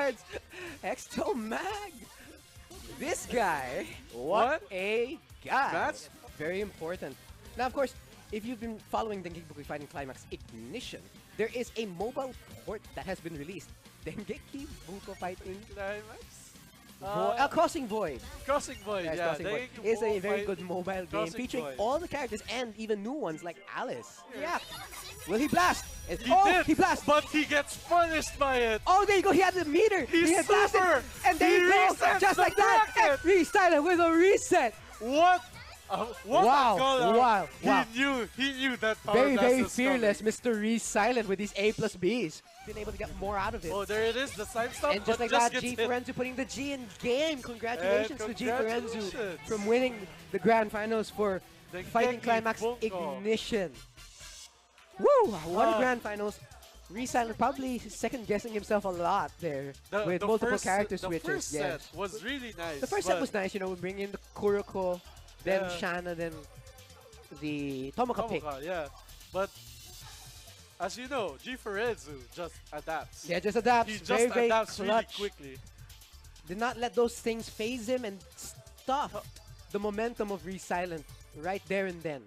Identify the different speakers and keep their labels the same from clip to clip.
Speaker 1: cards! Exto Mag! This guy! What a guy!
Speaker 2: That's
Speaker 1: very important. Now, of course, if you've been following Dengeki Fighting Climax Ignition, there is a mobile port that has been released. Dengeki Buko Fighting
Speaker 2: Climax.
Speaker 1: Crossing Void.
Speaker 2: Crossing Void,
Speaker 1: Yes,
Speaker 2: yeah.
Speaker 1: Crossing Void. It's a very good mobile game featuring all the characters and even new ones like Alice. Yeah. Will he blast?
Speaker 2: He
Speaker 1: blasts!
Speaker 2: But he gets punished by it!
Speaker 1: Oh, there you go, he had the meter!
Speaker 2: He's
Speaker 1: he had blasted,
Speaker 2: super!
Speaker 1: and there you go, just like that! And restyler with a reset!
Speaker 2: What? What
Speaker 1: wow,
Speaker 2: a caller.
Speaker 1: wow.
Speaker 2: He knew that power
Speaker 1: very,
Speaker 2: blast
Speaker 1: very
Speaker 2: was
Speaker 1: fearless,
Speaker 2: coming.
Speaker 1: Mr. Re-Silent with these A+Bs. Been able to get more out of it.
Speaker 2: Oh, there it is, the side stop.
Speaker 1: And just like that, G Forenzu putting the G in game. Congratulations to G Forenzu from winning the grand finals for
Speaker 2: the
Speaker 1: Fighting Climax Ignition. Woo! What a grand finals. Re-Silent probably second guessing himself a lot there with multiple character switches.
Speaker 2: The first set was really nice.
Speaker 1: The first set was nice, you know, bringing in the Kuroko, then Shanna, then the Tomoka pick.
Speaker 2: Yeah, but as you know, G Forenzu just adapts.
Speaker 1: Yeah, just adapts.
Speaker 2: He just
Speaker 1: very
Speaker 2: adapts
Speaker 1: clutch.
Speaker 2: really quickly.
Speaker 1: Did not let those things phase him and stop the momentum of Re-Silent right there and then.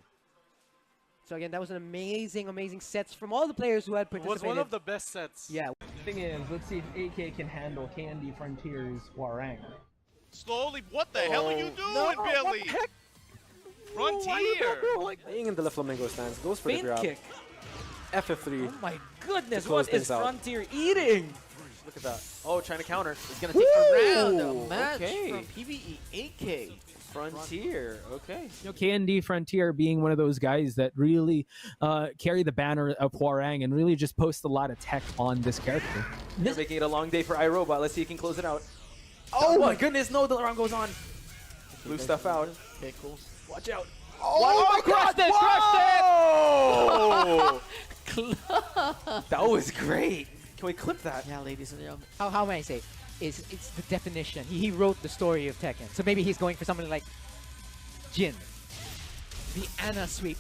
Speaker 1: So again, that was an amazing, amazing sets from all the players who had participated.
Speaker 2: It was one of the best sets.
Speaker 1: Yeah.
Speaker 3: Thing is, let's see if AK can handle KND Frontier's Hwoarang.
Speaker 4: Slowly, what the hell are you doing, Billy? Frontier!
Speaker 5: Being in the La Flamingo stance, goes for the grab.
Speaker 6: Kick.
Speaker 5: FF3.
Speaker 6: Oh my goodness,
Speaker 5: close
Speaker 6: what is
Speaker 5: things out.
Speaker 6: Frontier eating?
Speaker 5: Look at that. Oh, trying to counter.
Speaker 6: He's gonna take a round
Speaker 5: Ooh,
Speaker 6: match
Speaker 5: okay.
Speaker 6: from PvE 8K.
Speaker 5: Frontier, okay.
Speaker 3: You know, KND Frontier being one of those guys that really carry the banner of Hwoarang and really just post a lot of tech on this character.
Speaker 5: They're making it a long day for iRobot. Let's see if he can close it out. Oh my goodness, no, the round goes on. Blue stuff out.
Speaker 6: Pickles.
Speaker 5: Watch out.
Speaker 1: Oh my God!
Speaker 5: Oh! That was great. Can we clip that?
Speaker 6: Yeah, ladies and gentlemen.
Speaker 1: How may I say? It's the definition. He wrote the story of Tekken. So maybe he's going for something like Jin. The Anna sweep.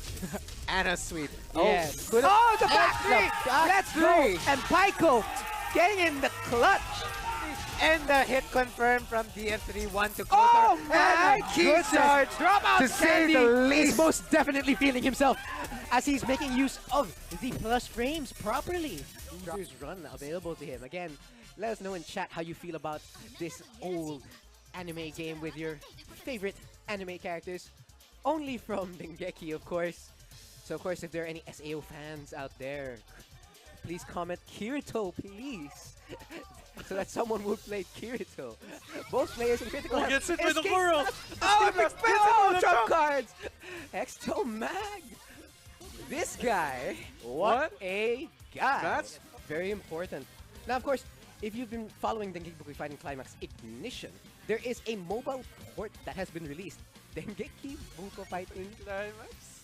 Speaker 5: Anna sweep.
Speaker 1: Yeah.
Speaker 5: Oh,
Speaker 1: the back three! Let's go! And Pyko getting in the clutch.
Speaker 7: And the hit confirmed from DF3-1 to close.
Speaker 1: Oh my
Speaker 7: goodness!
Speaker 1: Drop out,
Speaker 7: to say the
Speaker 1: Sandy is
Speaker 7: least.
Speaker 1: most definitely feeling himself as he's making use of the plus frames properly. There's run available to him. Again, let us know in chat how you feel about this old anime game with your favorite anime characters. Only from Dengeki, of course. So, of course, if there are any SAO fans out there, please comment Kirito, please. So that someone would play Kirito. Both players in critical.
Speaker 2: Who gets hit by the world?
Speaker 1: Oh, trump cards! Exto Mag! This guy! What a guy!
Speaker 2: That's
Speaker 1: very important. Now, of course, if you've been following Dengeki Fighting Climax Ignition, there is a mobile port that has been released. Dengeki Buko Fighting
Speaker 2: Climax.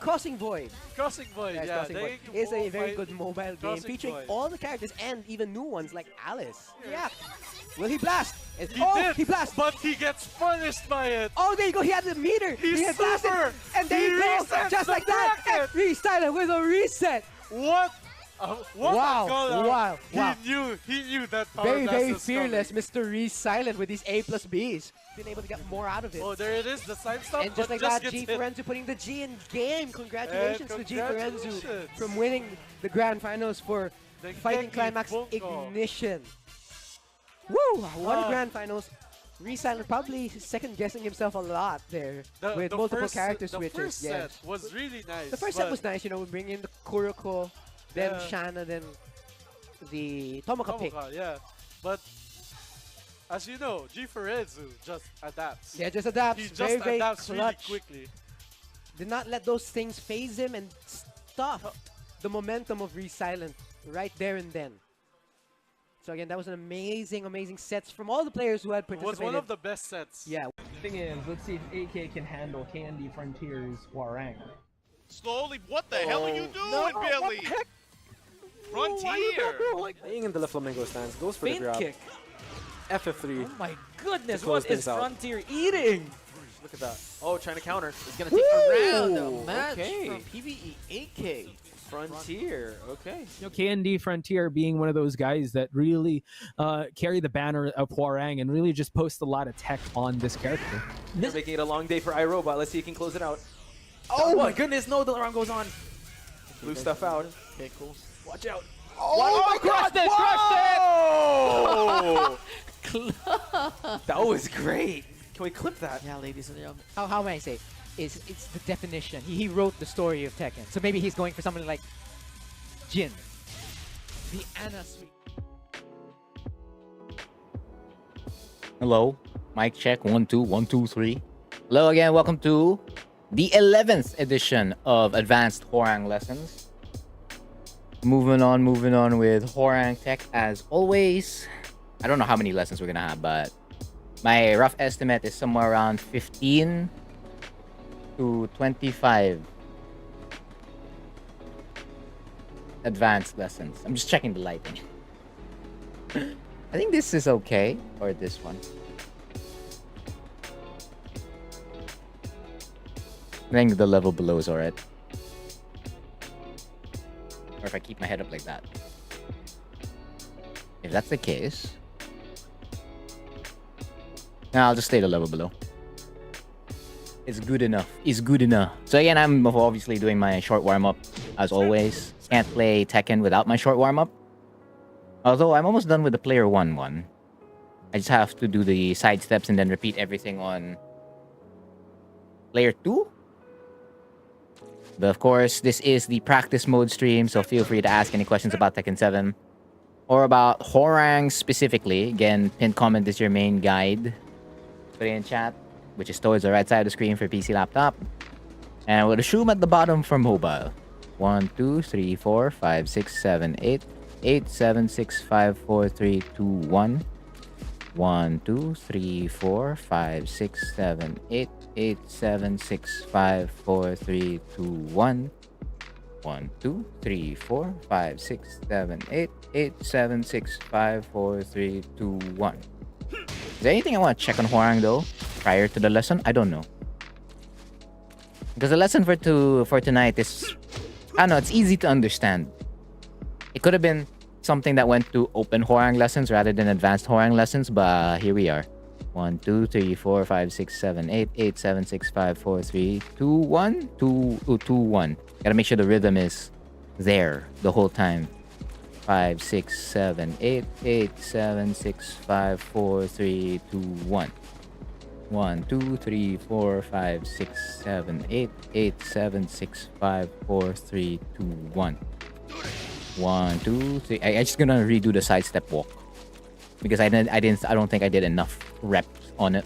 Speaker 1: Crossing Void.
Speaker 2: Crossing Void,
Speaker 1: Yes,
Speaker 2: yeah.
Speaker 1: Crossing Void. It's a very good mobile game featuring all the characters and even new ones like Alice. Yeah. Will he blast? He blasts!
Speaker 2: But he gets punished by it!
Speaker 1: Oh, there you go, he had the meter!
Speaker 2: He's
Speaker 1: he had blasted,
Speaker 2: super!
Speaker 1: and there you go, just like that! And restyler with a reset!
Speaker 2: What? What
Speaker 1: wow,
Speaker 2: a caller.
Speaker 1: wow.
Speaker 2: He knew that power
Speaker 1: very,
Speaker 2: blast
Speaker 1: very
Speaker 2: was
Speaker 1: fearless,
Speaker 2: coming.
Speaker 1: Mr. Re-Silent with these A+Bs. Been able to get more out of it.
Speaker 2: Oh, there it is, the side stop.
Speaker 1: And just like that, G Forenzu putting the G in game. Congratulations to G Forenzu from winning the grand finals for Fighting Climax Ignition. Woo! What a grand finals. Re-Silent probably second guessing himself a lot there with multiple character switches.
Speaker 2: The first set was really nice.
Speaker 1: The first set was nice, you know, bringing in the Kuroko, then Shanna, then the Tomoka pick.
Speaker 2: Yeah, but as you know, G Forenzu just adapts.
Speaker 1: Yeah, just adapts.
Speaker 2: He just adapts
Speaker 1: clutch.
Speaker 2: really quickly.
Speaker 1: Did not let those things phase him and stop the momentum of Re-Silent right there and then. So again, that was an amazing, amazing sets from all the players who had participated.
Speaker 2: It was one of the best sets.
Speaker 1: Yeah.
Speaker 3: Thing is, let's see if AK can handle KND Frontier's Hwoarang.
Speaker 4: Slowly, what the hell are you doing, Billy? Frontier!
Speaker 5: Being in the La Flamingo stance, goes for the grab.
Speaker 6: Kick.
Speaker 5: FF3.
Speaker 6: Oh my goodness,
Speaker 5: close
Speaker 6: what is
Speaker 5: things out.
Speaker 6: Frontier eating?
Speaker 5: Look at that. Oh, trying to counter.
Speaker 6: He's gonna take a round match
Speaker 5: okay.
Speaker 6: from PvE 8K.
Speaker 5: Frontier. Okay.
Speaker 3: KND Frontier being one of those guys that really carry the banner of Hwoarang and really just post a lot of tech on this character.
Speaker 5: They're making it a long day for iRobot. Let's see if he can close it out. Oh my goodness, no, the alarm goes on. Blue stuff out.
Speaker 6: Okay, cool.
Speaker 5: Watch out.
Speaker 6: Oh my god, they
Speaker 5: Oh! That was great. Can we clip that?
Speaker 6: Yeah, ladies and gentlemen.
Speaker 1: How may I say? It's the definition. He wrote the story of Tekken. So maybe he's going for something like Jin. The Anna Suite.
Speaker 8: Hello, mic check 1 2 1 2 3. Hello again, welcome to the 11th edition of Advanced Hwoarang Lessons. Moving on with Hwoarang Tech as always. I don't know how many lessons we're gonna have, but my rough estimate is somewhere around 15 to 25 advanced lessons. I'm just checking the lighting. I think this is okay, or this one. I think the level below is alright. Or if I keep my head up like that. If that's the case, nah, I'll just stay the level below. It's good enough. It's good enough. So again, I'm obviously doing my short warm-up as always. Can't play Tekken without my short warm-up. Although I'm almost done with the player 1 one. I just have to do the side steps and then repeat everything on player 2. But of course, this is the practice mode stream, so feel free to ask any questions about Tekken 7. Or about Hwoarang specifically. Again, pinned comment is your main guide. Put it in chat, which is towards the right side of the screen for PC laptop. And we'll assume at the bottom for mobile. 1 2 3 4 5 6 7 8 8 7 6 5 4 3 2 1 1 2 3 4 5 6 7 8 8 7 6 5 4 3 2 1 1 2 3 4 5 6 7 8 8 7 6 5 4 3 2 1. Is there anything I want to check on Hwoarang though prior to the lesson? I don't know. Because the lesson for tonight is, I don't know, it's easy to understand. It could have been something that went to open Hwoarang lessons rather than advanced Hwoarang lessons, but here we are. 1 2 3 4 5 6 7 8 8 7 6 5 4 3 2 1 2 1. Gotta make sure the rhythm is there the whole time. 5 6 7 8 8 7 6 5 4 3 2 1 1 2 3 4 5 6 7 8 8 7 6 5 4 3 2 1 1 2 3. I just gonna redo the side step walk because I don't think I did enough reps on it.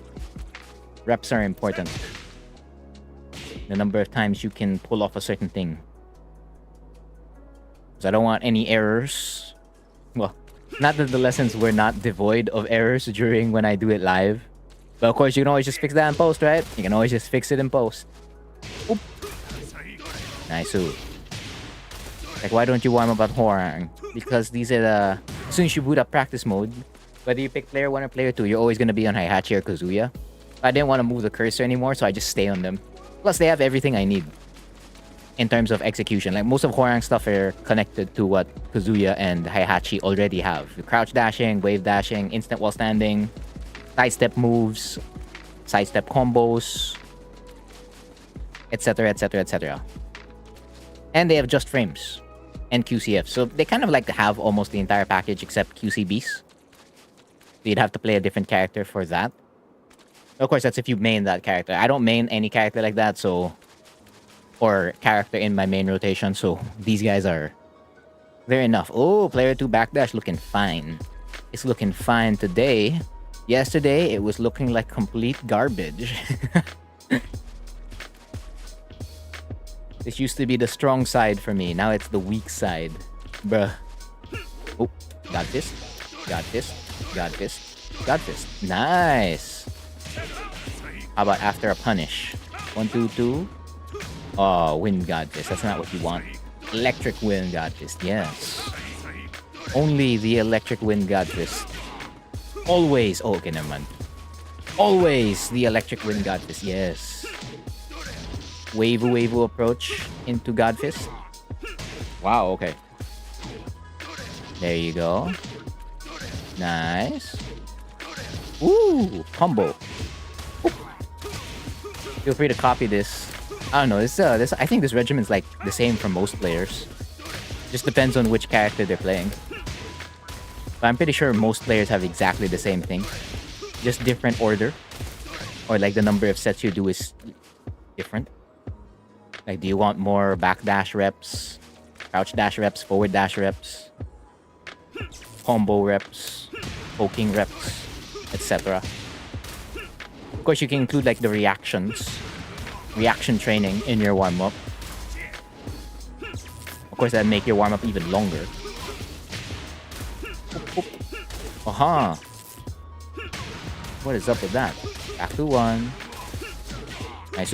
Speaker 8: Reps are important. The number of times you can pull off a certain thing. So I don't want any errors. Well, not that the lessons were not devoid of errors during when I do it live. But of course, you can always just fix that in post, right? You can always just fix it in post. Oop. Nice. Like, why don't you warm up at Hwoarang? Because these are the... As soon as you boot up practice mode, whether you pick player 1 or player 2, you're always going to be on Heihachi or Kazuya. I didn't want to move the cursor anymore, so I just stay on them. Plus, they have everything I need in terms of execution. Like, most of Hwoarang stuff are connected to what Kazuya and Heihachi already have. Crouch dashing, wave dashing, instant while standing, sidestep moves, sidestep combos, etc, etc, etc. And they have just frames and QCF. So they kind of like to have almost the entire package except QCBs. You'd have to play a different character for that. Of course, that's if you main that character. I don't main any character like that, so... Or character in my main rotation, so these guys are... They're enough. Oh, player 2 backdash looking fine. It's looking fine today. Yesterday, it was looking like complete garbage. This used to be the strong side for me. Now it's the weak side. Bruh. Oh, got this. Got this. Got this. Got this. Nice. How about after a punish? 1, 2, 2. Oh, wind got this. That's not what you want. Electric wind got this. Yes. Only the electric wind got this. Always. Oh, okay, never mind. Always the electric wind got this. Yes. Wave approach into Godfist. Wow, okay. There you go. Nice. Ooh, combo. Oop. Feel free to copy this. I don't know. This I think this regimen's like the same for most players. Just depends on which character they're playing. But I'm pretty sure most players have exactly the same thing. Just different order. Or like the number of sets you do is different. Like, do you want more backdash reps, crouch dash reps, forward dash reps, combo reps, poking reps, etc. Of course, you can include like the reaction training in your warm-up. Of course, that'd make your warm-up even longer. Aha! What is up with that? Back to one. Nice.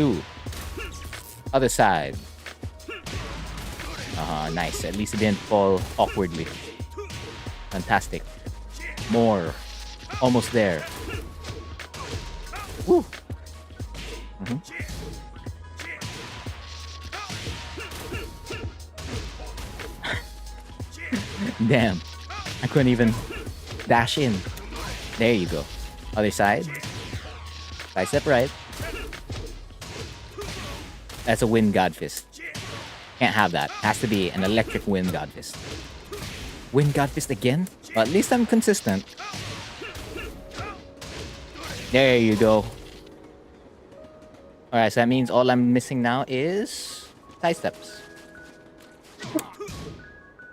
Speaker 8: Other side. Nice. At least it didn't fall awkwardly. Fantastic. More. Almost there. Woo! Damn. I couldn't even dash in. There you go. Other side. Side step right. That's a wind god fist. Can't have that. Has to be an electric wind god fist. Wind god fist again? Well, at least I'm consistent. There you go. Alright, so that means all I'm missing now is side steps.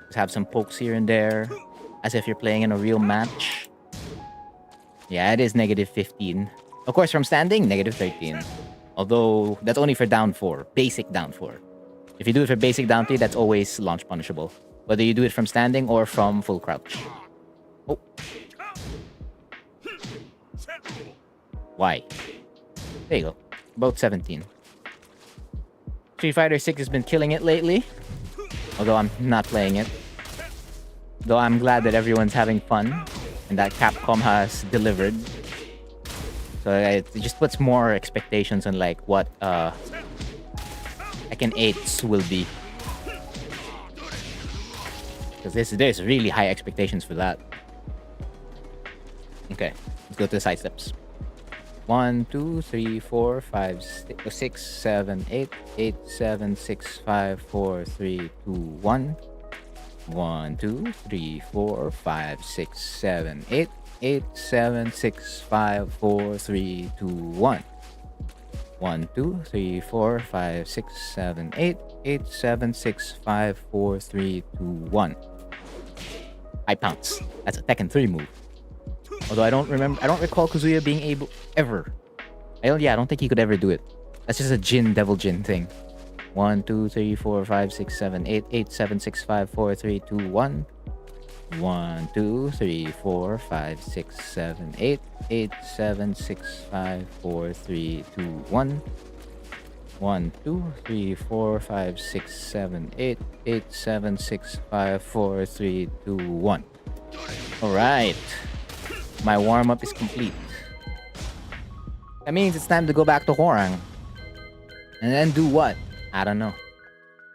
Speaker 8: Just have some pokes here and there. As if you're playing in a real match. Yeah, it is negative 15. Of course, from standing, negative 13. Although, that's only for down 4. Basic down 4. If you do it for basic down 3, that's always launch punishable. Whether you do it from standing or from full crouch. Oh. Why? There you go. About 17. Street Fighter 6 has been killing it lately. Although I'm not playing it. Though I'm glad that everyone's having fun. And that Capcom has delivered. So it just puts more expectations on like what Tekken 8s will be. Because there's really high expectations for that. Okay, let's go to the side steps. 1, 2, 3, 4, 5, 6, 7, 8, 8, 7, 6, 5, 4, 3, 2, 1. 1, 2, 3, 4, 5, 6, 7, 8, 8, 7, 6, 5, 4, 3, 2, 1. 1, 2, 3, 4, 5, 6, 7, 8, 8, 7, 6, 5, 4, 3, 2, 1. I pounce. That's a Tekken 3 move. Although I don't recall Kazuya being able ever. I don't think he could ever do it. That's just a Devil Jin thing. 1, 2, 3, 4, 5, 6, 7, 8, 8, 7, 6, 5, 4, 3, 2, 1. 1, 2, 3, 4, 5, 6, 7, 8, 8, 7, 6, 5, 4, 3, 2, 1. 1, 2, 3, 4, 5, 6, 7, 8, 8, 7, 6, 5, 4, 3, 2, 1. Alright. My warm-up is complete. That means it's time to go back to Hwoarang. And then do what? I don't know.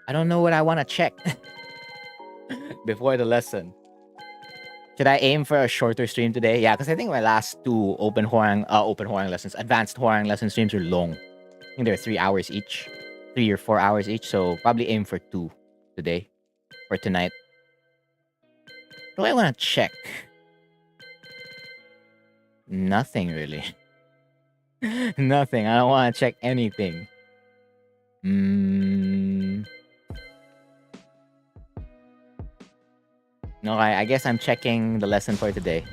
Speaker 8: I don't know what I want to check before the lesson. Should I aim for a shorter stream today? Yeah, because I think my last two open Hwoarang lessons, advanced Hwoarang lesson streams are long. I think they're 3 hours each. 3 or 4 hours each, so probably aim for 2 today. Or tonight. What do I want to check? Nothing really. Nothing. I don't want to check anything. No, I guess I'm checking the lesson for today.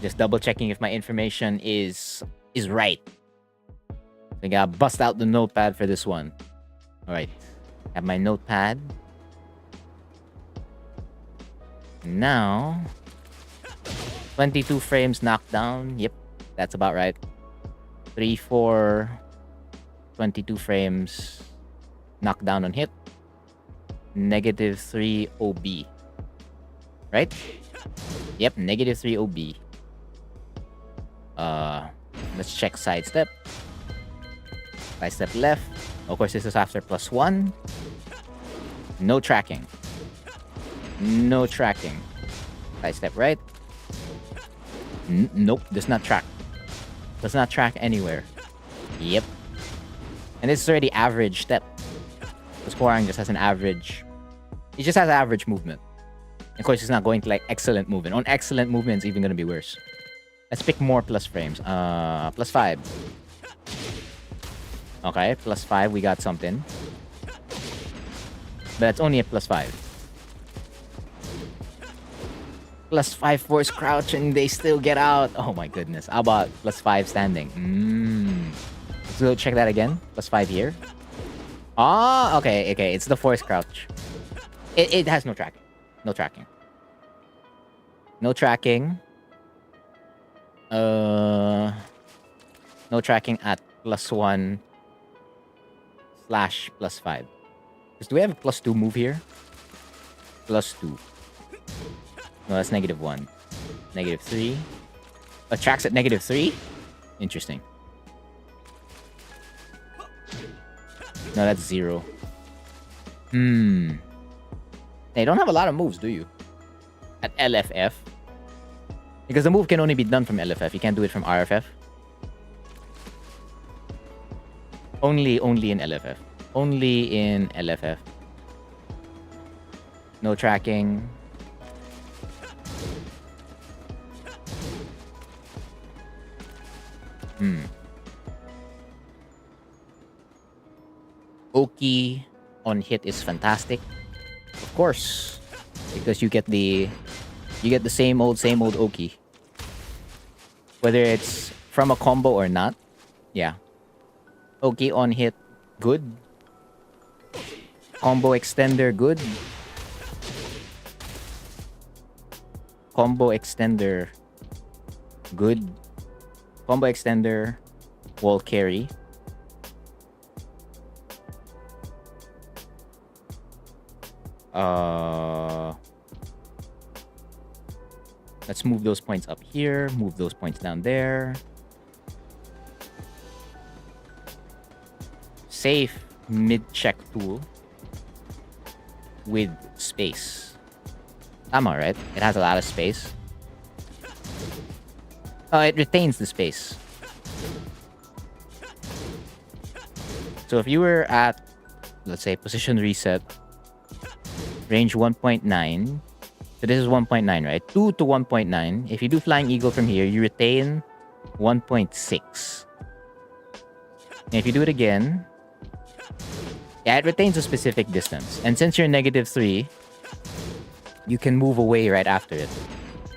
Speaker 8: Just double checking if my information is right. I gotta bust out the notepad for this one. Alright. Have my notepad. Now 22 frames knockdown. Yep, that's about right. 3, 4, 22 frames knockdown on hit. -3 OB. Right? Yep, -3 OB. Let's check sidestep. Sidestep left. Of course, this is after +1. No tracking. No tracking. Side step right. Nope, does not track. Does not track anywhere. Yep. And this is already average step. Because Hwoarang just has an average... He just has average movement. Of course, he's not going to like excellent movement. On excellent movement, it's even going to be worse. Let's pick more plus frames. Plus 5. Okay, plus 5, we got something. But it's only a plus 5. Plus 5 force crouch and they still get out. Oh my goodness. How about plus 5 standing? Let's go check that again. Plus 5 here. Ah, okay. It's the force crouch. It has no tracking. No tracking. No tracking. No tracking at plus 1 / plus 5. Because do we have a plus 2 move here? Plus 2. No, that's -1. -3. Tracks at -3? Interesting. No, that's 0. Hey, you don't have a lot of moves, do you? At LFF? Because the move can only be done from LFF. You can't do it from RFF. Only in LFF. Only in LFF. No tracking. Oki on hit is fantastic. Of course. Because you get the same old Oki. Whether it's from a combo or not. Yeah. Oki on hit, good. Combo extender, good. Combo extender, good. Combo extender, wall carry. Let's move those points up here. Move those points down there. Safe mid-check tool with space. I'm alright. It has a lot of space. It retains the space. So if you were at, let's say, position reset, range 1.9. So this is 1.9, right? 2 to 1.9. If you do Flying Eagle from here, you retain 1.6. And if you do it again, yeah, it retains a specific distance. And since you're -3, you can move away right after it.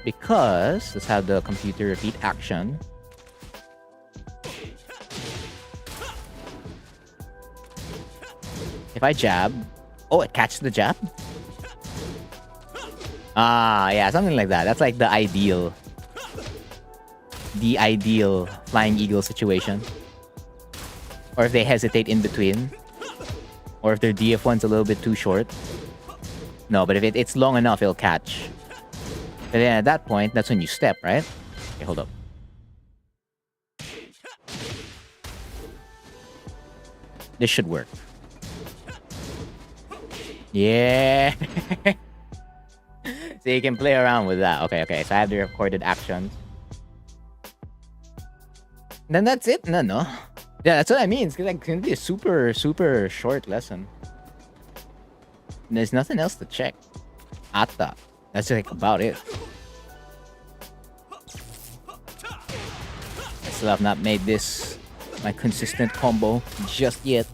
Speaker 8: Because, let's have the computer repeat action. If I jab, oh, it catches the jab? Ah, yeah, something like that. That's like the ideal Flying Eagle situation. Or if they hesitate in between. Or if their DF1's a little bit too short. No, but if it's long enough, it'll catch. And then at that point, that's when you step, right? Okay, hold up. This should work. Yeah. So you can play around with that. Okay. So I have the recorded actions. Then that's it. No. Yeah, that's what I mean. It's like gonna be a super short lesson. And there's nothing else to check. Atta. That's like about it. I still have not made this my consistent combo just yet.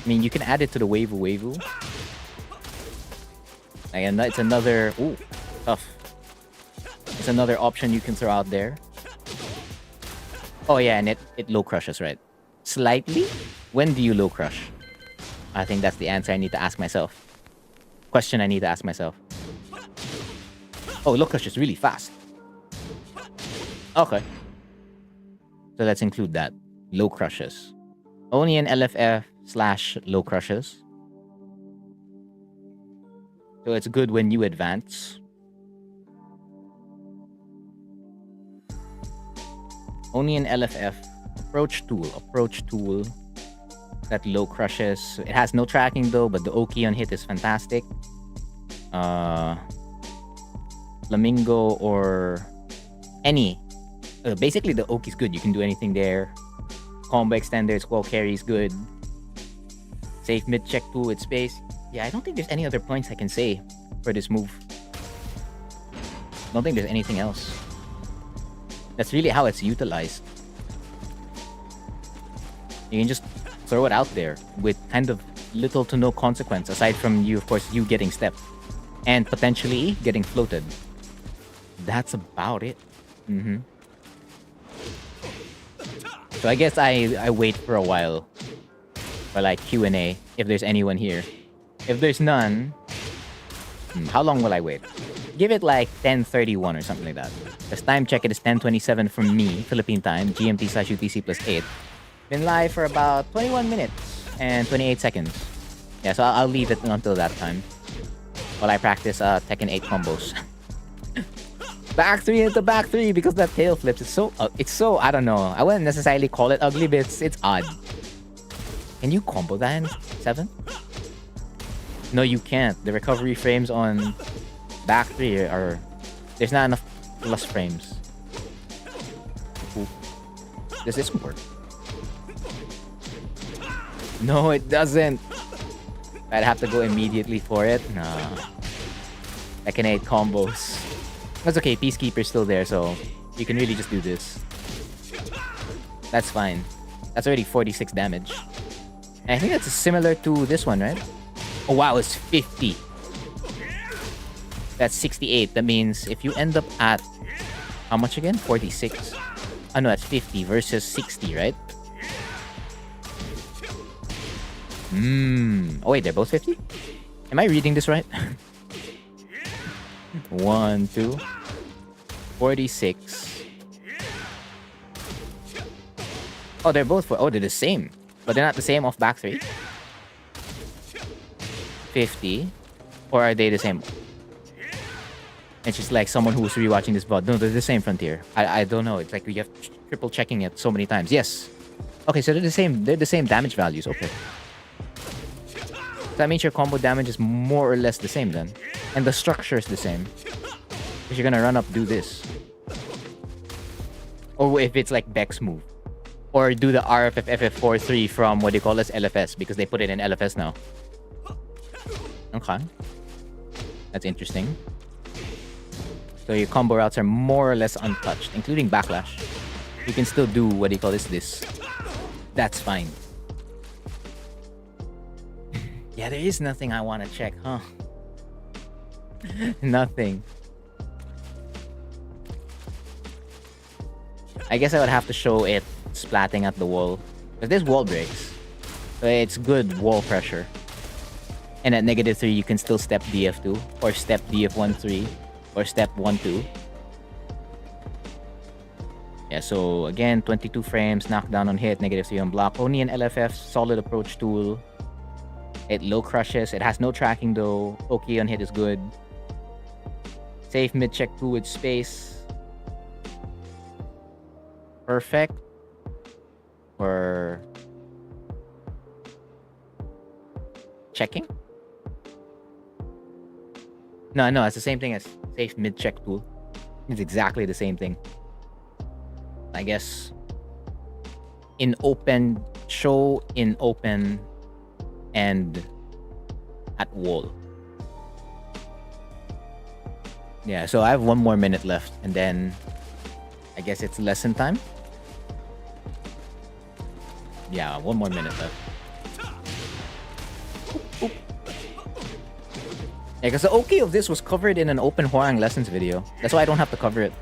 Speaker 8: I mean, you can add it to the Wavu. And it's another... Ooh, tough. It's another option you can throw out there. Oh yeah, and it low crushes, right? Slightly? When do you low crush? I think that's the answer I need to ask myself. Question I need to ask myself. Oh, low crush is really fast. Okay. So let's include that. Low crushes. Only in LFF/low crushes. So it's good when you advance. Only in LFF. Approach tool. that low crushes. It has no tracking though, but the Oki on hit is fantastic. Flamingo or any. Basically, the Oki's good. You can do anything there. Combo extender, squall carry is good. Safe mid check tool with space. Yeah, I don't think there's any other points I can say for this move. I don't think there's anything else. That's really how it's utilized. You can just throw it out there with kind of little to no consequence, aside from you, of course, you getting stepped and potentially getting floated. That's about it. So I guess I wait for a while for like Q&A if there's anyone here. If there's none, how long will I wait? Give it like 10:31 or something like that. Because time check, it is 10:27 from me, Philippine time, GMT/UTC +8. Been live for about 21 minutes and 28 seconds. Yeah, so I'll leave it until that time while I practice Tekken 8 combos. Back 3 into back 3 because that tail flips. It's so I don't know. I wouldn't necessarily call it ugly, but it's odd. Can you combo that in 7? No, you can't. The recovery frames on back 3 are... There's not enough plus frames. Ooh. Does this work? No, it doesn't. I'd have to go immediately for it. Nah. Tekken 8 combos. That's okay, Peacekeeper's still there, so you can really just do this. That's fine. That's already 46 damage. And I think that's similar to this one, right? Oh wow, it's 50. That's 68. That means if you end up at... How much again? 46. Oh no, that's 50 versus 60, right? Oh wait, they're both 50? Am I reading this right? 1, 2... 46. Oh, they're both... Oh, they're the same. But they're not the same off back 3. 50. Or are they the same? It's just like someone who's rewatching this VOD. No, they're the same Frontier. I don't know. It's like you have triple checking it so many times. Yes. Okay, so they're the same. They're the same damage values. Okay. That means your combo damage is more or less the same then. And the structure is the same. Because you're gonna run up, do this. Or if it's like Beck's move. Or do the RFF FF43 from what they call as LFS. Because they put it in LFS now. Okay. That's interesting. So your combo routes are more or less untouched. Including backlash. You can still do what they call this. That's fine. Yeah, there is nothing I want to check, huh? Nothing. I guess I would have to show it splatting at the wall. Because this wall breaks. So it's good wall pressure. And at -3, you can still step DF2. Or step DF1-3. Or step 1-2. Yeah, so again, 22 frames, knockdown on hit, -3 on block. Only an LFF, solid approach tool. It low crushes. It has no tracking though. Oki on hit is good. Safe mid check 2 with space. Perfect. Or checking? No, it's the same thing as safe mid check tool. It's exactly the same thing. I guess in open, show in open, and at wall. Yeah, so I have 1 more minute left, and then I guess it's lesson time. Yeah, 1 more minute left. Oop. Yeah, because the Oki of this was covered in an open Hwoarang lessons video. That's why I don't have to cover it.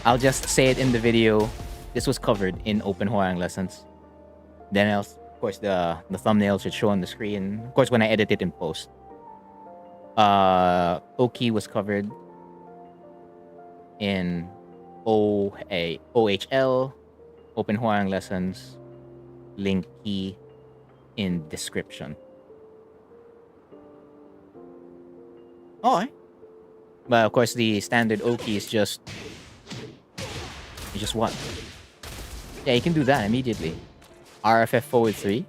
Speaker 8: I'll just say it in the video. This was covered in open Hwoarang lessons. Then else, of course, the thumbnail should show on the screen. Of course, when I edit it in post. Oki was covered in OHL, open Hwoarang lessons, link key in description. Alright. But of course, the standard Oki is just... what? Yeah, you can do that immediately. RFF forward 3.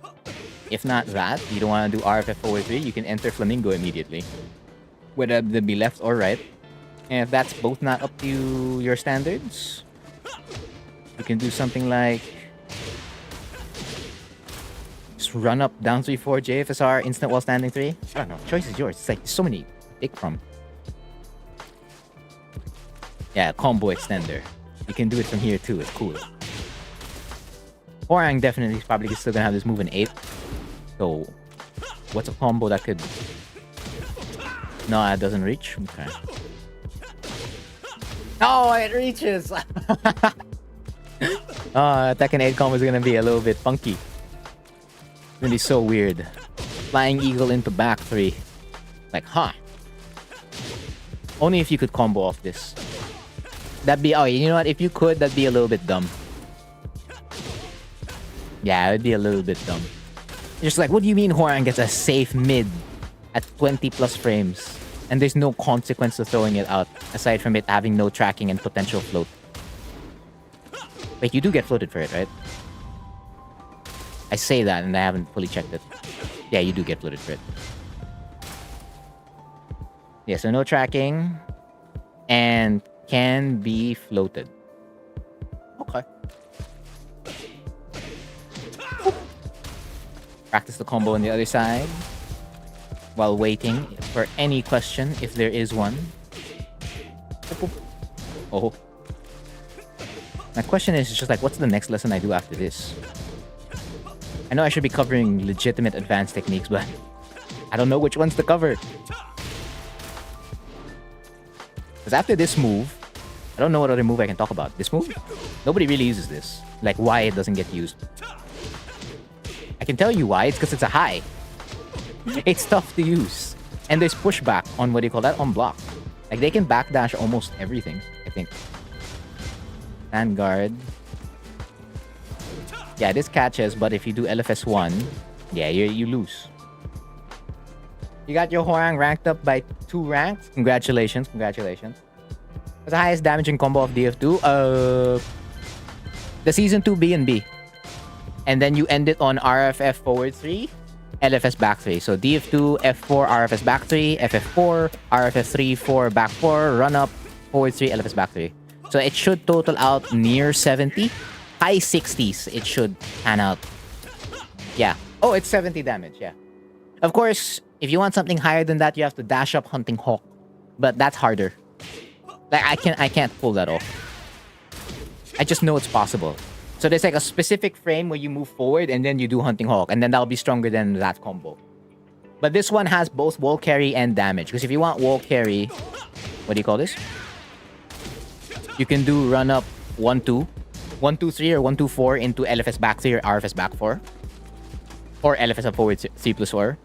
Speaker 8: If not that, you don't want to do RFF forward 3, you can enter Flamingo immediately. Whether that be left or right. And if that's both not up to your standards, you can do something like just run up down 3-4 JFSR, instant while standing 3. I don't know, choice is yours. It's like so many to pick from. Yeah, combo extender. You can do it from here too, it's cool. Hwoarang definitely is probably still gonna have this move in 8. So, what's a combo that could... No, it doesn't reach? Okay. Oh, it reaches! Tekken 8 combo is gonna be a little bit funky. It's gonna be so weird. Flying Eagle into back 3. Like, huh. Only if you could combo off this. That'd be... Oh, you know what? If you could, that'd be a little bit dumb. Yeah, it'd be a little bit dumb. Just like, what do you mean Hwoarang gets a safe mid at 20 plus frames? And there's no consequence to throwing it out, aside from it having no tracking and potential float. Wait, you do get floated for it, right? I say that and I haven't fully checked it. Yeah, you do get floated for it. Yeah, so no tracking. And can be floated. Okay. Practice the combo on the other side while waiting for any question if there is one. Oh. My question is just like, what's the next lesson I do after this? I know I should be covering legitimate advanced techniques, but I don't know which ones to cover. Because after this move, I don't know what other move I can talk about. This move? Nobody really uses this. Like, why it doesn't get used. I can tell you why. It's because it's a high. It's tough to use. And there's pushback on, what do you call that? On block. Like, they can backdash almost everything, I think. Stand guard. Yeah, this catches, but if you do LFS1, yeah, you lose. You got your Hwoarang ranked up by 2 ranks. Congratulations, congratulations. What's the highest damaging combo of DF2? The Season 2 B and B. And then you end it on RFF forward 3, LFS back 3. So DF2, F4, RFS back 3, FF4, RFS 3, 4, back 4, run up, forward 3, LFS back 3. So it should total out near 70. High 60s, it should pan out. Yeah. Oh, it's 70 damage, yeah. Of course, if you want something higher than that, you have to dash up Hunting Hawk. But that's harder. Like, I can't pull that off. I just know it's possible. So there's like a specific frame where you move forward and then you do Hunting Hawk. And then that'll be stronger than that combo. But this one has both wall carry and damage. Because if you want wall carry... What do you call this? You can do run up 1-2. 1-2-3 or 1-2-4 into LFS back 3 or RFS back 4. Or LFS up forward 3+4.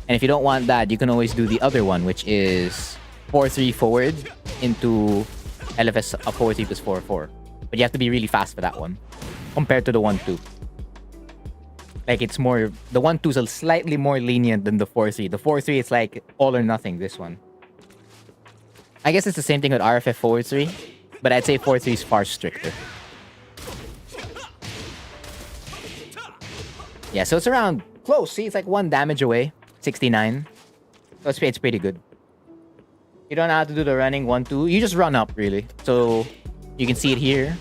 Speaker 8: And if you don't want that, you can always do the other one, which is 4-3 forward into LFS up forward 3+4-4. But you have to be really fast for that one, compared to the 1-2. Like, it's more... The 1-2 is slightly more lenient than the 4-3. The 4-3 is like all or nothing, this one. I guess it's the same thing with RFF forward 3, but I'd say 4-3 is far stricter. Yeah, so it's around close. See, it's like 1 damage away. 69. So it's pretty good. You don't have to do the running 1-2. You just run up, really. So you can see it here.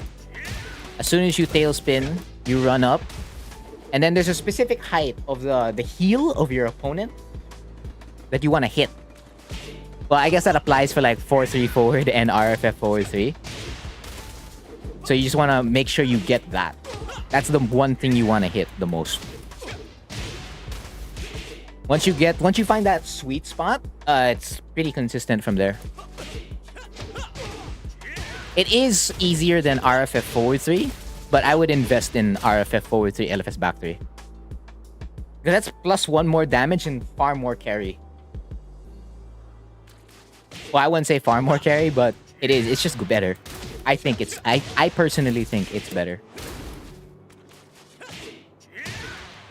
Speaker 8: As soon as you tailspin, you run up. And then there's a specific height of the heel of your opponent that you want to hit. Well, I guess that applies for like 4-3 forward and RFF forward 3. So you just want to make sure you get that. That's the one thing you want to hit the most. Once you find that sweet spot, it's pretty consistent from there. It is easier than RFF forward 3, but I would invest in RFF forward 3, LFS back 3. Because that's plus 1 more damage and far more carry. Well, I wouldn't say far more carry, but it is. It's just better. I personally think it's better.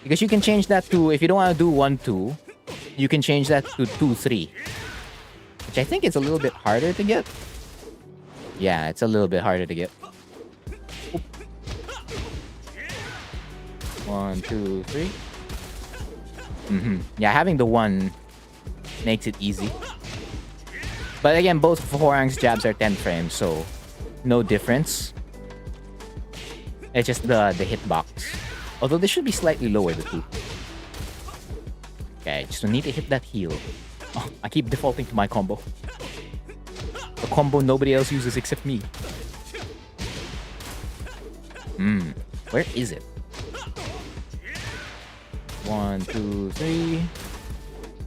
Speaker 8: Because you can change that to, if you don't want to do 1-2, you can change that to 2-3. Which I think is a little bit harder to get. Yeah, it's a little bit harder to get. 1, 2, 3. Yeah, having the 1 makes it easy. But again, both of Hwoarang's jabs are 10 frames, so no difference. It's just the hitbox. Although this should be slightly lower, the 2. Okay, just need to hit that heal. Oh, I keep defaulting to my combo. The combo nobody else uses except me. Where is it? 1, 2, 3.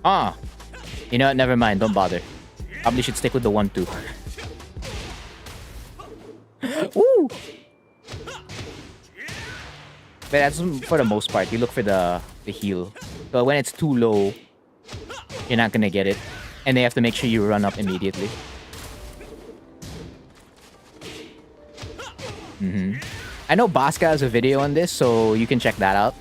Speaker 8: Ah! You know what? Never mind. Don't bother. Probably should stick with the 1, 2. Woo! But that's for the most part. You look for the heal. So when it's too low, you're not gonna get it. And they have to make sure you run up immediately. I know Baska has a video on this, so you can check that out.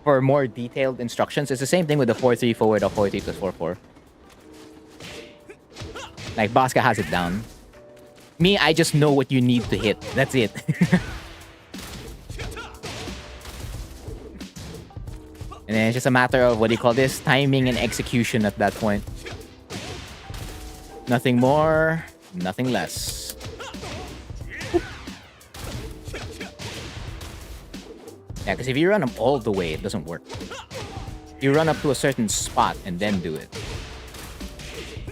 Speaker 8: For more detailed instructions. It's the same thing with the 4-3 forward or 4-3 plus 4-4. Like, Baska has it down. Me, I just know what you need to hit. That's it. And then it's just a matter of, what do you call this? Timing and execution at that point. Nothing more, nothing less. Yeah, because if you run up all the way, it doesn't work. You run up to a certain spot and then do it.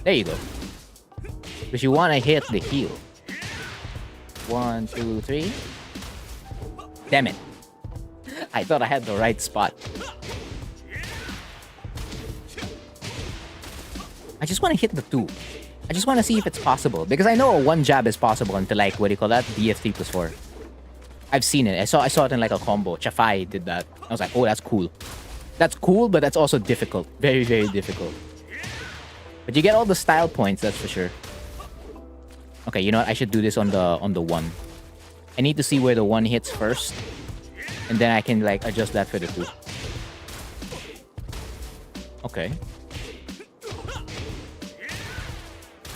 Speaker 8: There you go. Because you want to hit the heal. 1, 2, 3. Damn it. I thought I had the right spot. I just want to hit the 2. I just want to see if it's possible. Because I know a 1 jab is possible until, like, what do you call that? DF3 plus 4. I've seen it. I saw it in like a combo. Chafai did that. I was like, oh, that's cool. That's cool, but that's also difficult. Very, very difficult. But you get all the style points, that's for sure. Okay, you know what? I should do this on the 1. I need to see where the 1 hits first. And then I can like adjust that for the 2. Okay.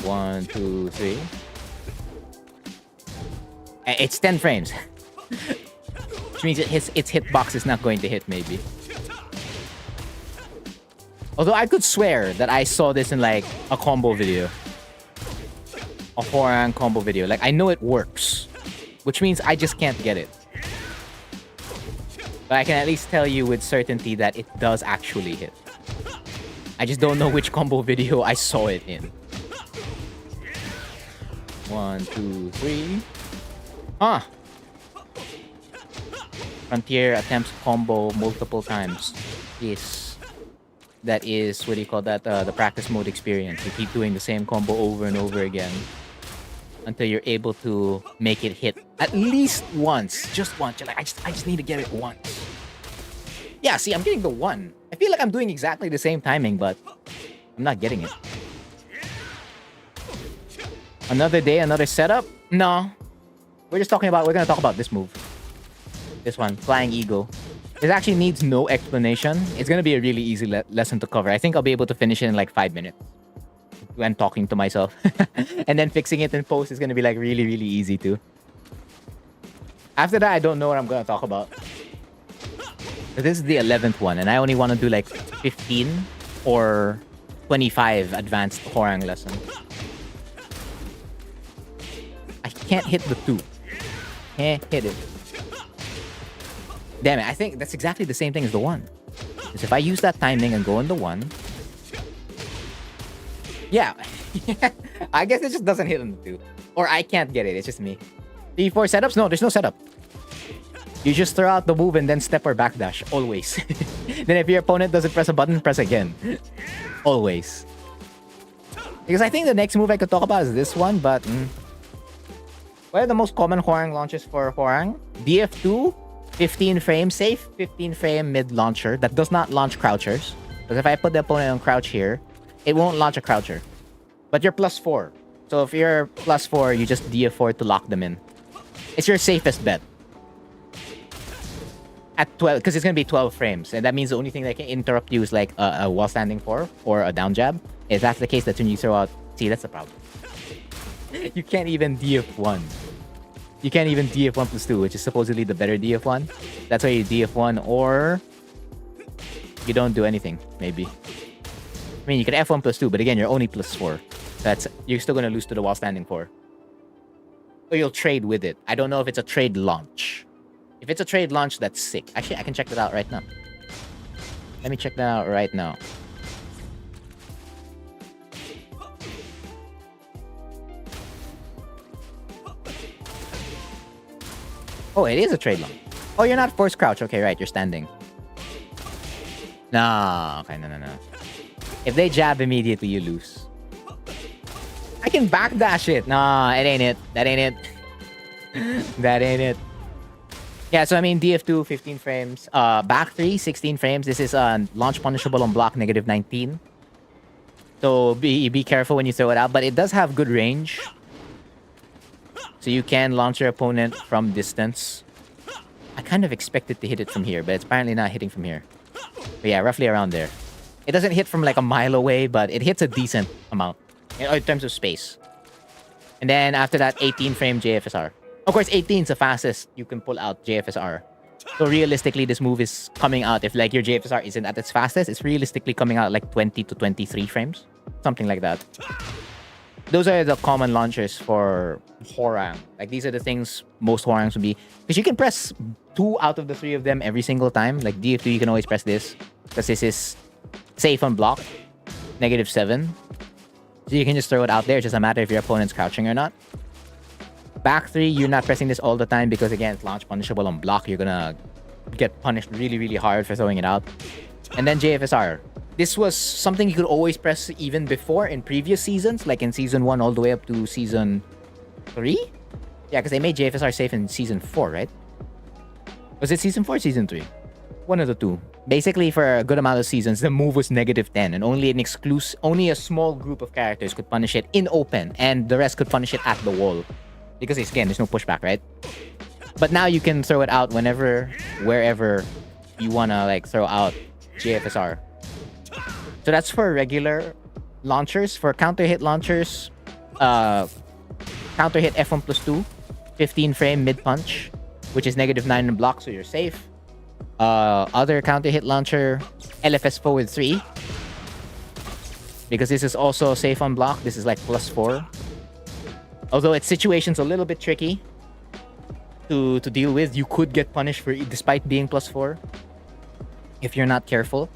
Speaker 8: 1, 2, 3. It's 10 frames. Which means its hitbox is not going to hit, maybe. Although I could swear that I saw this in like a combo video. A Hwoarang combo video. Like, I know it works. Which means I just can't get it. But I can at least tell you with certainty that it does actually hit. I just don't know which combo video I saw it in. 1, 2, 3. Ah! Frontier attempts combo multiple times. Yes. That is, what do you call that? The practice mode experience. You keep doing the same combo over and over again. Until you're able to make it hit at least once. Just once. You're like, I just need to get it once. Yeah, see, I'm getting the 1. I feel like I'm doing exactly the same timing, but I'm not getting it. Another day, another setup? No. We're gonna talk about this move. This one, Flying Eagle. This actually needs no explanation. It's gonna be a really easy lesson to cover. I think I'll be able to finish it in like 5 minutes. When talking to myself. And then fixing it in post is gonna be like really, really easy too. After that, I don't know what I'm gonna talk about. But this is the 11th one, and I only want to do like 15 or 25 advanced Hwoarang lessons. I can't hit the 2. Can't hit it. Damn it, I think that's exactly the same thing as the 1. Because if I use that timing and go on the 1... Yeah. I guess it just doesn't hit on the 2. Or I can't get it, it's just me. 3, 4 setups? No, there's no setup. You just throw out the move and then step or backdash. Always. Then if your opponent doesn't press a button, press again. Always. Because I think the next move I could talk about is this one, but... What are the most common Hwoarang launches for Hwoarang? DF2, 15 frame safe, 15 frame mid launcher that does not launch crouchers. Because if I put the opponent on crouch here, it won't launch a croucher. But you're +4. So if you're +4, you just DF4 to lock them in. It's your safest bet. At 12, because it's going to be 12 frames. And that means the only thing that can interrupt you is like a wall standing 4 or a down jab. If that's the case, that's when you throw out... See, that's the problem. You can't even DF1. You can't even DF1 plus 2, which is supposedly the better DF1. That's why you DF1 or you don't do anything, maybe. I mean, you can F1 plus 2, but again, you're only plus 4. You're still going to lose to the while standing 4. Or you'll trade with it. I don't know if it's a trade launch. If it's a trade launch, that's sick. Actually, I can check that out right now. Let me check that out right now. Oh, it is a trade launch. Oh, you're not forced crouch. Okay, right. You're standing. No. Okay, no. If they jab immediately, you lose. I can backdash it. Nah, it ain't it. That ain't it. That ain't it. Yeah, so I mean, DF2, 15 frames. Back 3, 16 frames. This is launch punishable on block, -19. So be careful when you throw it out. But it does have good range. So you can launch your opponent from distance. I kind of expected to hit it from here, but it's apparently not hitting from here. But yeah, roughly around there. It doesn't hit from like a mile away, but it hits a decent amount in terms of space. And then after that, 18 frame JFSR. Of course, 18 is the fastest you can pull out JFSR. So realistically, this move is coming out, if like your JFSR isn't at its fastest, it's realistically coming out like 20 to 23 frames. Something like that. Those are the common launchers for Hwoarang. Like, these are the things most Hwoarangs would be. Because you can press 2 out of the 3 of them every single time. Like, DF2, you can always press this. Because this is safe on block. -7. So you can just throw it out there. It's just a matter if your opponent's crouching or not. Back 3, you're not pressing this all the time. Because, again, it's launch punishable on block. You're gonna get punished really, really hard for throwing it out. And then JFSR. This was something you could always press even before in previous seasons, like in Season 1 all the way up to Season 3? Yeah, because they made JFSR safe in Season 4, right? Was it Season 4 or Season 3? One of the two. Basically, for a good amount of seasons, the move was -10, and only a small group of characters could punish it in open, and the rest could punish it at the wall. Because, again, there's no pushback, right? But now you can throw it out whenever, wherever you want to, like, throw out JFSR. So that's for regular launchers. For counter hit launchers, counter hit F1 plus 2, 15 frame mid punch, which is -9 in block, so you're safe. Other counter hit launcher, LFS forward 3, because this is also safe on block. This is like +4. Although its situation's a little bit tricky to deal with. You could get punished for despite being +4 if you're not careful.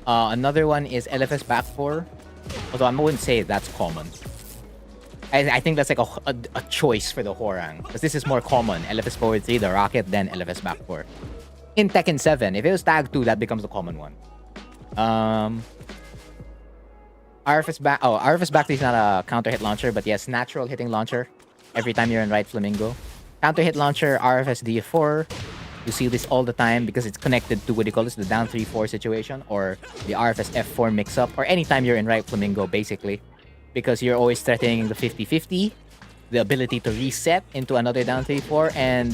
Speaker 8: Another one is LFS back 4. Although I wouldn't say that's common. I think that's like a choice for the Hwoarang. Because this is more common. LFS forward 3, the rocket, then LFS back 4. In Tekken 7, if it was tag 2, that becomes the common one. RFS back 3 is not a counter hit launcher, but yes, natural hitting launcher. Every time you're in right flamingo. Counter hit launcher, RFS DF4. You see this all the time because it's connected to what you call this, the down 3-4 situation, or the RFS F4 mix-up, or anytime you're in right flamingo, basically. Because you're always threatening the 50-50, the ability to reset into another down 3-4, and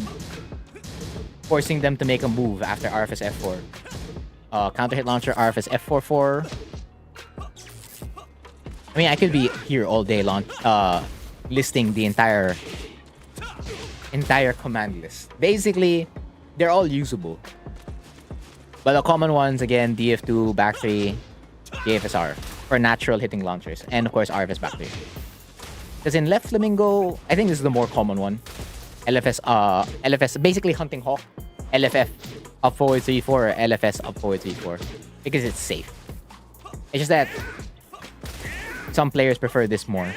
Speaker 8: forcing them to make a move after RFS F4. Counter hit launcher, RFS F44. I mean, I could be here all day long, listing the entire command list. Basically, they're all usable. But the common ones, again, DF2, back 3, JFSR for natural hitting launchers. And of course, RFS back 3. Because in left flamingo, I think this is the more common one. LFS, basically hunting hawk. LFF up forward 3-4 or LFS up forward 3-4. Because it's safe. It's just that some players prefer this more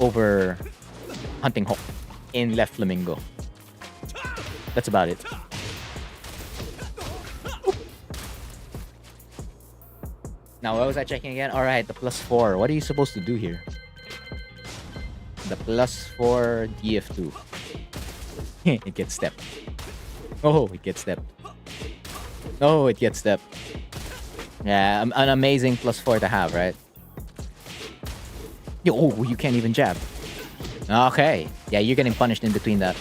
Speaker 8: over hunting hawk in left flamingo. That's about it. Now, what was I checking again? Alright, the +4. What are you supposed to do here? The +4 DF2. It gets stepped. Oh, it gets stepped. Oh, it gets stepped. Yeah, an amazing +4 to have, right? Yo, oh, you can't even jab. Okay. Yeah, you're getting punished in between that.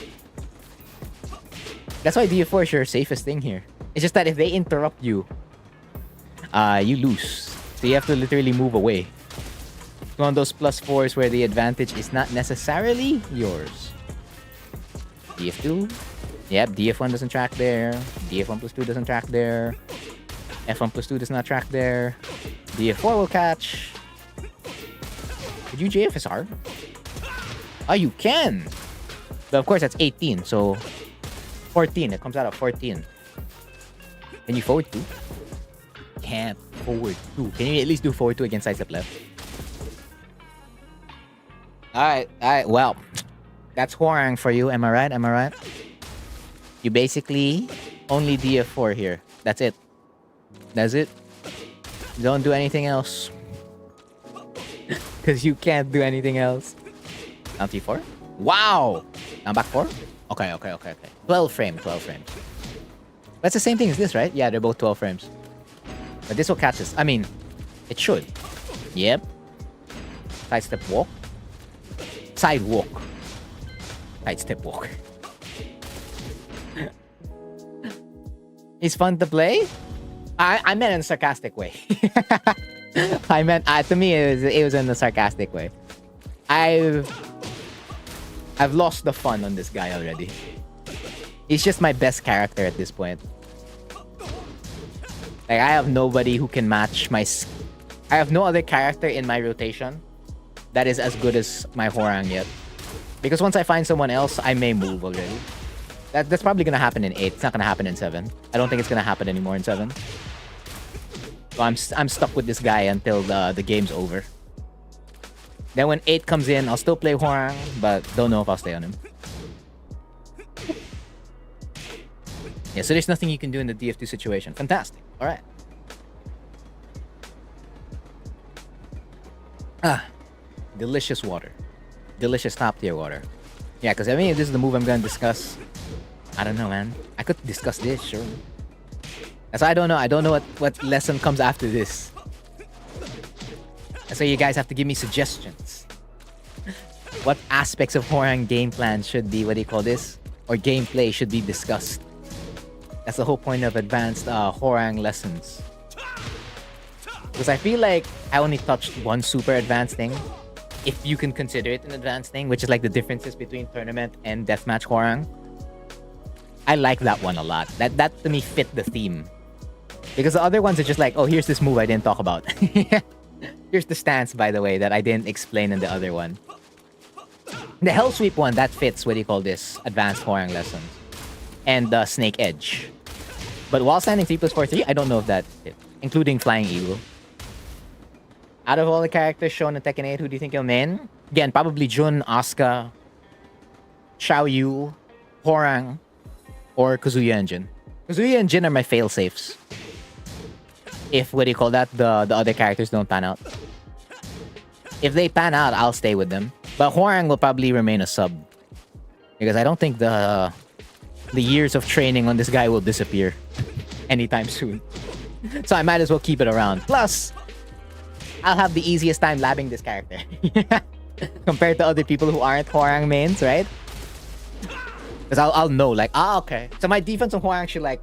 Speaker 8: That's why DF4 is your safest thing here. It's just that if they interrupt you, you lose. So you have to literally move away. It's one of those +4s where the advantage is not necessarily yours. DF2. Yep, DF1 doesn't track there. DF1 plus 2 doesn't track there. F1 plus 2 does not track there. DF4 will catch. Could you JFSR? Oh, you can! But of course, that's 18, so 14. It comes out of 14. Can you forward 2? Can't forward 2. Can you at least do forward 2 against sidestep left? Alright, well, that's Hwoarang for you. Am I right? You basically only DF4 here. That's it. Don't do anything else. Because you can't do anything else. Down 3-4. Wow! Now back 4? Okay. 12 frames. That's the same thing as this, right? Yeah, they're both 12 frames. But this will catch us. I mean, it should. Yep. Sidestep walk. Sidewalk. Sidestep walk. It's fun to play? I meant in a sarcastic way. I meant, to me, it was in a sarcastic way. I've lost the fun on this guy already. He's just my best character at this point. Like, I have nobody who can match my... I have no other character in my rotation that is as good as my Hwoarang yet. Because once I find someone else, I may move already. That's probably going to happen in 8. It's not going to happen in 7. I don't think it's going to happen anymore in 7. So I'm stuck with this guy until the game's over. Then when 8 comes in, I'll still play Hwoarang, but don't know if I'll stay on him. Yeah, so there's nothing you can do in the DF2 situation. Fantastic. Alright. Delicious water. Delicious top tier water. Yeah, because I mean, if this is the move I'm going to discuss, I don't know, man. I could discuss this, sure. That's why I don't know. I don't know what lesson comes after this. That's why you guys have to give me suggestions. What aspects of Hwoarang game plan should be, what do you call this? Or gameplay should be discussed. That's the whole point of advanced Hwoarang lessons. Because I feel like I only touched one super advanced thing. If you can consider it an advanced thing, which is like the differences between tournament and deathmatch Hwoarang. I like that one a lot. That to me fit the theme. Because the other ones are just like, oh, here's this move I didn't talk about. Here's the stance, by the way, that I didn't explain in the other one. The Hell Sweep one, that fits, what do you call this? Advanced Hwoarang lessons. And the Snake Edge. But while standing 3+4-3, I don't know if that fits. Including Flying Eagle. Out of all the characters shown in Tekken 8, who do you think you'll main? Again, probably Jun, Asuka, Xiaoyu, Hwoarang, or Kazuya and Jin. Kazuya and Jin are my fail-safes. If, what do you call that, the other characters don't pan out. If they pan out, I'll stay with them. But Hwoarang will probably remain a sub. Because I don't think the years of training on this guy will disappear anytime soon. So I might as well keep it around. Plus, I'll have the easiest time labbing this character. Compared to other people who aren't Hwoarang mains, right? Because I'll know, like, okay. So my defense on Hwoarang should, like,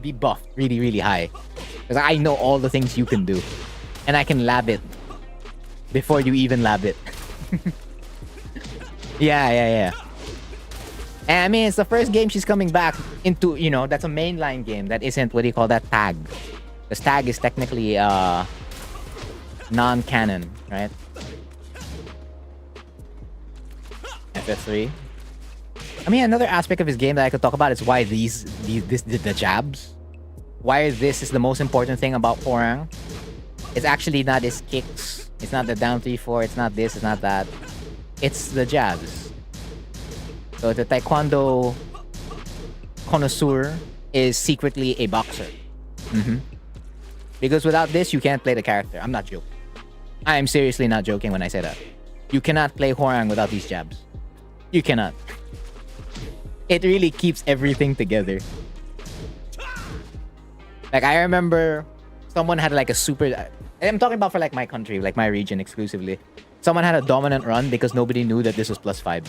Speaker 8: be buffed really, really high. Because I know all the things you can do. And I can lab it before you even lab it. Yeah. And I mean, it's the first game she's coming back into, you know, that's a mainline game. That isn't, what do you call that, tag. Because tag is technically non-canon, right? FF3. I mean, another aspect of his game that I could talk about is why the jabs. Why this is the most important thing about Hwoarang. It's actually not his kicks. It's not the down 3-4. It's not this. It's not that. It's the jabs. So the Taekwondo connoisseur is secretly a boxer. Because without this, you can't play the character. I'm not joking. I am seriously not joking when I say that. You cannot play Hwoarang without these jabs. You cannot. It really keeps everything together. Like, I remember someone had like a super... I'm talking about for like my country, like my region exclusively. Someone had a dominant run because nobody knew that this was +5.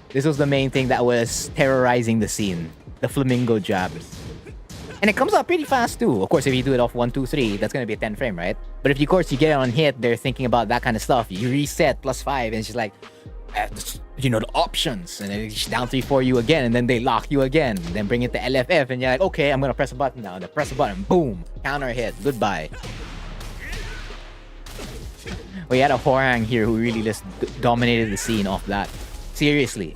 Speaker 8: This was the main thing that was terrorizing the scene. The flamingo jabs. And it comes out pretty fast too. Of course, if you do it off 1, 2, 3, that's going to be a 10 frame, right? But if, of course, you get it on hit, they're thinking about that kind of stuff. You reset +5, and it's just like... you know, the options, and then it's down 3-4 you again, and then they lock you again, then bring it to LFF, and you're like, okay, I'm gonna press a button now. Then press a button, boom, counter hit, goodbye. We had a Hwoarang here who really just dominated the scene off that. Seriously,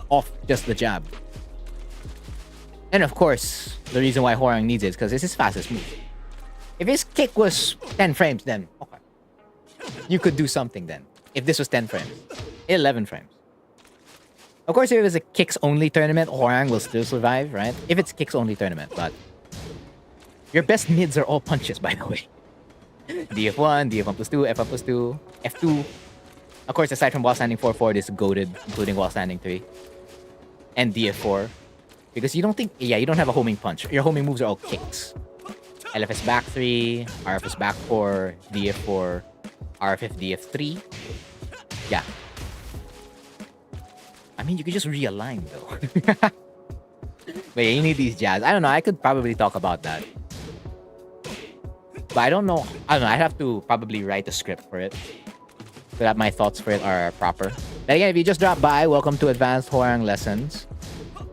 Speaker 8: off just the jab. And of course, the reason why Hwoarang needs it is because it's his fastest move. If his kick was 10 frames, then okay, you could do something then. If this was 10 frames, 11 frames. Of course, if it was a kicks-only tournament, Hwoarang will still survive, right? If it's kicks-only tournament, but your best mids are all punches, by the way. DF1, DF1 plus 2, F1 plus 2, F2. Of course, aside from while standing 4-4, this is goated, including while standing 3. And DF4. Because you don't think, yeah, you don't have a homing punch. Your homing moves are all kicks. LFS back 3, RFS back 4, DF4, RFF DF3. Yeah. I mean, you could just realign though. But yeah, you need these jabs. I don't know, I could probably talk about that. But I don't know. I'd have to probably write a script for it, so that my thoughts for it are proper. Then again, if you just dropped by, welcome to Advanced Hwoarang Lessons.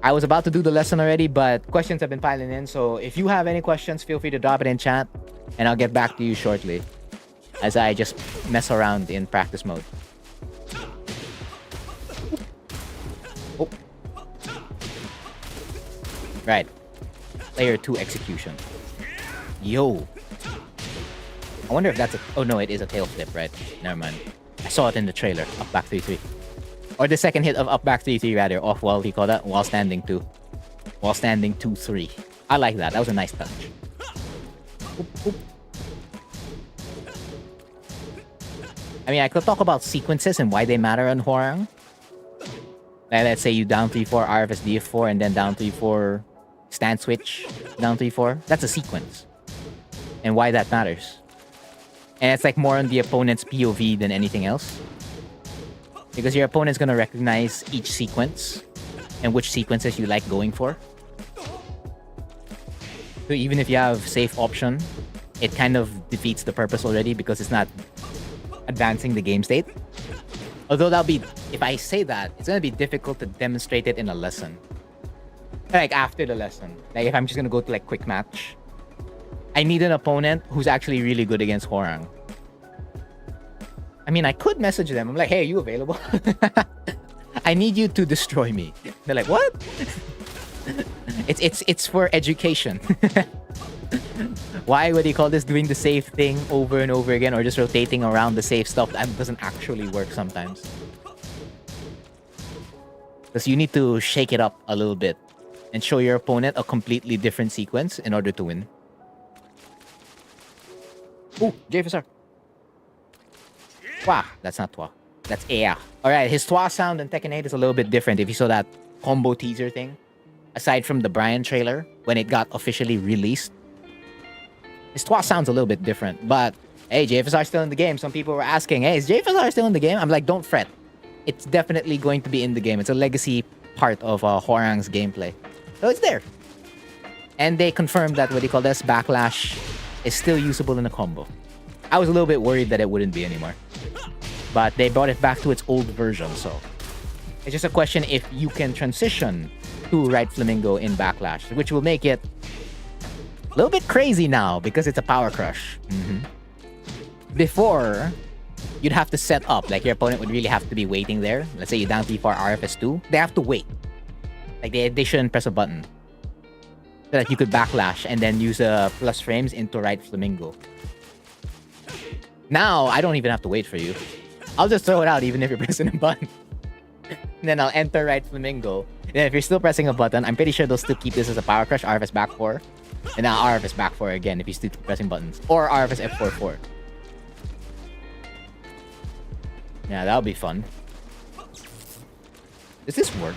Speaker 8: I was about to do the lesson already, but questions have been piling in. So if you have any questions, feel free to drop it in chat, and I'll get back to you shortly, as I just mess around in practice mode. Oh. Right. Player 2 execution. Yo. I wonder if that's a... Oh, no, it is a tail flip, right? Never mind. I saw it in the trailer. Up back 3-3. Or the second hit of up back 3-3, rather. Off while he called that. While standing 2. While standing 2-3. I like that. That was a nice touch. Oop, oop. I mean, I could talk about sequences and why they matter on Hwoarang. Like, let's say you down 3-4, RFS DF4, and then down 3-4, stand switch, down 3-4. That's a sequence. And why that matters. And it's like more on the opponent's POV than anything else. Because your opponent's gonna recognize each sequence and which sequences you like going for. So even if you have safe option, it kind of defeats the purpose already because it's not advancing the game state. Although that'll be, if I say that, it's gonna be difficult to demonstrate it in a lesson. Like after the lesson. Like if I'm just gonna go to like quick match, I need an opponent who's actually really good against Hwoarang. I mean, I could message them. I'm like, hey, are you available? I need you to destroy me. They're like, what? It's for education. Why would he call this doing the safe thing over and over again, or just rotating around the safe stuff that doesn't actually work sometimes? Because you need to shake it up a little bit and show your opponent a completely different sequence in order to win. Ooh, JFSR. Twa. That's not Twa. That's Ea. Alright, his Twa sound in Tekken 8 is a little bit different if you saw that combo teaser thing. Aside from the Brian trailer, when it got officially released. His Twa sounds a little bit different, but hey, JFSR still in the game. Some people were asking, hey, is JFSR still in the game? I'm like, don't fret. It's definitely going to be in the game. It's a legacy part of Hwoarang's gameplay. So it's there. And they confirmed that, what do you call this, Backlash is still usable in a combo. I was a little bit worried that it wouldn't be anymore. But they brought it back to its old version, so it's just a question if you can transition to Right Flamingo in Backlash, which will make it a little bit crazy now because it's a power crush. Before, you'd have to set up, like your opponent would really have to be waiting there. Let's say you down 3-4 RFS2, they have to wait. Like they shouldn't press a button. So that you could Backlash and then use plus frames into Right Flamingo. Now, I don't even have to wait for you. I'll just throw it out even if you're pressing a button. And then I'll enter Right Flamingo. And then if you're still pressing a button, I'm pretty sure they'll still keep this as a power crush, RFS back 4. And now RFS back 4 again if you still keep pressing buttons. Or RFS F4-4. Yeah, that'll be fun. Does this work?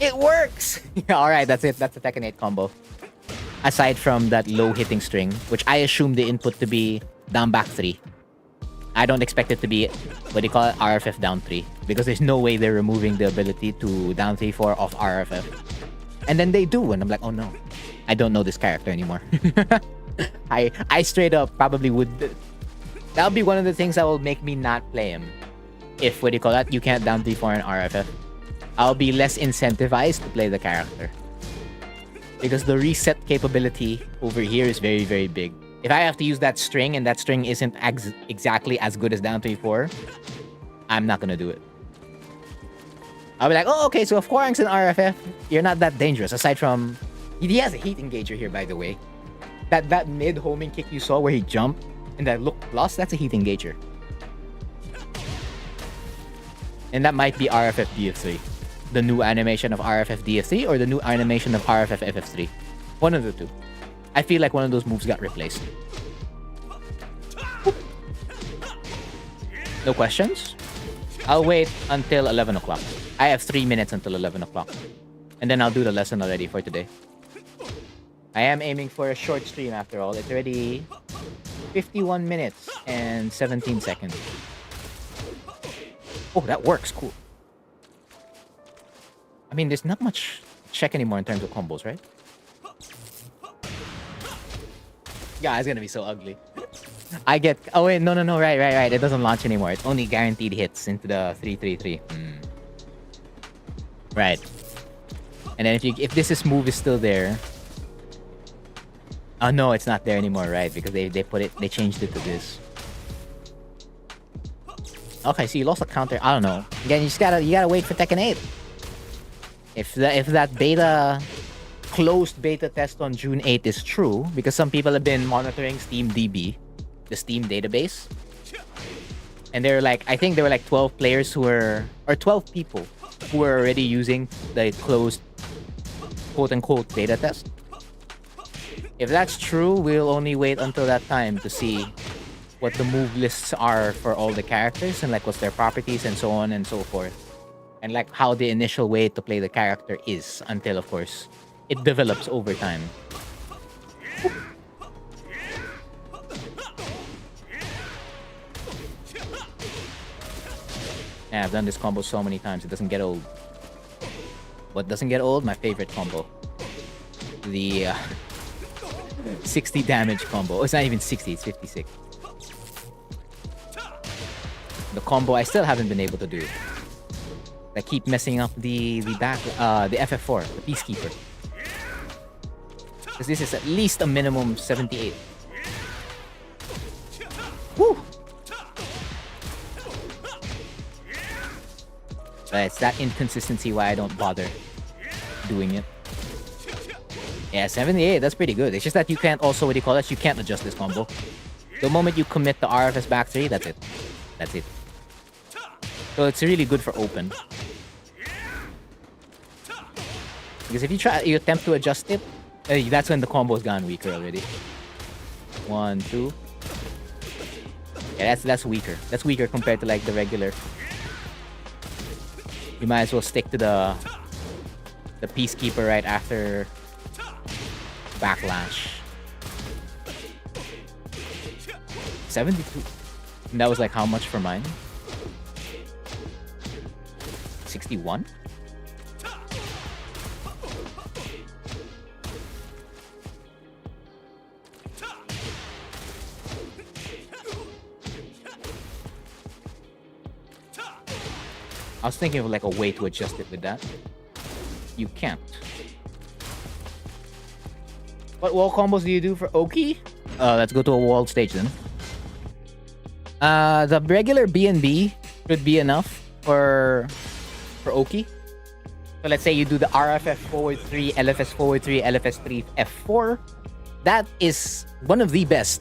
Speaker 8: It works! Alright, that's it. That's the Tekken 8 combo. Aside from that low hitting string, which I assume the input to be down back 3. I don't expect it to be, what do you call it, RFF down 3. Because there's no way they're removing the ability to down 3-4 off RFF. And then they do, and I'm like, oh no. I don't know this character anymore. I straight up probably would... That'll be one of the things that will make me not play him. if, what do you call that, you can't down 3-4 in RFF, I'll be less incentivized to play the character. Because the reset capability over here is very, very big. If I have to use that string and that string isn't exactly as good as down 3-4, I'm not gonna do it. I'll be like, oh, okay, so if Hwoarang's in RFF, you're not that dangerous. Aside from, he has a heat engager here, by the way. That mid homing kick you saw where he jumped and that look plus, that's a heat engager. And that might be RFF DF3. The new animation of RFF DF3 or the new animation of RFF FF3. One of the two. I feel like one of those moves got replaced. No questions? I'll wait until 11 o'clock. I have 3 minutes until 11 o'clock. And then I'll do the lesson already for today. I am aiming for a short stream after all. It's already 51 minutes and 17 seconds. Oh, that works. Cool. I mean, there's not much check anymore in terms of combos, right? Yeah, it's gonna be so ugly. I get... Oh, wait. No. Right. It doesn't launch anymore. It's only guaranteed hits into the 3-3-3. Right. And then if this move is still there... Oh, no, it's not there anymore, right? Because they changed it to this. Okay, so you lost a counter. I don't know. Again, you gotta wait for Tekken 8. If that beta... closed beta test on June 8th is true, because some people have been monitoring SteamDB, the Steam database, and they're like, I think there were like 12 players who were, or 12 people who were already using the closed quote-unquote beta test. If that's true, we'll only wait until that time to see what the move lists are for all the characters and like what's their properties and so on and so forth, and like how the initial way to play the character is until, of course, it develops over time. Yeah, I've done this combo so many times, it doesn't get old. What doesn't get old? My favorite combo. The 60 damage combo. Oh, it's not even 60, it's 56. The combo I still haven't been able to do. I keep messing up the FF4, the Peacekeeper. Because this is at least a minimum 78. Woo! But it's that inconsistency why I don't bother doing it. Yeah, 78, that's pretty good. It's just that you can't also, what do you call that? You can't adjust this combo. The moment you commit the RFS back 3, that's it. That's it. So it's really good for open. Because if you attempt to adjust it, that's when the combo's gone weaker already. 1, 2. Yeah, that's weaker. That's weaker compared to like the regular. You might as well stick to the Peacekeeper right after Backlash. 72. And that was like how much for mine? 61? I was thinking of like a way to adjust it with that. You can't. What wall combos do you do for Oki? Let's go to a wall stage then. The regular B&B should be enough for Oki. So let's say you do the RFF forward 3, LFS forward 3, LFS 3, F4. That is one of the best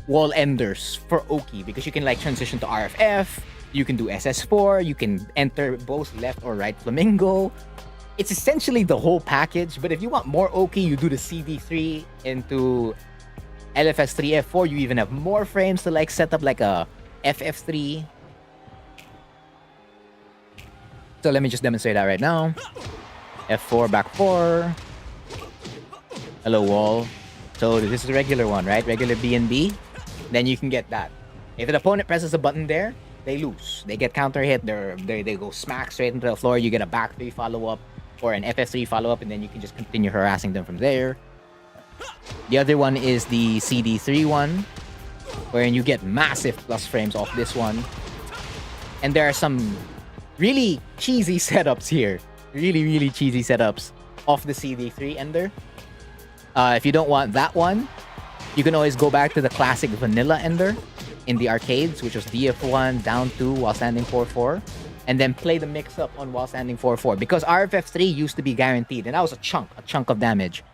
Speaker 8: wall enders for Oki because you can like transition to RFF. You can do SS4, you can enter both left or right flamingo. It's essentially the whole package, but if you want more Oki, you do the CD3 into LFS3, F4. You even have more frames to like set up like a FF3. So let me just demonstrate that right now. F4, back 4. Hello, wall. So this is the regular one, right? Regular B&B. Then you can get that. If an opponent presses a button there, they lose. They get counter hit. They go smack straight into the floor. You get a back 3 follow-up or an FS3 follow-up, and then you can just continue harassing them from there. The other one is the CD3 one, wherein you get massive plus frames off this one. And there are some really cheesy setups here. Really cheesy setups of the CD3 Ender. If you don't want that one, you can always go back to the classic vanilla Ender in the arcades, which was DF1 down 2 while standing 4-4, and then play the mix-up on while standing 4-4, because RFF3 used to be guaranteed, and that was a chunk of damage.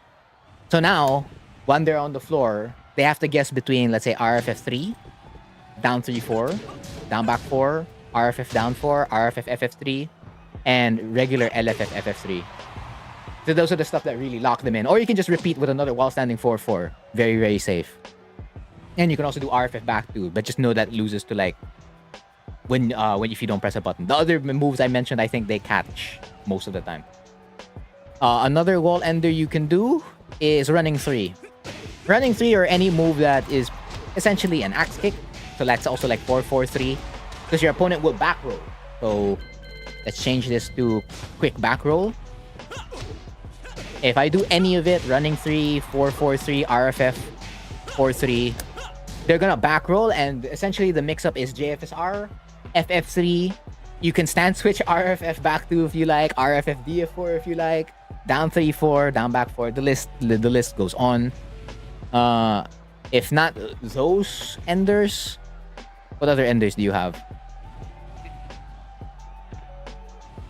Speaker 8: So now, when they're on the floor, they have to guess between, let's say, RFF3, down 3-4, down back 4, RFF down 4, RFF FF3, and regular LFF FF3. So those are the stuff that really lock them in. Or you can just repeat with another while standing 4-4. Very safe. And you can also do RFF back too, but just know that loses to like when if you don't press a button. The other moves I mentioned, I think they catch most of the time. Another wall ender you can do is running 3. Running 3 or any move that is essentially an axe kick. So that's also like 4-4-3. Because your opponent will back roll. So let's change this to quick back roll. If I do any of it, running 3, 4-4-3, RFF, 4-3, they're gonna back roll, and essentially the mix-up is JFSR, FF3. You can stand switch RFF back 2 if you like, RFF DF4 if you like, down 3-4, down back 4. The list goes on. If not those enders, what other enders do you have?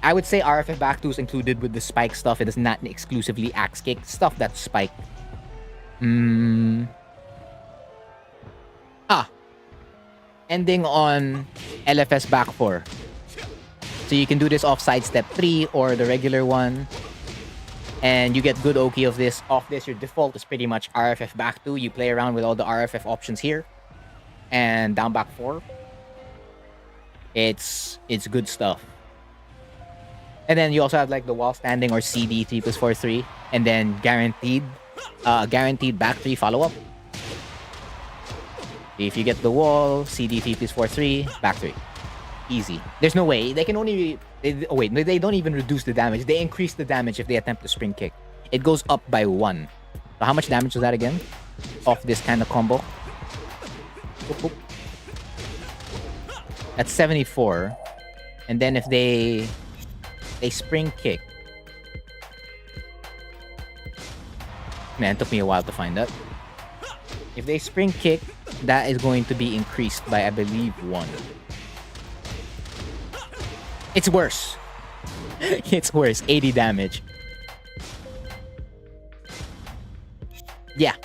Speaker 8: I would say RFF back 2 is included with the spike stuff. It is not exclusively axe kick. Stuff that's spike. Ending on LFS back 4. So you can do this off sidestep 3 or the regular one. And you get good Oki of this. Off this, your default is pretty much RFF back 2. You play around with all the RFF options here. And down back 4. It's good stuff. And then you also have like the wall standing or CD 3+4-3, and then guaranteed back 3 follow-up. If you get the wall, CD 3+4-3, back 3. Easy. There's no way. They can only... they don't even reduce the damage. They increase the damage if they attempt to spring kick. It goes up by 1. So how much damage was that again? Off this kind of combo. Boop, boop. That's 74. And then if they spring kick. Man, it took me a while to find that. If they spring kick, that is going to be increased by, I believe, 1. It's worse. It's worse. 80 damage. Yeah.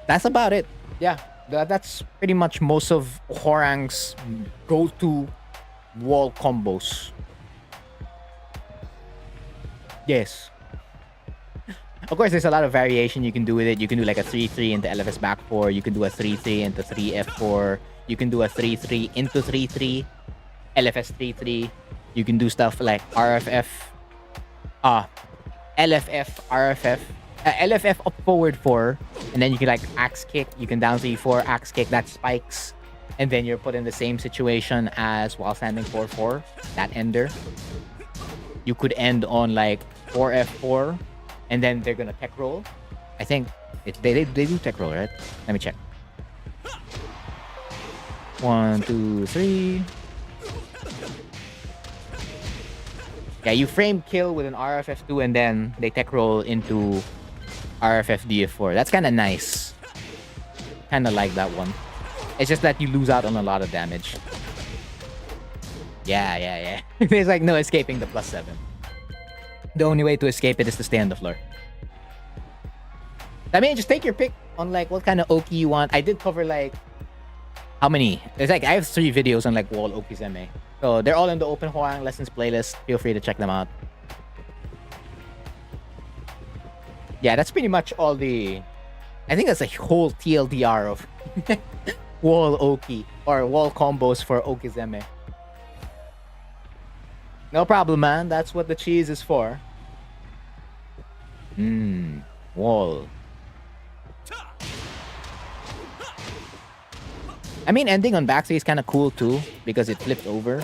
Speaker 8: That's about it. Yeah. That's pretty much most of Hwoarang's go-to wall combos. Yes. Of course, there's a lot of variation you can do with it. You can do like a 3-3 into LFS back 4. You can do a 3-3 into 3F4. You can do a 3-3 into 3-3. LFS 3-3. You can do stuff like RFF. LFF, RFF. LFF up forward 4. And then you can like axe kick. You can down 3-4, axe kick. That spikes. And then you're put in the same situation as while standing 4-4. That ender. You could end on like 4F4. And then they're gonna tech roll. I think they do tech roll, right? Let me check. 1, 2, 3. Yeah, you frame kill with an RFF2 and then they tech roll into RFF DF4. That's kind of nice. Kind of like that one. It's just that you lose out on a lot of damage. Yeah. There's like no escaping the +7. The only way to escape it is to stay on the floor. I mean, just take your pick on like what kind of Oki you want. I did cover like how many? There's like I have 3 videos on like wall Okizeme. So they're all in the Open Hwoarang Lessons playlist. Feel free to check them out. Yeah, that's pretty much all the... I think that's a whole TLDR of wall Oki or wall combos for Okizeme. No problem, man. That's what the cheese is for. Wall. I mean, ending on back 3 is kind of cool too because it flipped over.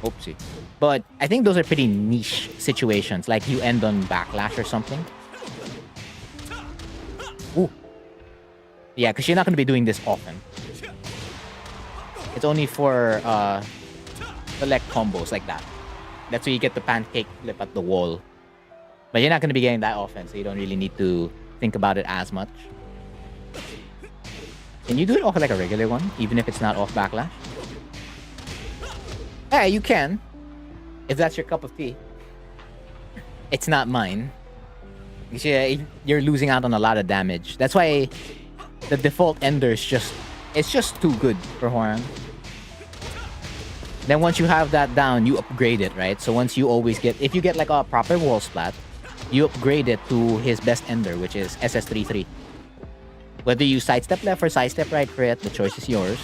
Speaker 8: Oopsie. But I think those are pretty niche situations. Like you end on backlash or something. Ooh. Yeah, because you're not going to be doing this often. It's only for select combos like that. That's where you get the pancake flip at the wall. But you're not going to be getting that often, so you don't really need to think about it as much. Can you do it off like a regular one, even if it's not off backlash? Yeah, you can. If that's your cup of tea. It's not mine. You're losing out on a lot of damage. That's why the default ender is it's just too good for Hwoarang. Then once you have that down, you upgrade it, right? So once you always if you get like a proper wall splat, you upgrade it to his best ender, which is SS33. Whether you sidestep left or sidestep right for it, the choice is yours.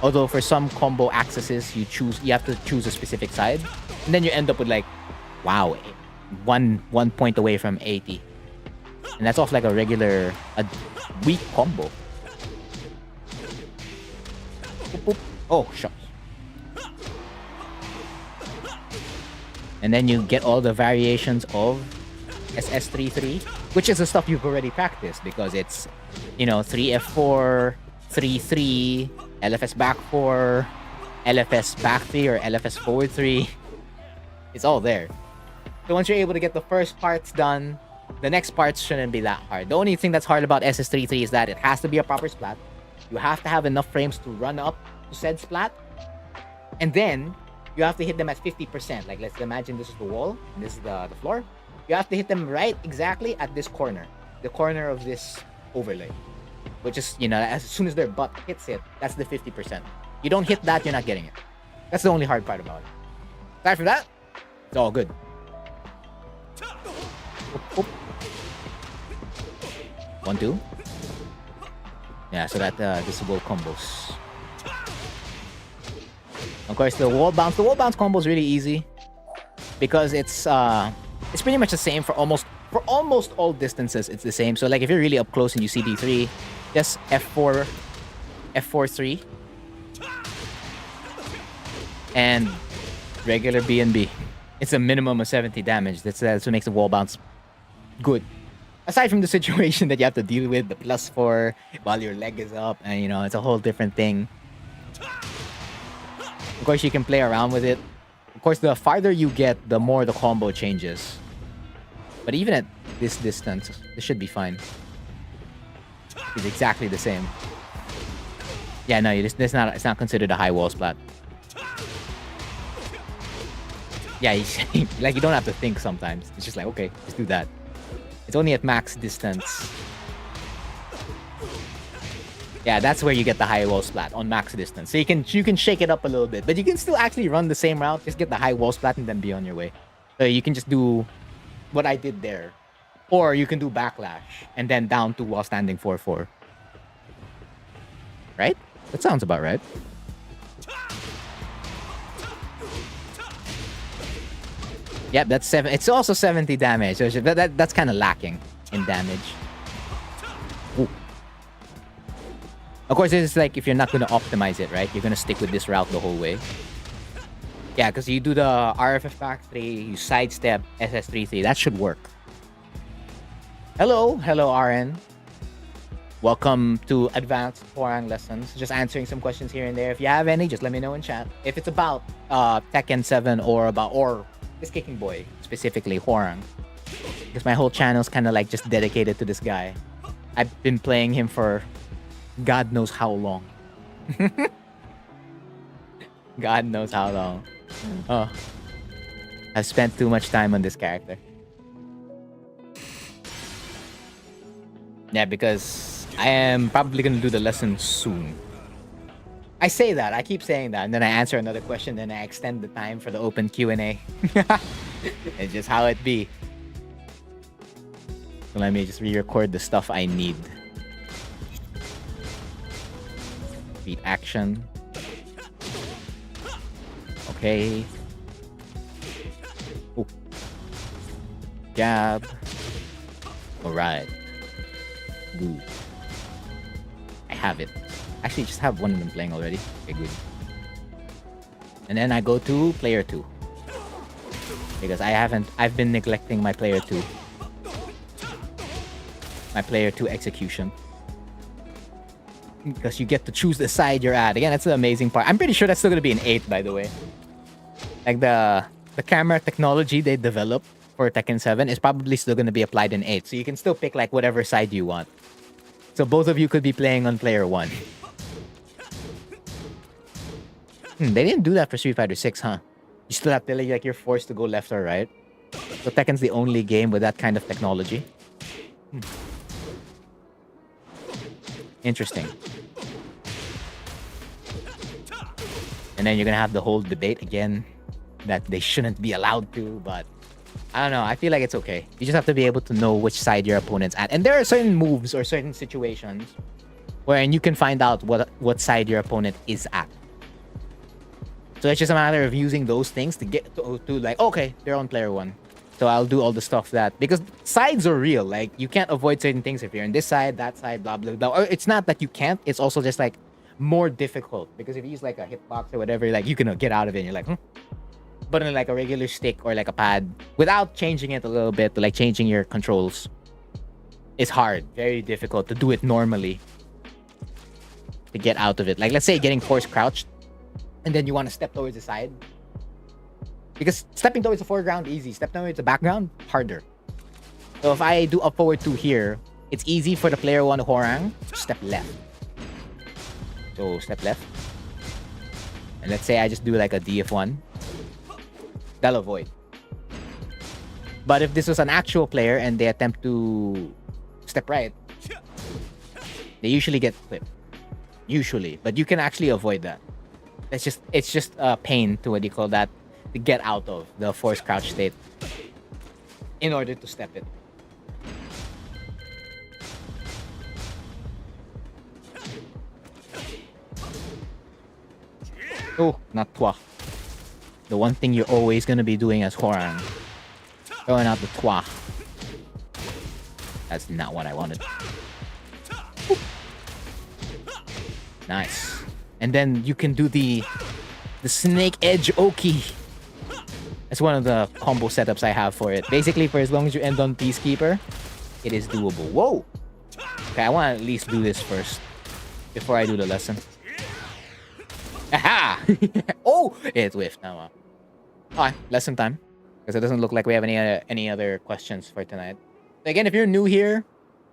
Speaker 8: Although for some combo accesses, you have to choose a specific side, and then you end up with like, wow, one point away from 80, and that's off like a weak combo. Boop, boop. Oh, shucks. And then you get all the variations of SS33, which is the stuff you've already practiced because it's, 3F4, 3-3, LFS back 4, LFS back 3, or LFS forward 3. It's all there. So once you're able to get the first parts done, the next parts shouldn't be that hard. The only thing that's hard about SS33 is that it has to be a proper splat. You have to have enough frames to run up to said splat. And then you have to hit them at 50%. Like, let's imagine this is the wall and this is the floor. You have to hit them right exactly at this corner. The corner of this overlay. Which is, as soon as their butt hits it, that's the 50%. You don't hit that, you're not getting it. That's the only hard part about it. Aside from that, it's all good. Oop, oop. 1, 2. Yeah, so that visible combos. Of course, the wall bounce combo is really easy because it's pretty much the same for almost all distances. It's the same. So like if you're really up close and you see D3, just F4 3, and regular B&B. It's a minimum of 70 damage. That's what makes the wall bounce good. Aside from the situation that you have to deal with, the +4 while your leg is up, and it's a whole different thing. Of course, you can play around with it. Of course, the farther you get, the more the combo changes. But even at this distance, this should be fine. It's exactly the same. Yeah, no, it's not considered a high wall splat. Yeah, like you don't have to think sometimes. It's just like, okay, let's do that. It's only at max distance. Yeah, that's where you get the high wall splat, on max distance. So you can shake it up a little bit, but you can still actually run the same route. Just get the high wall splat and then be on your way. So you can just do what I did there. Or you can do backlash and then down to while standing 4-4. Right? That sounds about right. Yep, that's 7. It's also 70 damage. So that's kind of lacking in damage. Ooh. Of course, this is like if you're not going to optimize it, right? You're going to stick with this route the whole way. Yeah, because you do the RFF back 3, you sidestep SS33. That should work. Hello, RN. Welcome to Advanced Hwoarang Lessons. Just answering some questions here and there. If you have any, just let me know in chat. If it's about Tekken 7 or this kicking boy, specifically Hwoarang, because my whole channel is kind of like just dedicated to this guy. I've been playing him for God knows how long. God knows how long. Oh, I've spent too much time on this character. Yeah, because I am probably gonna do the lesson soon. I say that, I keep saying that, and then I answer another question, then I extend the time for the open Q&A. It's just how it be. So let me just re-record the stuff I need. Beat action. Okay. Ooh. Jab. Alright. Good. I have it. Actually, just have one of them playing already. Okay, good. And then I go to player 2. Because I've been neglecting my player 2. My player 2 execution. because you get to choose the side you're at. Again, that's the amazing part. I'm pretty sure that's still gonna be an 8, by the way. Like the camera technology they developed for Tekken 7 is probably still gonna be applied in 8. So you can still pick like whatever side you want. So both of you could be playing on player 1. They didn't do that for Street Fighter 6, huh? You still have to like you're forced to go left or right. So Tekken's the only game with that kind of technology. Interesting. And then you're gonna have the whole debate again that they shouldn't be allowed to, but I don't know. I feel like it's okay. You just have to be able to know which side your opponent's at. And there are certain moves or certain situations wherein you can find out what side your opponent is at. So it's just a matter of using those things to get to like, okay, they're on player 1. So I'll do all the stuff that, because sides are real. Like, you can't avoid certain things if you're on this side, that side, blah, blah, blah. Or it's not that you can't. It's also just, like, more difficult. Because if you use, like, a hitbox or whatever, like, you can get out of it and you're like, But in, like, a regular stick or, like, a pad, without changing it a little bit, like, changing your controls, it's hard. Very difficult to do it normally. To get out of it. Like, let's say getting force crouched, and then you want to step towards the side. Because stepping towards the foreground, easy. Stepping towards the background, harder. So if I do up forward 2 here, it's easy for the player 1 Hwoarang to step left. So step left. And let's say I just do like a DF1. They'll avoid. But if this was an actual player and they attempt to step right, they usually get clipped. Usually. But you can actually avoid that. It's just a pain to what do you call that? To get out of the forced crouch state in order to step it. Oh, not twa. The one thing you're always gonna be doing as Hwoarang. Throwing out the twa. That's not what I wanted. Nice. And then you can do the snake edge Oki. That's one of the combo setups I have for it. Basically, for as long as you end on Peacekeeper, it is doable. Whoa! Okay, I want to at least do this first before I do the lesson. Aha! Oh! It whiffed now. Alright, lesson time. Because it doesn't look like we have any other questions for tonight. So again, if you're new here,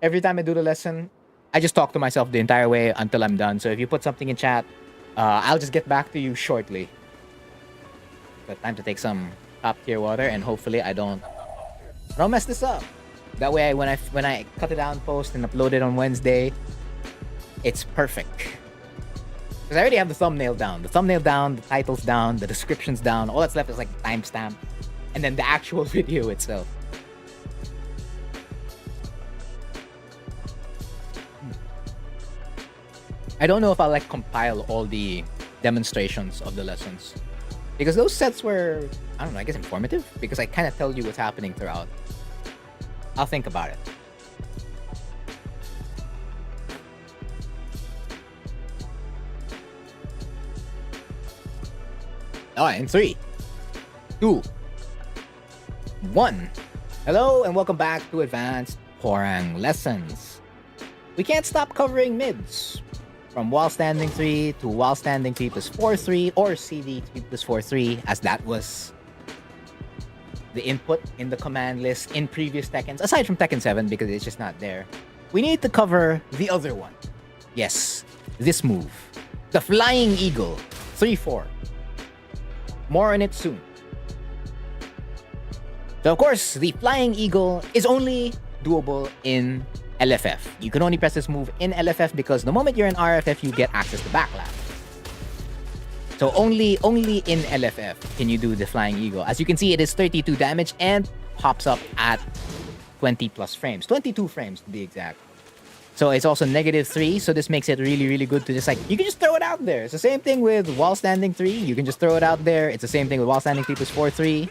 Speaker 8: every time I do the lesson, I just talk to myself the entire way until I'm done. So if you put something in chat, I'll just get back to you shortly. But time to take some top tier water, and hopefully I don't mess this up. That way, when I cut it down, post and upload it on Wednesday, it's perfect. Because I already have the thumbnail down, the title's down, the description's down. All that's left is like timestamp, and then the actual video itself. I don't know if I'll like compile all the demonstrations of the lessons, because those sets were, I don't know, I guess informative, because I kind of tell you what's happening throughout. I'll think about it. Alright, in 3, 2, 1. Hello and welcome back to Advanced Hwoarang Lessons. We can't stop covering mids. From while standing 3 to while standing 3 plus 4-3 or CD 3 plus 4-3, as that was the input in the command list in previous Tekkens, aside from Tekken 7 because it's just not there. We need to cover the other one. Yes, this move. The Flying Eagle 3-4. More on it soon. So of course, the Flying Eagle is only doable in LFF. You can only press this move in LFF because the moment you're in RFF, you get access to backlash. So only in LFF can you do the Flying Eagle. As you can see, it is 32 damage and pops up at 20 plus frames. 22 frames to be exact. So it's also -3, so this makes it really, really good to just like, you can just throw it out there. It's the same thing with while standing 3. You can just throw it out there. It's the same thing with while standing 3 plus 4-3.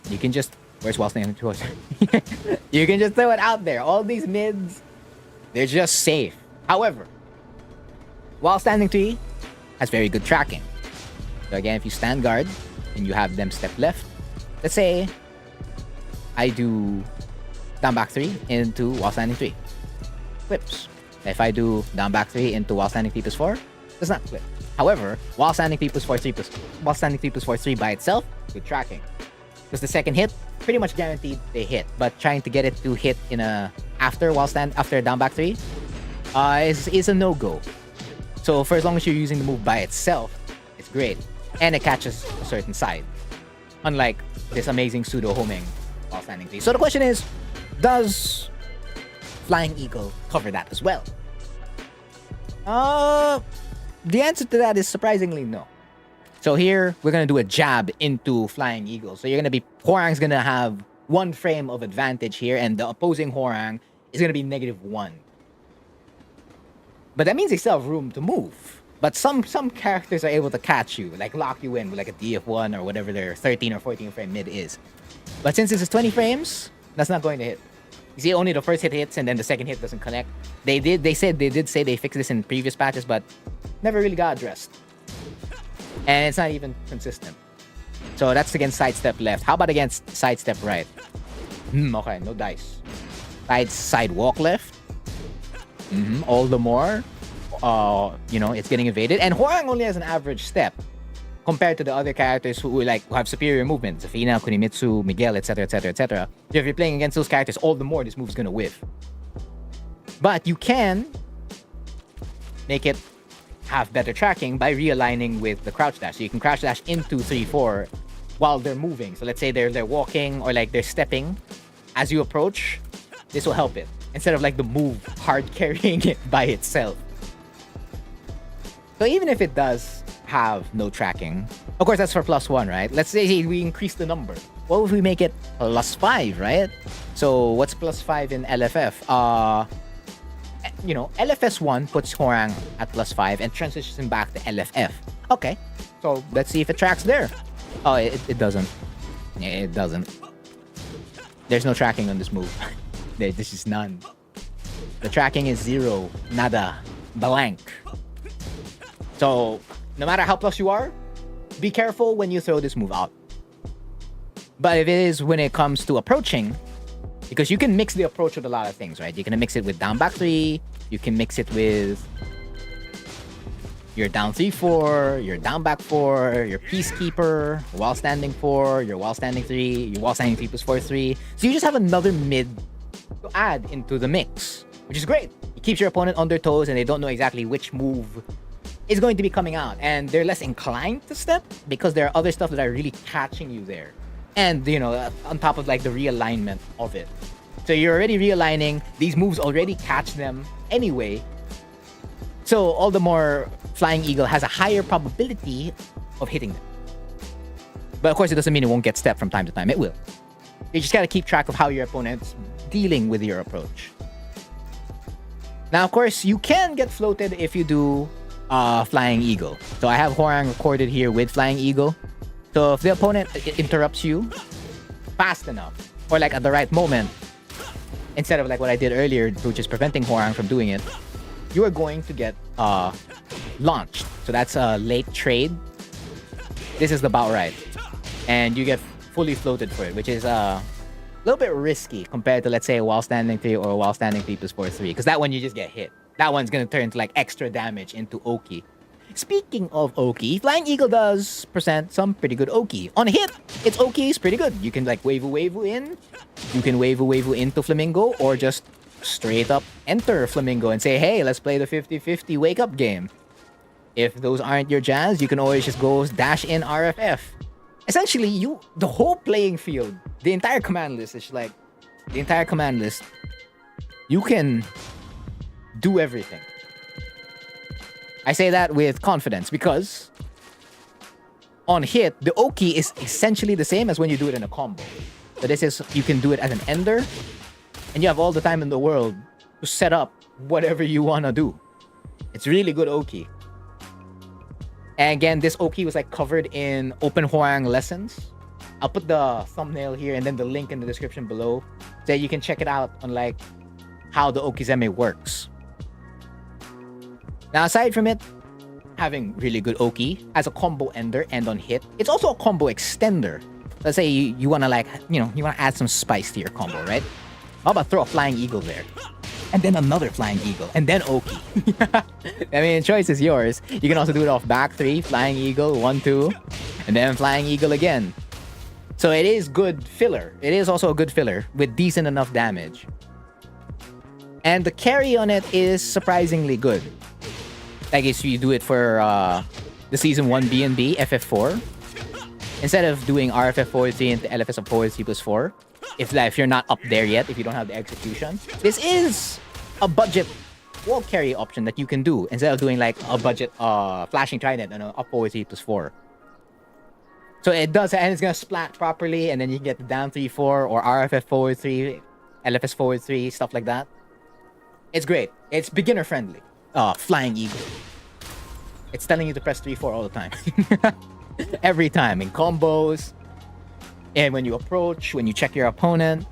Speaker 8: You can just, where's while standing 2? You can just throw it out there. All these mids, they're just safe. However, while standing 3 has very good tracking. So again, if you stand guard and you have them step left, let's say I do down back 3 into while standing 3. Flips. If I do down back 3 into while standing 3 plus 4, does not clip. However, while standing 3 plus 4 while standing 3 plus 4 3 by itself, good tracking. Because the second hit, pretty much guaranteed they hit. But trying to get it to hit in a after down back 3 is a no-go. So for as long as you're using the move by itself, it's great. And it catches a certain side. Unlike this amazing pseudo homing while standing 3. So the question is, does Flying Eagle cover that as well? The answer to that is surprisingly no. So here, we're going to do a jab into Flying Eagle. So Hwoarang's going to have 1 frame of advantage here, and the opposing Hwoarang is going to be -1. But that means they still have room to move. But some characters are able to catch you, like lock you in with like a DF1 or whatever their 13 or 14 frame mid is. But since this is 20 frames, that's not going to hit. You see, only the first hit hits and then the second hit doesn't connect. They did say they fixed this in previous patches, but never really got addressed. And it's not even consistent. So that's against sidestep left. How about against sidestep right? Okay, no dice. Sidewalk left. All the more, it's getting evaded. And Hwoarang only has an average step compared to the other characters who have superior movement. Zafina, Kunimitsu, Miguel, etc, etc, etc. If you're playing against those characters, all the more this move is going to whiff. But you can make it have better tracking by realigning with the crouch dash. So you can crouch dash into 3-4 while they're moving. So let's say they're walking or they're stepping. As you approach, this will help it. Instead of the move hard carrying it by itself. So even if it does have no tracking, of course that's for +1, right? Let's say we increase the number. What if we make it +5, right? So what's +5 in LFF? LFS1 puts Hwoarang at +5 and transitions him back to LFF. Okay, so let's see if it tracks there. Oh, it doesn't. It doesn't. There's no tracking on this move. This is none. The tracking is 0, nada, blank. So, no matter how plus you are, be careful when you throw this move out. But if it is when it comes to approaching, because you can mix the approach with a lot of things, right? You can mix it with down back 3, you can mix it with your down 3-4, your down back 4, your peacekeeper, while standing 4, your while standing 3, your while standing 3 plus 4-3. So you just have another mid to add into the mix, which is great. It keeps your opponent on their toes and they don't know exactly which move is going to be coming out, and they're less inclined to step because there are other stuff that are really catching you there. And on top of the realignment of it. So you're already realigning, these moves already catch them anyway. So all the more Flying Eagle has a higher probability of hitting them. But of course it doesn't mean it won't get stepped from time to time. It will. You just gotta keep track of how your opponent's dealing with your approach. Now, of course, you can get floated if you do Flying Eagle. So I have Hwoarang recorded here with Flying Eagle. So if the opponent interrupts you fast enough, or at the right moment, instead of what I did earlier, which is preventing Hwoarang from doing it, you are going to get launched. So that's a late trade. This is the bout right. And you get fully floated for it, which is a little bit risky compared to, let's say, a while standing 3 or a while standing 3 plus 4-3. Because that one you just get hit. That one's going to turn into extra damage into Oki. Speaking of Oki, Flying Eagle does present some pretty good Oki. On hit, its Oki is pretty good. You can Waifu in. You can Waifu into Flamingo, or just straight up enter Flamingo and say, hey, let's play the 50-50 wake up game. If those aren't your jazz, you can always just go dash in RFF. Essentially, the whole playing field, the entire command list is the entire command list, you can do everything. I say that with confidence because on hit, the Oki is essentially the same as when you do it in a combo. So this is, you can do it as an ender, and you have all the time in the world to set up whatever you want to do. It's really good Oki. And again, this Oki was covered in Open Hwoarang lessons. I'll put the thumbnail here and then the link in the description below so you can check it out on how the Okizeme works. Now, aside from it having really good Oki as a combo ender and on hit, it's also a combo extender. Let's say you want to you want to add some spice to your combo, right? How about throw a Flying Eagle there? and then another Flying Eagle, and then Oki. I mean, choice is yours. You can also do it off back 3, Flying Eagle, 1, 2, and then Flying Eagle again. So it is good filler. It is also a good filler with decent enough damage. And the carry on it is surprisingly good. Like if you do it for the Season 1 B&B, FF4, instead of doing RFF forward 3 into LFS of forward 3 plus 4, if you're not up there yet, if you don't have the execution, this is a budget wall carry option that you can do instead of doing like a budget flashing trident and up forward 3 plus 4. So it does, and it's gonna splat properly, and then you can get the down 3-4 or RFF forward 3, LFS forward 3, stuff like that. It's great. It's beginner friendly. Flying Eagle. It's telling you to press 3-4 all the time. Every time in combos, and when you approach, when you check your opponent.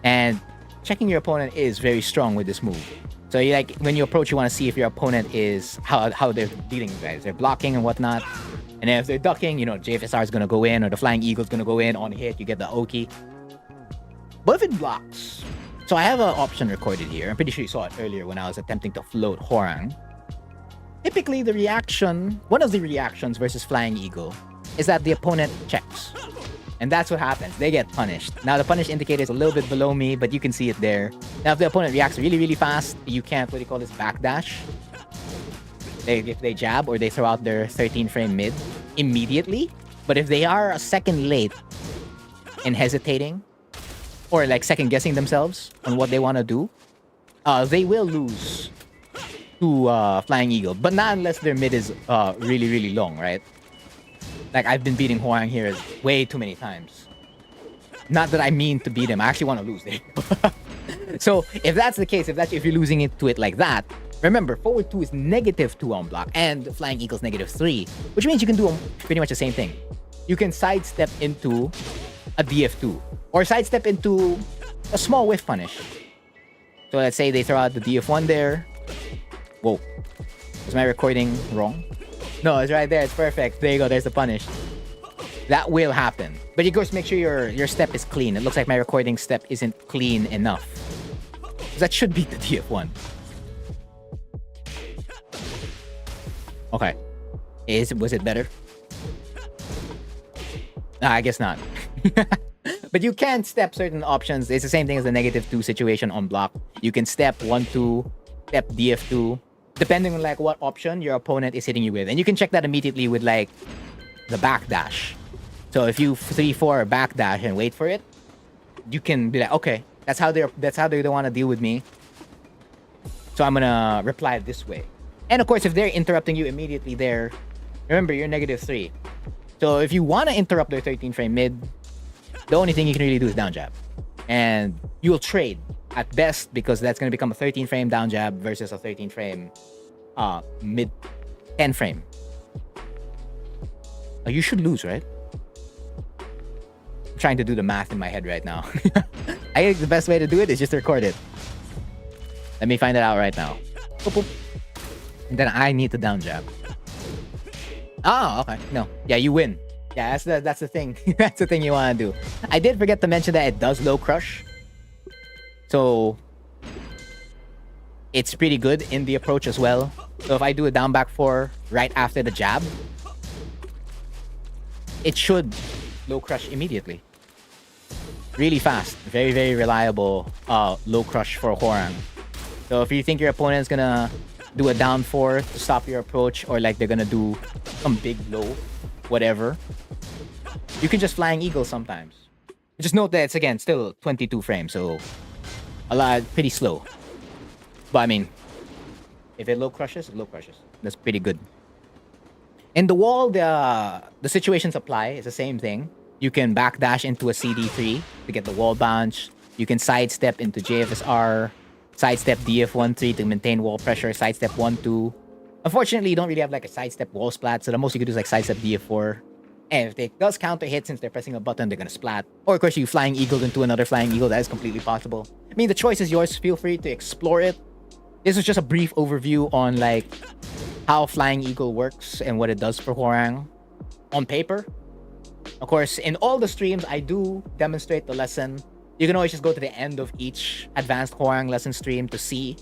Speaker 8: And checking your opponent is very strong with this move. So you like when you approach, you want to see if your opponent is how they're dealing with guys. They're blocking and whatnot. And then if they're ducking, you know, JFSR is gonna go in, or the Flying Eagle is gonna go in on hit. You get the Oki. But if it blocks, so I have an option recorded here. I'm pretty sure you saw it earlier when I was attempting to float Hwoarang. Typically, the reaction, one of the reactions versus Flying Eagle, is that the opponent checks. And that's what happens. They get punished. Now, the punish indicator is a little bit below me, but you can see it there. Now, if the opponent reacts really, really fast, you can't, what do you call this, backdash. If they jab or they throw out their 13-frame mid immediately. But if they are a second late in hesitating, or like second-guessing themselves on what they want to do, they will lose to Flying Eagle. But not unless their mid is really, really long, right? Like, I've been beating Hwoarang here way too many times. Not that I mean to beat him. I actually want to lose there. So, if that's the case, if you're losing it to it like that, remember, forward 2 is -2 on block, and Flying Eagle's -3, which means you can do pretty much the same thing. You can sidestep into a DF2, or sidestep into a small whiff punish. So let's say they throw out the DF1 there. Whoa. Is my recording wrong? No, it's right there. It's perfect. There you go. There's the punish. That will happen. But of course, make sure your step is clean. It looks like my recording step isn't clean enough. That should be the DF1. Okay. Was it better? Nah, I guess not. But you can step certain options. It's the same thing as the -2 situation on block. You can step 1-2, step DF2, depending on like what option your opponent is hitting you with. And you can check that immediately with like the backdash. So if you 3-4 backdash and wait for it, you can be like, okay, that's how they want to deal with me. So I'm gonna reply this way. And of course, if they're interrupting you immediately there, remember you're -3. So if you want to interrupt their 13-frame mid, the only thing you can really do is down jab. And you'll trade at best, because that's going to become a 13-frame down jab versus a 13-frame mid 10-frame. You should lose, right? I'm trying to do the math in my head right now. I think the best way to do it is just to record it. Let me find it out right now. Boop, boop. And then I need to down jab. Oh, okay. No. Yeah, you win. Yeah, that's the thing. That's the thing you want to do. I did forget to mention that it does low crush. So it's pretty good in the approach as well. So if I do a down back 4 right after the jab, it should low crush immediately. Really fast. Very, very reliable low crush for Hwoarang. So if you think your opponent's gonna do a down 4 to stop your approach, or like they're gonna do some big low, whatever, you can just Flying Eagle sometimes. Just note that it's, again, still 22 frames, so pretty slow. But I mean, if it low crushes, it low crushes. That's pretty good. In the wall, the situations apply. It's the same thing. You can backdash into a CD3 to get the wall bounce. You can sidestep into JFSR, sidestep DF1-3 to maintain wall pressure, sidestep 1-2. Unfortunately, you don't really have like a sidestep wall splat, so the most you can do is like sidestep DF4. And if it does counter hit, since they're pressing a button, they're gonna splat. Or of course, you Flying Eagle into another Flying Eagle. That is completely possible. I mean, the choice is yours. Feel free to explore it. This was just a brief overview on like how Flying Eagle works and what it does for Hwoarang on paper. Of course, in all the streams, I do demonstrate the lesson. You can always just go to the end of each advanced Hwoarang lesson stream to see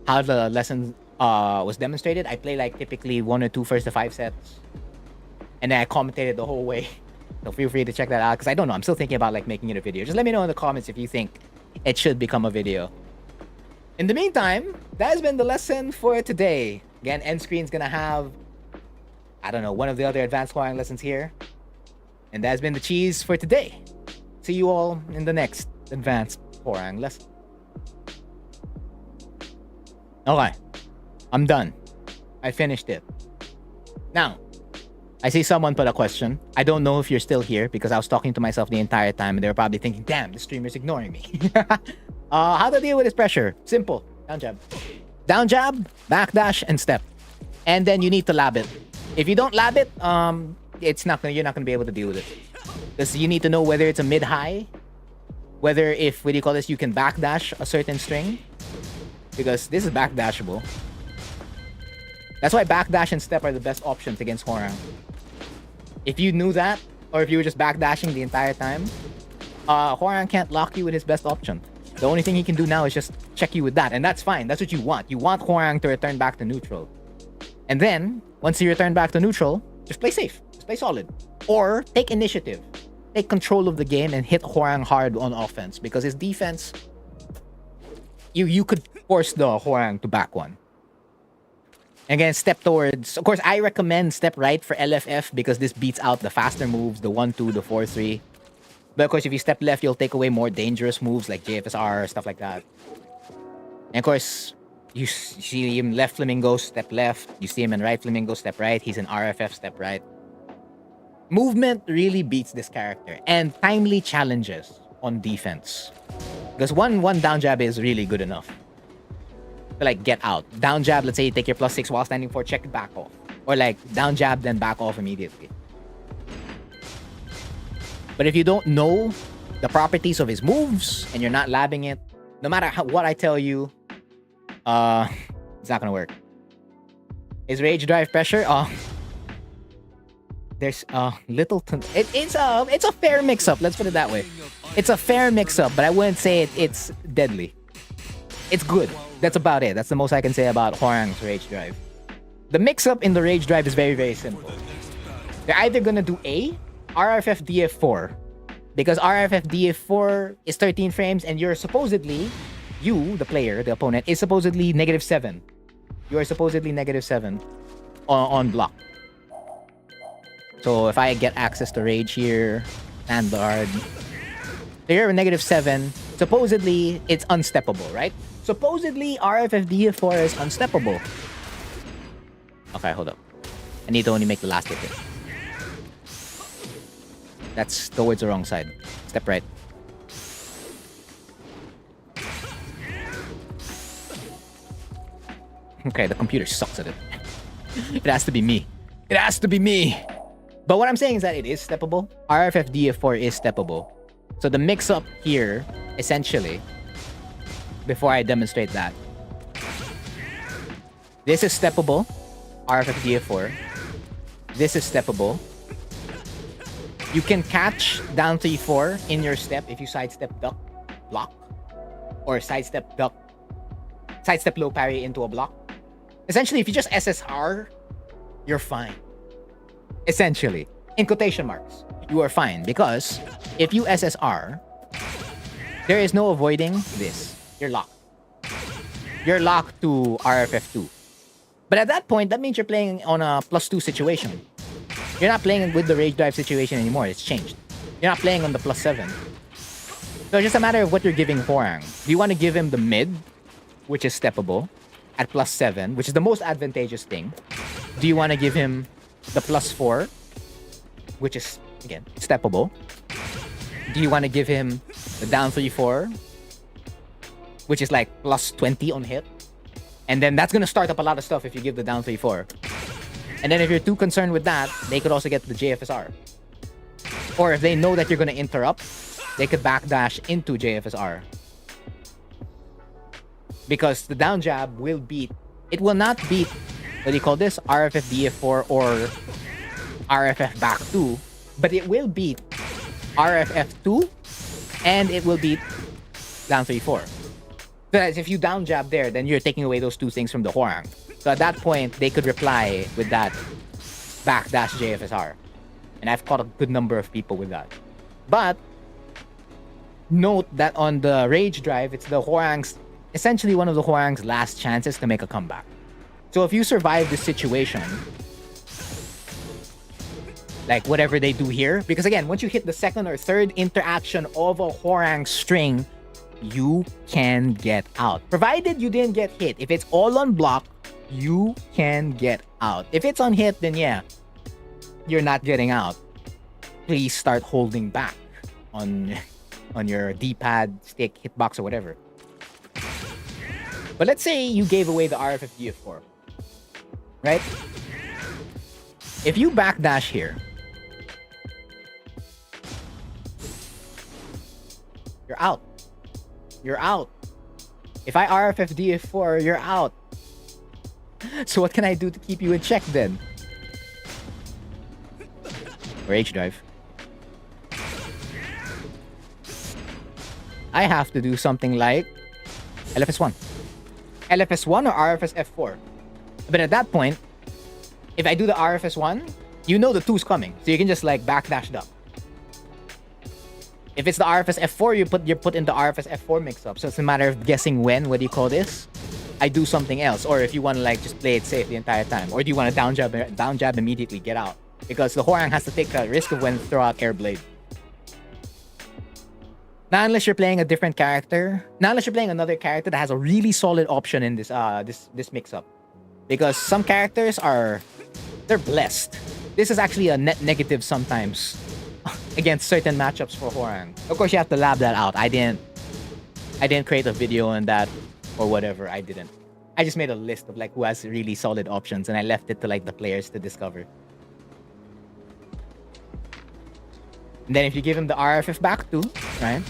Speaker 8: how the lesson was demonstrated. I play like typically 1 or 2 first to 5 sets, and then I commentated the whole way. So feel free to check that out, because I don't know. I'm still thinking about like making it a video. Just let me know in the comments if you think it should become a video. In the meantime, that has been the lesson for today. Again, end screen's gonna have, I don't know, one of the other advanced Hwoarang lessons here. And that has been the cheese for today. See you all in the next advanced Hwoarang lesson. Okay, I'm done. I finished it. Now, I see someone put a question. I don't know if you're still here because I was talking to myself the entire time and they were probably thinking, damn, the streamer's ignoring me. How to deal with this pressure? Simple. Down jab. Down jab, backdash, and step. And then you need to lab it. If you don't lab it, you're not gonna be able to deal with it. Because you need to know whether it's a mid-high, whether if, what do you call this, you can backdash a certain string. Because this is backdashable. That's why backdash and step are the best options against Hwoarang. If you knew that, or if you were just backdashing the entire time, Hwoarang can't lock you with his best option. The only thing he can do now is just check you with that, and that's fine. That's what you want. You want Hwoarang to return back to neutral. And then, once you return back to neutral, just play safe. Just play solid. Or take initiative. Take control of the game and hit Hwoarang hard on offense, because his defense, you could force the Hwoarang to back one. Again, step towards... Of course, I recommend step right for LFF because this beats out the faster moves, the 1-2, the 4-3. But of course, if you step left, you'll take away more dangerous moves like JFSR, stuff like that. And of course, you see him left flamingo, step left. You see him in right flamingo, step right. He's in RFF, step right. Movement really beats this character. And timely challenges on defense. Because one down jab is really good enough. Like get out. Down jab, let's say you take your +6 while standing for, check back off. Or like down jab, then back off immediately. But if you don't know the properties of his moves and you're not labbing it, no matter what I tell you, it's not gonna work. Is rage drive pressure? There's little it's a fair mix-up, let's put it that way. It's a fair mix-up, but I wouldn't say it's deadly. It's good. That's about it. That's the most I can say about Hwoarang's rage drive. The mix-up in the rage drive is very, very simple. They're either gonna do A, RFF DF4, because RFF DF4 is 13 frames and you're supposedly, you, the player, the opponent, is supposedly -7. You are supposedly -7 on block. So if I get access to rage here, standard, so you're -7, supposedly it's unsteppable, right? Supposedly RFF DF4 is unsteppable. Okay, hold up. I need to only make the last hit. That's towards the wrong side. Step right. Okay, the computer sucks at it. It has to be me. It has to be me. But what I'm saying is that it is steppable. RFF DF4 is steppable. So the mix-up here, essentially, before I demonstrate that, this is steppable. RFF DF4. This is steppable. You can catch down 3-4 in your step if you sidestep duck, block, or sidestep duck, sidestep low parry into a block. Essentially, if you just SSR, you're fine. Essentially, in quotation marks, you are fine, because if you SSR, there is no avoiding this. You're locked. You're locked to RFF2. But at that point, that means you're playing on a +2 situation. You're not playing with the rage drive situation anymore. It's changed. You're not playing on the +7. So it's just a matter of what you're giving Hwoarang. Do you want to give him the mid, which is steppable, at +7, which is the most advantageous thing? Do you want to give him the +4, which is, again, steppable? Do you want to give him the down 3-4, which is like +20 on hit? And then that's going to start up a lot of stuff if you give the down 3-4. And then if you're too concerned with that, they could also get the JFSR. Or if they know that you're going to interrupt, they could backdash into JFSR. Because the down jab will beat... It will not beat, what do you call this? RFF DF4 or RFF back 2. But it will beat RFF2 and it will beat down 3-4. But if you down jab there, then you're taking away those two things from the Hwoarang. So at that point, they could reply with that backdash JFSR. And I've caught a good number of people with that. But note that on the Rage Drive, it's the Hwoarang's, essentially one of the Hwoarang's last chances to make a comeback. So if you survive this situation, like whatever they do here, because again, once you hit the second or third interaction of a Hwoarang string, you can get out. Provided you didn't get hit. If it's all on block, you can get out. If it's on hit, then yeah, you're not getting out. Please start holding back on your D-pad, stick, hitbox, or whatever. But let's say you gave away the RFF DF4, right? If you backdash here, you're out. You're out. If I RFF DF4, you're out. So what can I do to keep you in check then? Or H-Drive. I have to do something like LFS1. LFS1 or RFS F4. But at that point, if I do the RFS1, you know the 2's coming. So you can just like backdash it up. If it's the RFS F4, you're put in the RFS F4 mix-up. So it's a matter of guessing when, what do you call this? I do something else. Or if you want to like just play it safe the entire time. Or do you want to down jab immediately, get out? Because the Hwoarang has to take a risk of when to throw out Air Blade. Not unless you're playing a different character. Not unless you're playing another character that has a really solid option in this this mix-up. Because some characters they're blessed. This is actually a net negative sometimes against certain matchups for Hwoarang. Of course, you have to lab that out. I didn't create a video on that or whatever. I didn't. I just made a list of like who has really solid options, and I left it to like the players to discover. And then if you give him the RFF back too, right?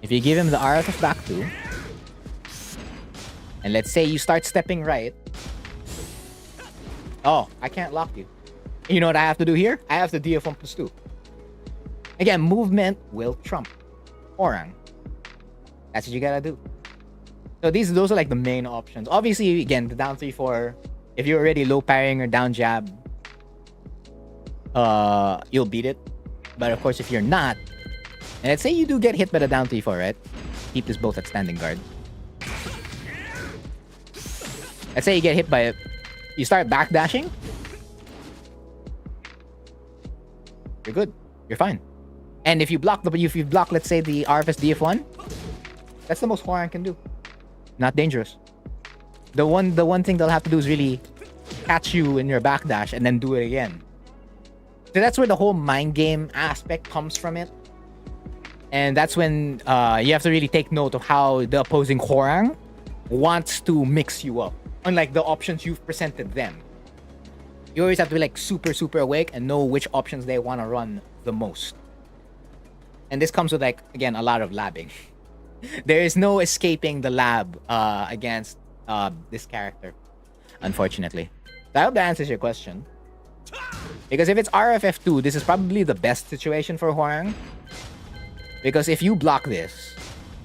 Speaker 8: If you give him the RFF back too, and let's say you start stepping right. Oh, I can't lock you. You know what I have to do here? I have to DF1 plus 2. Again, movement will trump Hwoarang. That's what you gotta do. So those are like the main options. Obviously, again, the down 3-4. If you're already low parrying or down jab, you'll beat it. But of course, if you're not, and let's say you do get hit by the down 3-4, right? Keep this both at standing guard. Let's say you get hit by it. You start backdashing. You're good. You're fine. And if you block let's say the RFS DF1, that's the most Hwoarang can do. Not dangerous. The one thing they'll have to do is really catch you in your backdash and then do it again. So that's where the whole mind game aspect comes from it. And that's when you have to really take note of how the opposing Hwoarang wants to mix you up. Unlike the options you've presented them. You always have to be like super awake and know which options they want to run the most. And this comes with like, again, a lot of labbing. There is no escaping the lab against this character, unfortunately. So I hope that answers your question. Because if it's RFF2, this is probably the best situation for Hwoarang. Because if you block this,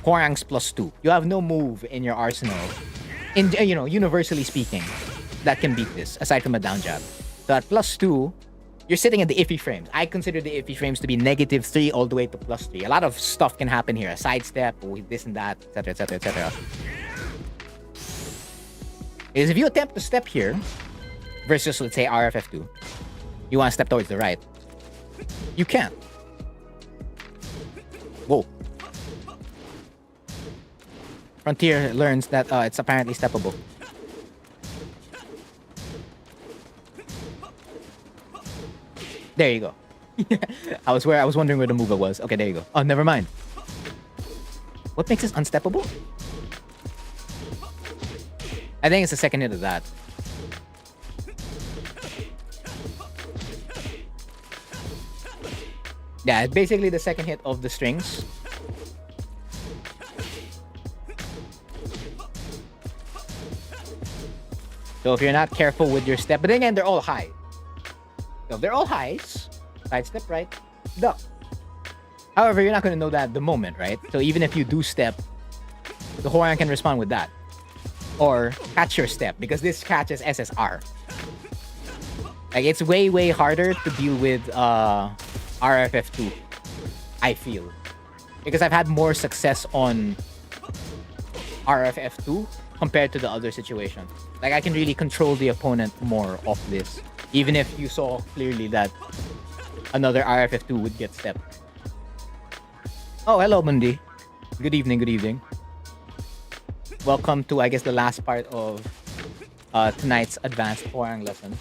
Speaker 8: Hwoarang's plus 2. You have no move in your arsenal. In universally speaking, that can beat this, aside from a down jab. So at plus 2, you're sitting at the iffy frames. I consider the iffy frames to be -3 all the way to +3. A lot of stuff can happen here. A sidestep, this and that, etc, etc, etc. Because if you attempt to step here, versus, let's say, RFF2, you want to step towards the right, you can't. Whoa. Frontier learns that it's apparently steppable. There you go. I was wondering where the mover was. Okay, there you go. Oh, never mind. What makes this unsteppable? I think it's the second hit of that. Yeah, it's basically the second hit of the strings. So if you're not careful with your step, but then again, they're all high. So if they're all highs, side step right, duck. However, you're not going to know that at the moment, right? So even if you do step, the Hwoarang can respond with that. Or catch your step, because this catches SSR. Like, it's way, way harder to deal with RFF2, I feel. Because I've had more success on RFF2 compared to the other situation. Like, I can really control the opponent more of this. Even if you saw clearly that another RFF2 would get stepped. Oh, hello, Mundi. Good evening, good evening. Welcome to, I guess, the last part of tonight's advanced Hwoarang lessons.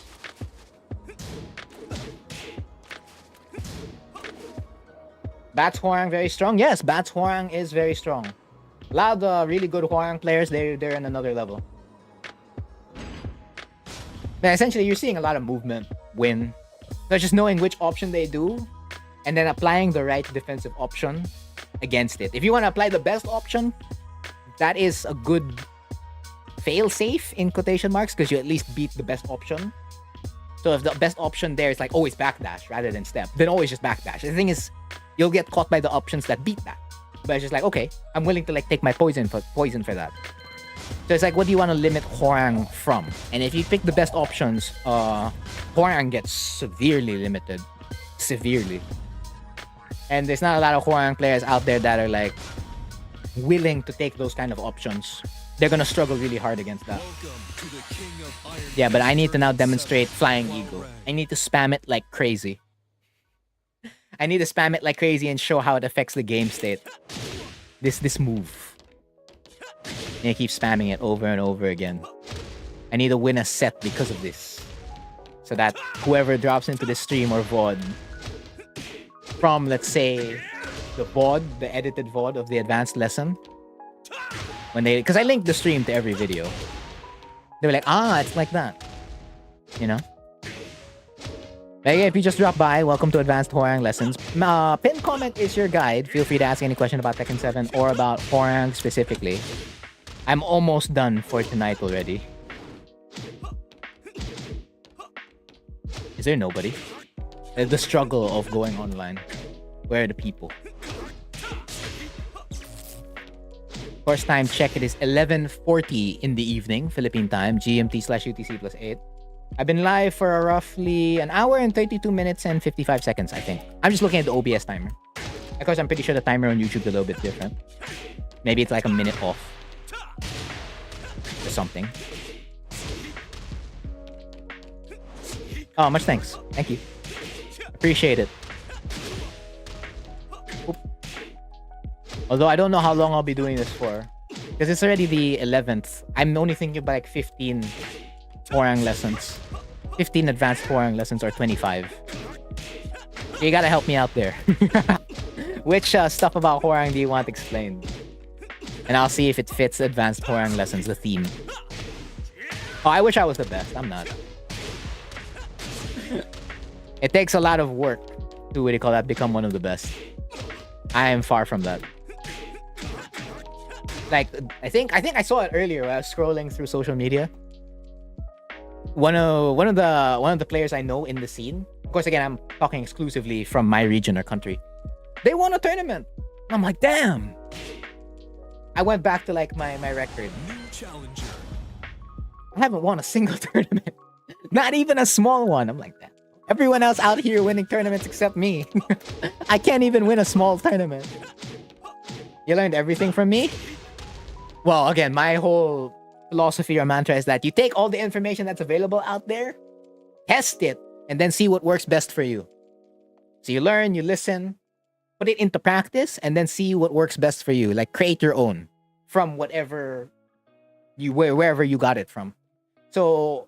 Speaker 8: Bats Hwoarang very strong? Yes, Bats Hwoarang is very strong. A lot of really good Hwoarang players, they're in another level. But essentially, you're seeing a lot of movement win. So just knowing which option they do, and then applying the right defensive option against it. If you want to apply the best option, that is a good fail-safe in quotation marks, because you at least beat the best option. So if the best option there is like always backdash rather than step, then always just backdash. The thing is, you'll get caught by the options that beat that. But it's just like, okay, I'm willing to like take my poison for that. So it's like, what do you want to limit Hwoarang from? And if you pick the best options, Hwoarang gets severely limited. Severely. And there's not a lot of Hwoarang players out there that are like willing to take those kind of options. They're gonna struggle really hard against that. Yeah, but I need to now demonstrate Flying Eagle. I need to spam it like crazy. I need to spam it like crazy and show how it affects the game state. This move. And I keep spamming it over and over again. I need to win a set because of this. So that whoever drops into the stream or VOD from, let's say, the VOD, the edited VOD of the advanced lesson, when they, because I linked the stream to every video, they were like, ah, it's like that, you know. But yeah, if you just dropped by, welcome to Advanced Hwoarang Lessons. Pinned comment is your guide. Feel free to ask any question about Tekken 7 or about Hwoarang specifically. I'm almost done for tonight already. Is there nobody? The struggle of going online. Where are the people? Course time check, it is 11:40 in the evening, Philippine time, GMT/UTC +8. I've been live for roughly an hour and 32 minutes and 55 seconds, I think. I'm just looking at the OBS timer. Of course, I'm pretty sure the timer on YouTube is a little bit different. Maybe it's like a minute off. Or something. Oh, much thanks. Thank you. Appreciate it. Oop. Although I don't know how long I'll be doing this for. Because it's already the 11th. I'm only thinking about like 15 Hwoarang lessons. 15 advanced Hwoarang lessons or 25. You gotta help me out there. Which stuff about Hwoarang do you want explained? And I'll see if it fits advanced Hwoarang lessons, the theme. Oh, I wish I was the best. I'm not. It takes a lot of work to, what do you call that, become one of the best. I am far from that. Like, I think I saw it earlier when I was scrolling through social media. One of the players I know in the scene, of course, again, I'm talking exclusively from my region or country. They won a tournament. I'm like, damn. I went back to like my record. I haven't won a single tournament. Not even a small one. I'm like, that. Everyone else out here winning tournaments except me. I can't even win a small tournament. You learned everything from me? Well, again, my whole philosophy or mantra is that you take all the information that's available out there, test it, and then see what works best for you. So you learn, you listen, put it into practice, and then see what works best for you. Like, create your own from whatever wherever you got it from. So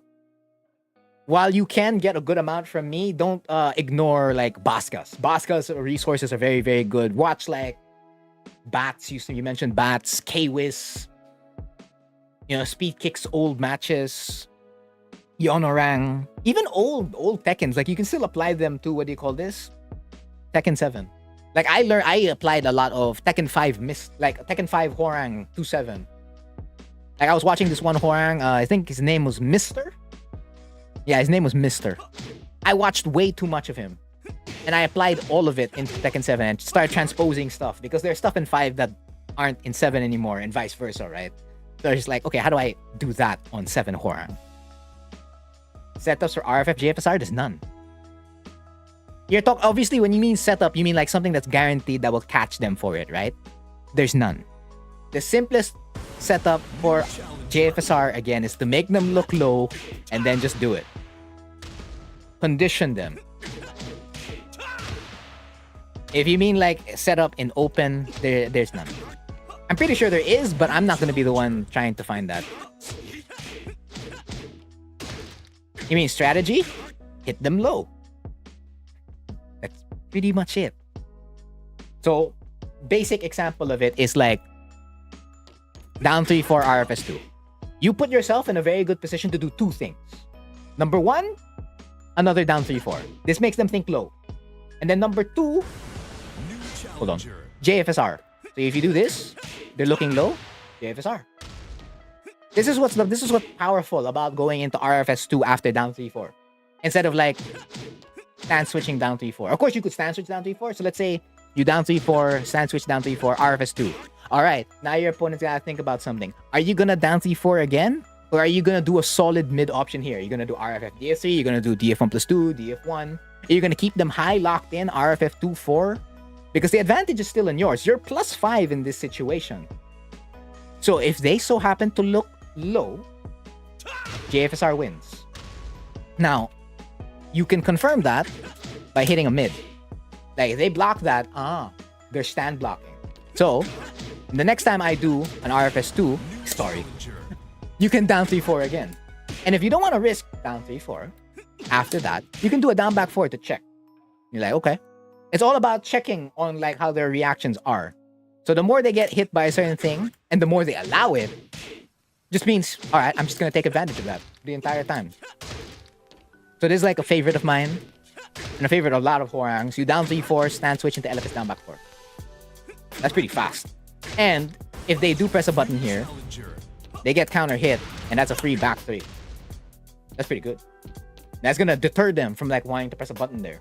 Speaker 8: while you can get a good amount from me, don't ignore like Baska's. Baska's resources are very, very good. Watch like Bats. You mentioned Bats, K-Wiz, you know, Speed Kick's old matches, Hwoarang, even old Tekkens. Like, you can still apply them to, what do you call this? Tekken 7. Like, I applied a lot of Tekken 5 Tekken 5 Hwoarang 2-7. Like, I was watching this one Hwoarang, I think his name was Mr. Yeah, his name was Mr. I watched way too much of him. and I applied all of it into Tekken 7 and started transposing stuff because there's stuff in 5 that aren't in 7 anymore and vice versa, right? So I was just like, okay, how do I do that on 7 Hwoarang? Setups for RFF JFSR, there's none. Obviously, when you mean setup, you mean like something that's guaranteed that will catch them for it, right? There's none. The simplest setup for JFSR, again, is to make them look low and then just do it. Condition them. If you mean like setup in open, there's none. I'm pretty sure there is, but I'm not going to be the one trying to find that. You mean strategy? Hit them low. That's pretty much it. So, basic example of it is like down 3-4 RFS 2. You put yourself in a very good position to do 2 things. Number 1, another down 3-4. This makes them think low. And then number 2, hold on, JFSR. So if you do this, they're looking low, JFSR. This is what's powerful about going into RFS 2 after down 3-4. Instead of like stand switching down 3-4. Of course, you could stand switch down 3-4. So let's say you down 3-4, stand switch down 3-4, RFS 2. All right, now your opponent's gotta think about something. Are you gonna down 3-4 again? Or are you gonna do a solid mid option here? You're gonna do RFF DF3, you're gonna do DF1+2, DF1. Are you gonna keep them high locked in, RFF 2-4? Because the advantage is still in yours. You're +5 in this situation. So if they so happen to look low, JFSR wins. Now, you can confirm that by hitting a mid. Like, if they block that, they're stand blocking. So, the next time I do an RFS 2, sorry, you can down 3-4 again. And if you don't want to risk down 3-4, after that, you can do a down back 4 to check. You're like, okay. It's all about checking on like how their reactions are. So the more they get hit by a certain thing, and the more they allow it, just means, all right, I'm just going to take advantage of that the entire time. So this is like a favorite of mine, and a favorite of a lot of Hwoarangs. You down 3-4, stand switch into LFS down back 4. That's pretty fast. And if they do press a button here, they get counter hit, and that's a free back 3. That's pretty good. That's going to deter them from like wanting to press a button there.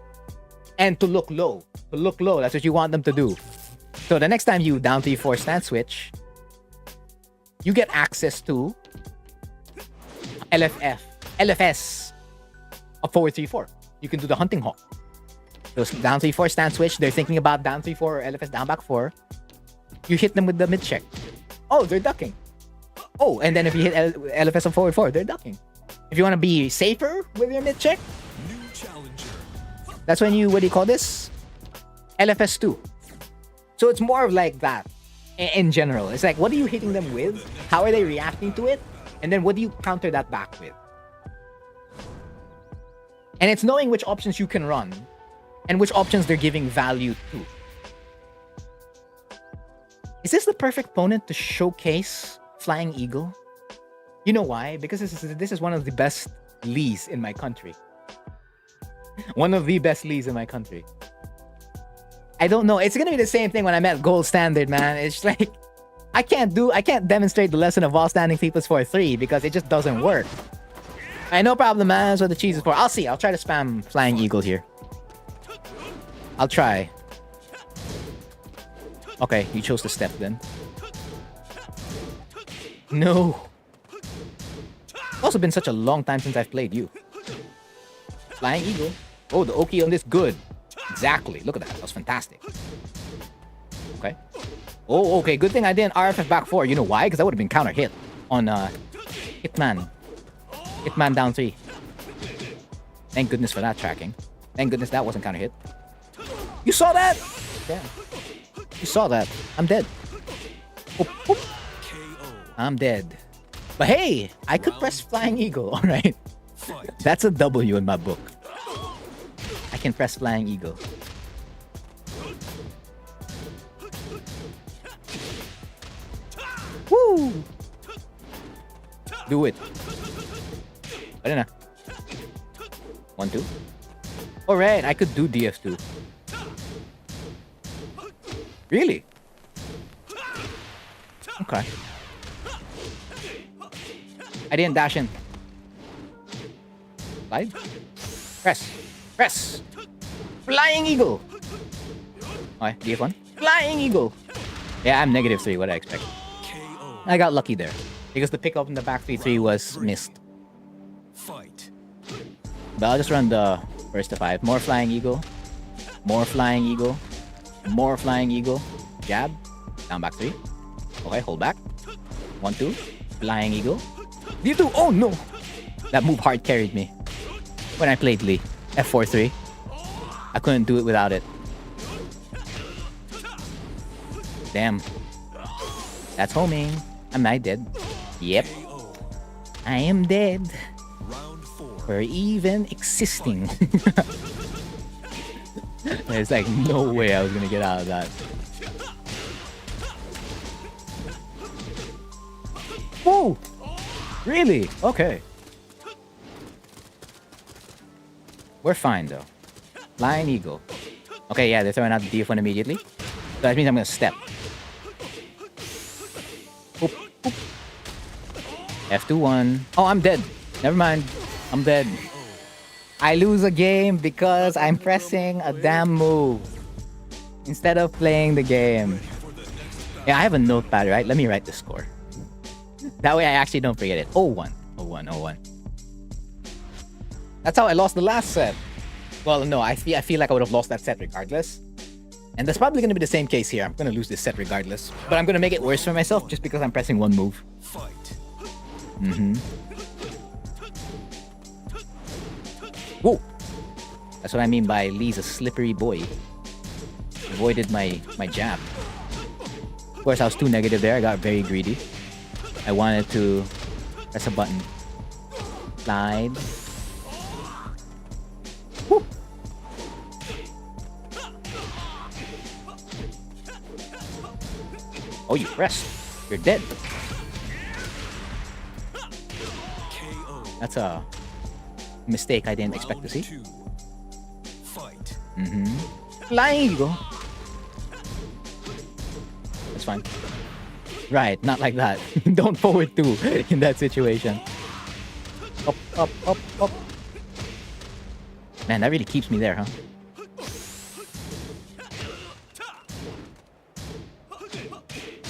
Speaker 8: And to look low. To look low, that's what you want them to do. So the next time you down 3-4 stand switch, you get access to LFS of forward 3-4. You can do the hunting hawk. So down 3-4 stand switch, they're thinking about down 3-4 or LFS down back 4. You hit them with the mid check. Oh, they're ducking. Oh, and then if you hit LFS of forward 4, they're ducking. If you want to be safer with your mid check, that's when you, what do you call this? LFS 2. So it's more of like that in general. It's like, what are you hitting them with? How are they reacting to it? And then what do you counter that back with? And it's knowing which options you can run and which options they're giving value to. Is this the perfect opponent to showcase Flying Eagle? You know why? Because this is one of the best Lees in my country. One of the best Lees in my country. I don't know. It's gonna be the same thing when I'm at Gold Standard, man. It's like I can't demonstrate the lesson of all standing 3+4-3 because it just doesn't work. I no problem, man. That's what the cheese is for. I'll see. I'll try to spam Flying Eagle here. I'll try. Okay, you chose to step then. No. It's also been such a long time since I've played you. Flying Eagle. Oh, the Oki on this, good. Exactly. Look at that. That was fantastic. Okay. Oh, okay. Good thing I didn't RFF back 4. You know why? Because I would have been counter hit on Hitman. Hitman down 3. Thank goodness for that tracking. Thank goodness that wasn't counter hit. You saw that? Damn. You saw that. I'm dead. Oop, oop. I'm dead. But hey, I could press Flying Eagle. All right. That's a W in my book. I can press Flying Eagle. Woo! Do it. I don't know. 1, 2. Alright, I could do DF2. Really? Okay. I didn't dash in. Slide? Press. Press! Flying Eagle. Okay, DF1. Flying Eagle. Yeah, I'm -3. What did I expect? I got lucky there. Because the pickup in the back 3-3 was missed. But I'll just run the first to 5. More Flying Eagle. More Flying Eagle. More Flying Eagle. Jab. Down back 3. Okay, hold back. 1-2. Flying Eagle. D2. Oh no! That move hard carried me. When I played Lee. F4-3. I couldn't do it without it. Damn. That's homing. Am I dead? Yep. I am dead. For even existing. There's like no way I was gonna get out of that. Whoa! Really? Okay. We're fine though. Flying Eagle. Okay, yeah, they're throwing out the DF1 immediately. So that means I'm gonna step. Oop, oop. F2-1. Oh, I'm dead. Never mind. I'm dead. I lose a game because I'm pressing a damn move instead of playing the game. Yeah, I have a notepad, right? Let me write the score. That way I actually don't forget it. 0-1. 0-1. 0-1. That's how I lost the last set. Well, no, I feel like I would have lost that set regardless. And that's probably going to be the same case here. I'm going to lose this set regardless. But I'm going to make it worse for myself just because I'm pressing one move. Mm-hmm. Whoa! That's what I mean by Lee's a slippery boy. Avoided my jab. Of course, I was too negative there. I got very greedy. I wanted to press a button. Slide. Woo! Oh, you pressed. You're dead. That's a mistake I didn't expect to see. Mm-hmm. Flying Eagle. That's fine. Right, not like that. Don't forward 2 in that situation. Up, up, up, up. Man, that really keeps me there, huh?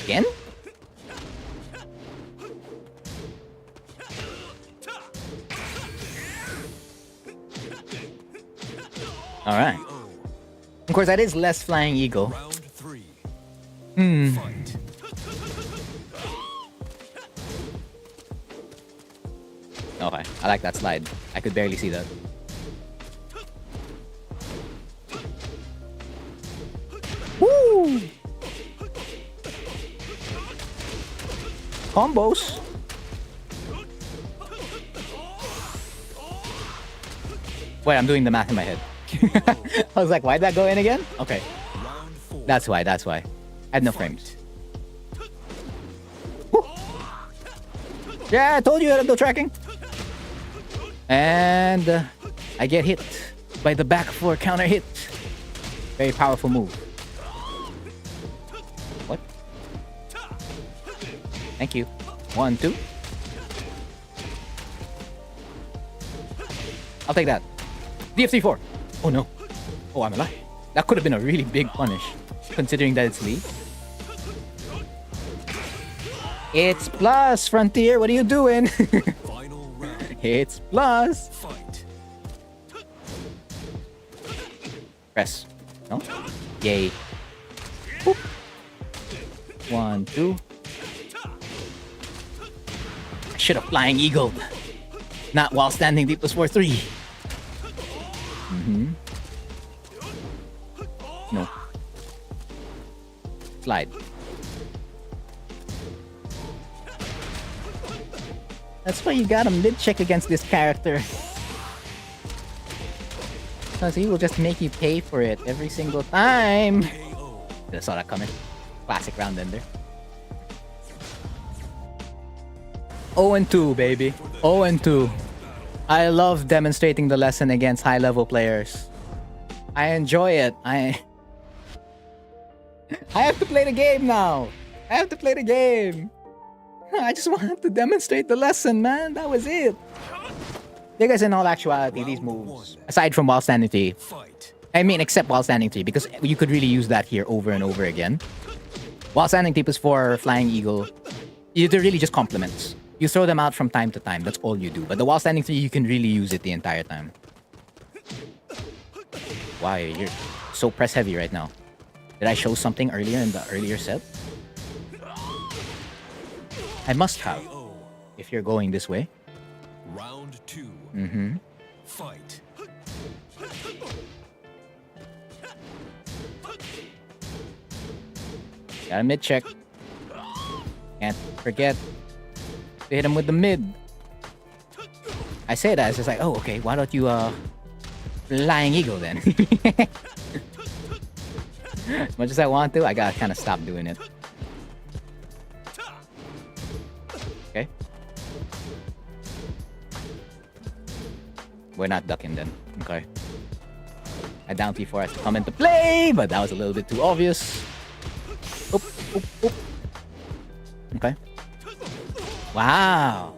Speaker 8: Again? Alright. Of course, that is less Flying Eagle. Hmm. Okay, I like that slide. I could barely see that. Woo! Combos. Wait, I'm doing the math in my head. I was like, why'd that go in again? Okay. That's why, that's why. I had no frames. Woo! Yeah, I told you I had no tracking. And I get hit by the back 4 counter hit. Very powerful move. What? Thank you. 1, 2. I'll take that. DF3-4. Oh no. Oh, I'm alive. That could have been a really big punish, considering that it's Lee. It's plus, Frontier. What are you doing? It's plus. Press. No? Yay. Boop. 1, 2. I should have Flying Eagle. Not while standing deep plus 4-3. Mm-hmm. No. Slide. That's why you gotta mid-check against this character. Because he will just make you pay for it every single time. I saw that coming. Classic round ender. 0-2, baby. 0-2. I love demonstrating the lesson against high-level players. I enjoy it. I have to play the game now. I have to play the game. I just wanted to demonstrate the lesson, man. That was it. Because in all actuality, these moves, aside from while standing T, I mean, except while standing three, because you could really use that here over and over again. While standing three is for flying eagle. They're really just compliments. You throw them out from time to time. That's all you do. But the while standing three, you can really use it the entire time. Why? You're so press heavy right now. Did I show something earlier in the earlier set? I must have. If you're going this way.
Speaker 9: Round 2.
Speaker 8: Mm-hmm.
Speaker 9: Fight.
Speaker 8: Got a mid check. Can't forget to hit him with the mid. I say that, it's just like, oh, okay, why don't you, Flying Eagle then? As much as I want to, I gotta kind of stop doing it. Okay. We're not ducking then. Okay. A down T4 has to come into play, but that was a little bit too obvious. Oop, oop, oop. Okay. Wow.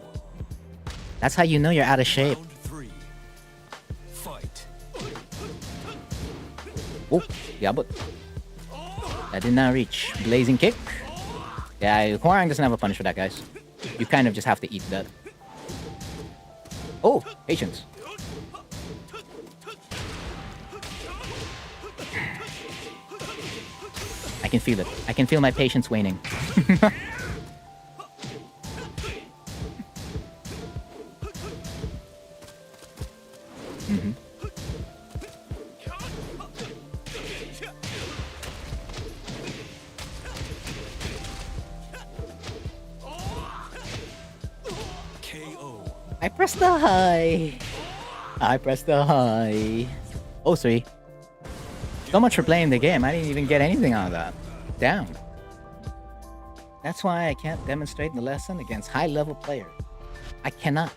Speaker 8: That's how you know you're out of shape.
Speaker 9: Round 3. Fight.
Speaker 8: Oh, yeah, but that did not reach. Blazing kick. Yeah, Hwoarang doesn't have a punish for that, guys. You kind of just have to eat that. Oh, patience. I can feel it. I can feel my patience waning. Mm-hmm.
Speaker 9: KO.
Speaker 8: I pressed the high. I pressed the high. Oh, 3. So much for playing the game. I didn't even get anything out of that. Damn. That's why I can't demonstrate the lesson against high-level players. I cannot.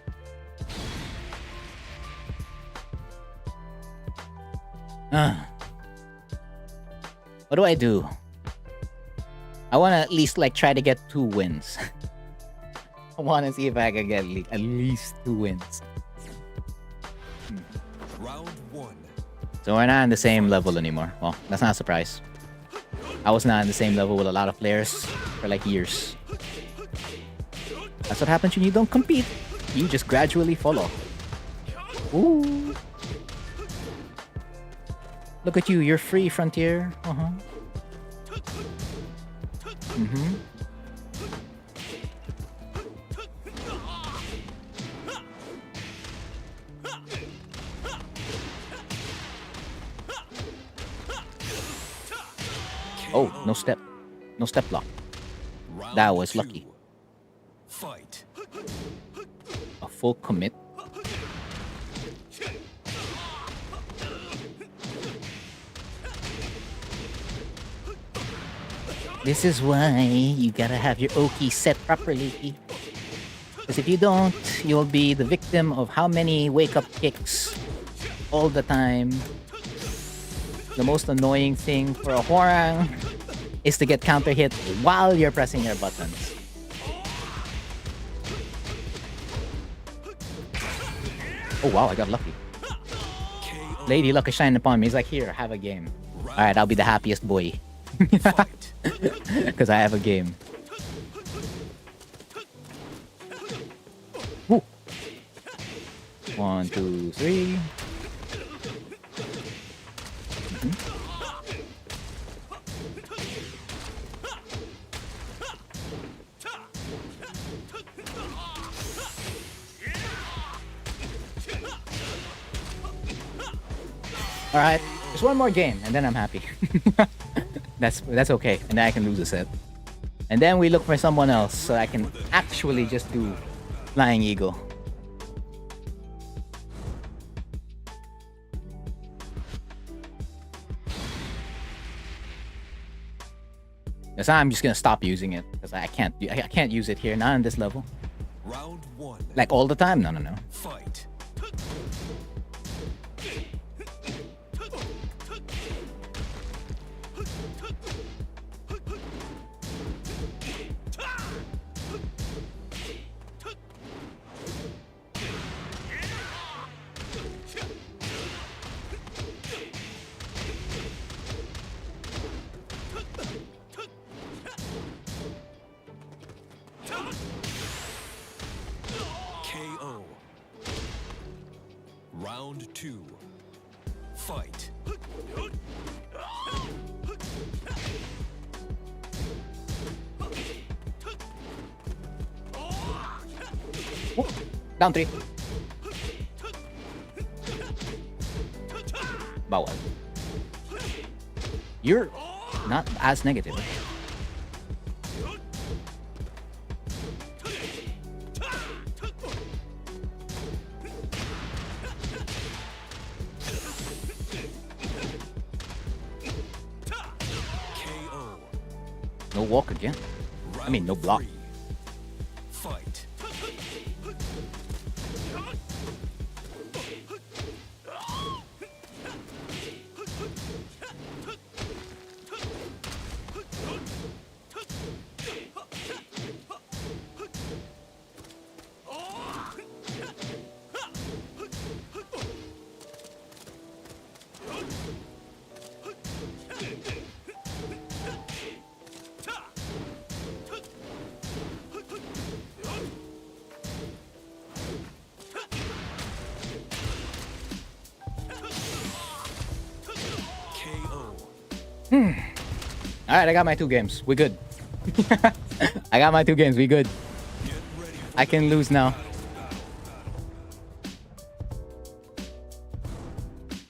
Speaker 8: What do I do? I want to at least like try to get 2 wins. I want to see if I can get at least 2 wins.
Speaker 9: Round 1.
Speaker 8: So we're not on the same level anymore. Well, that's not a surprise. I was not on the same level with a lot of players for like years. That's what happens when you don't compete. You just gradually follow. Ooh. Look at you, you're free, Frontier. Uh-huh. Mm-hmm. Oh, no step. No step block.
Speaker 9: Round
Speaker 8: That was
Speaker 9: 2.
Speaker 8: lucky.
Speaker 9: Fight.
Speaker 8: A full commit. This is why you gotta have your Oki set properly. Because if you don't, you'll be the victim of how many wake-up kicks all the time. The most annoying thing for a Hwoarang is to get counter hit while you're pressing your buttons. Oh wow, I got lucky. Lady luck is shining upon me. He's like, here, have a game. Alright, I'll be the happiest boy.
Speaker 9: Fight.
Speaker 8: Because I have a game. Woo. 1, 2, 3. All right, just one more game, and then I'm happy. That's okay, and then I can lose a set. And then we look for someone else, so I can actually just do Flying Eagle. So I'm just gonna stop using it because I can't use it here, not on this level.
Speaker 9: Round 1.
Speaker 8: Like all the time? No.
Speaker 9: Fight. Round 2. Fight.
Speaker 8: Down 3. Bawal. You're not as negative.
Speaker 9: KO.
Speaker 8: No walk again. I mean, no
Speaker 9: Round
Speaker 8: block.
Speaker 9: 3. Fight. KO.
Speaker 8: Alright, I got my 2 games. We good. I got my 2 games. We good.
Speaker 9: Get ready for
Speaker 8: I can lose now.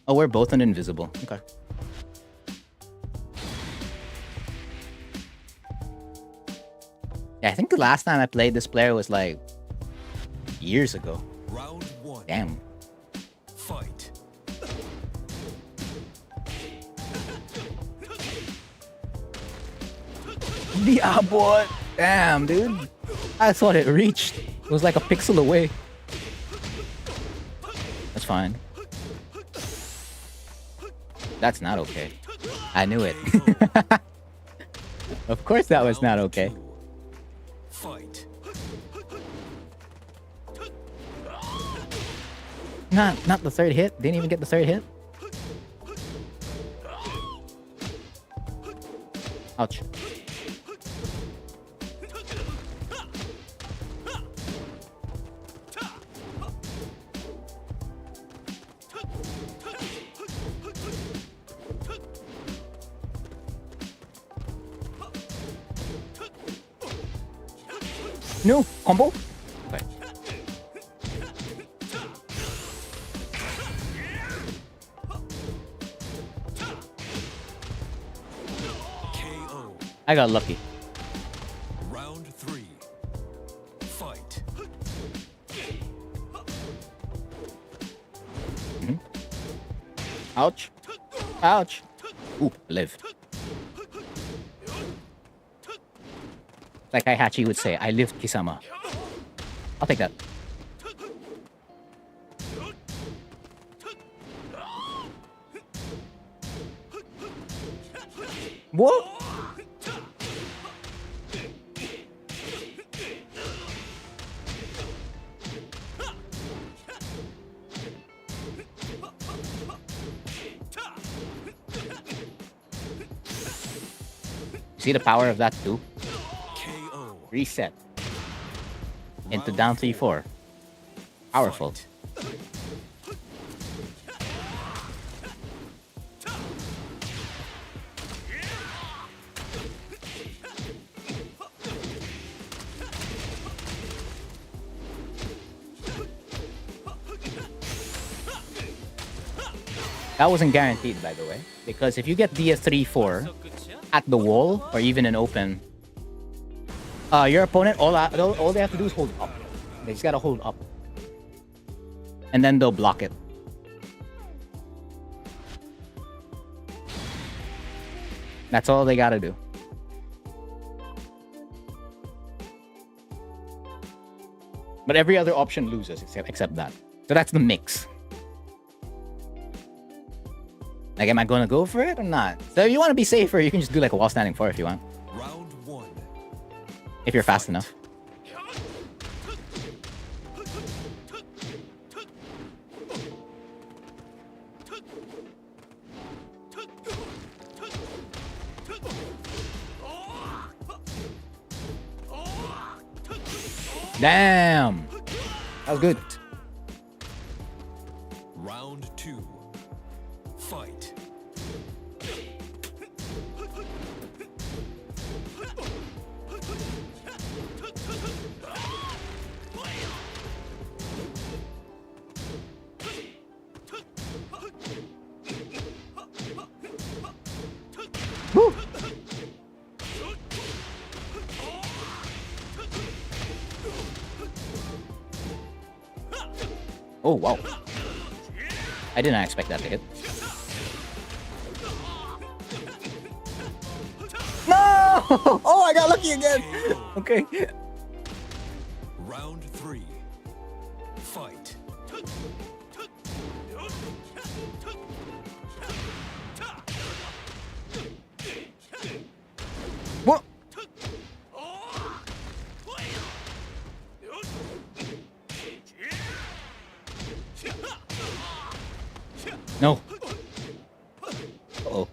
Speaker 8: Oh, we're both on invisible. Okay. Yeah, I think the last time I played this player was like years ago.
Speaker 9: round 1.
Speaker 8: Damn.
Speaker 9: Fight.
Speaker 8: Yeah, boy. Damn, dude. I thought it reached. It was like a pixel away. That's fine. That's not okay. I knew it. Of course that was not
Speaker 9: Round
Speaker 8: okay.
Speaker 9: 2. Fight.
Speaker 8: Not the third hit. Didn't even get the third hit. Ouch. No combo. Okay.
Speaker 9: KO.
Speaker 8: I got lucky.
Speaker 9: Round 3. Fight.
Speaker 8: Ouch. Ouch. Ooh, live. Like Hachi would say, I lived Kisama. I'll take that. What? See the power of that too?
Speaker 9: KO.
Speaker 8: Reset. Into
Speaker 9: Round
Speaker 8: down
Speaker 9: 4.
Speaker 8: 3-4. Powerful.
Speaker 9: Fight.
Speaker 8: That wasn't guaranteed, by the way. Because if you get DS 3-4 at the wall, or even in open, your opponent, all they have to do is hold up. They just gotta hold up. And then they'll block it. That's all they gotta do. But every other option loses except that. So that's the mix. Like, am I gonna go for it or not? So if you want to be safer, you can just do like a wall standing 4 if you want.
Speaker 9: Round 1.
Speaker 8: If you're fast enough. Damn! That was good.
Speaker 9: Round 2. Fight.
Speaker 8: Woo! Oh, wow. I did not expect that to hit. No! Oh, I got lucky again. Okay.
Speaker 9: Round 3. Fight.
Speaker 8: What? No. Uh-oh.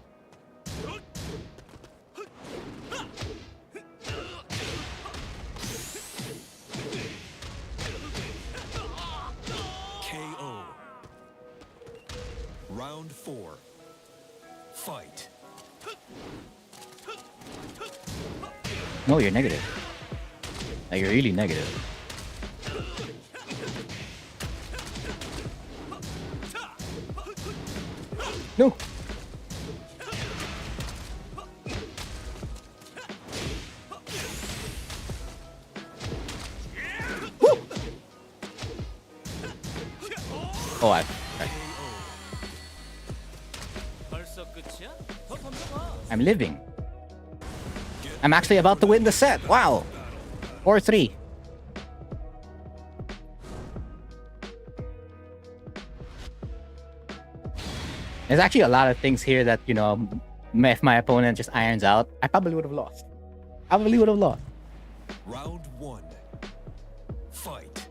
Speaker 9: KO. Round 4. Fight.
Speaker 8: No, you're negative. Like, you're really negative. No. Woo! Oh, I'm living. I'm actually about to win the set. Wow. 4-3. There's actually a lot of things here that, you know, if my opponent just irons out, I probably would have lost. Probably would have lost.
Speaker 9: Round 1. Fight.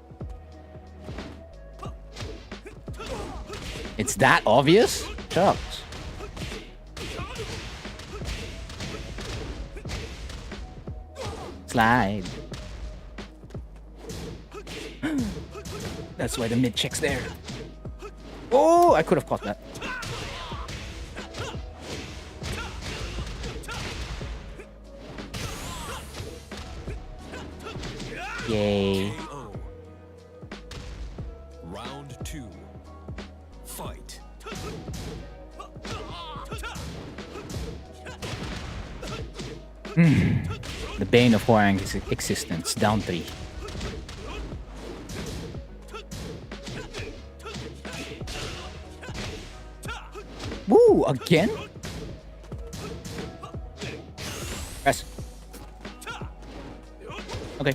Speaker 8: It's that obvious? Shucks. Slide. That's why the mid chick's there. Oh, I could have caught that. Yay.
Speaker 9: KO. Round 2. Fight.
Speaker 8: The bane of Hwoarang's existence. Down 3. Woo! Again? Press. Okay.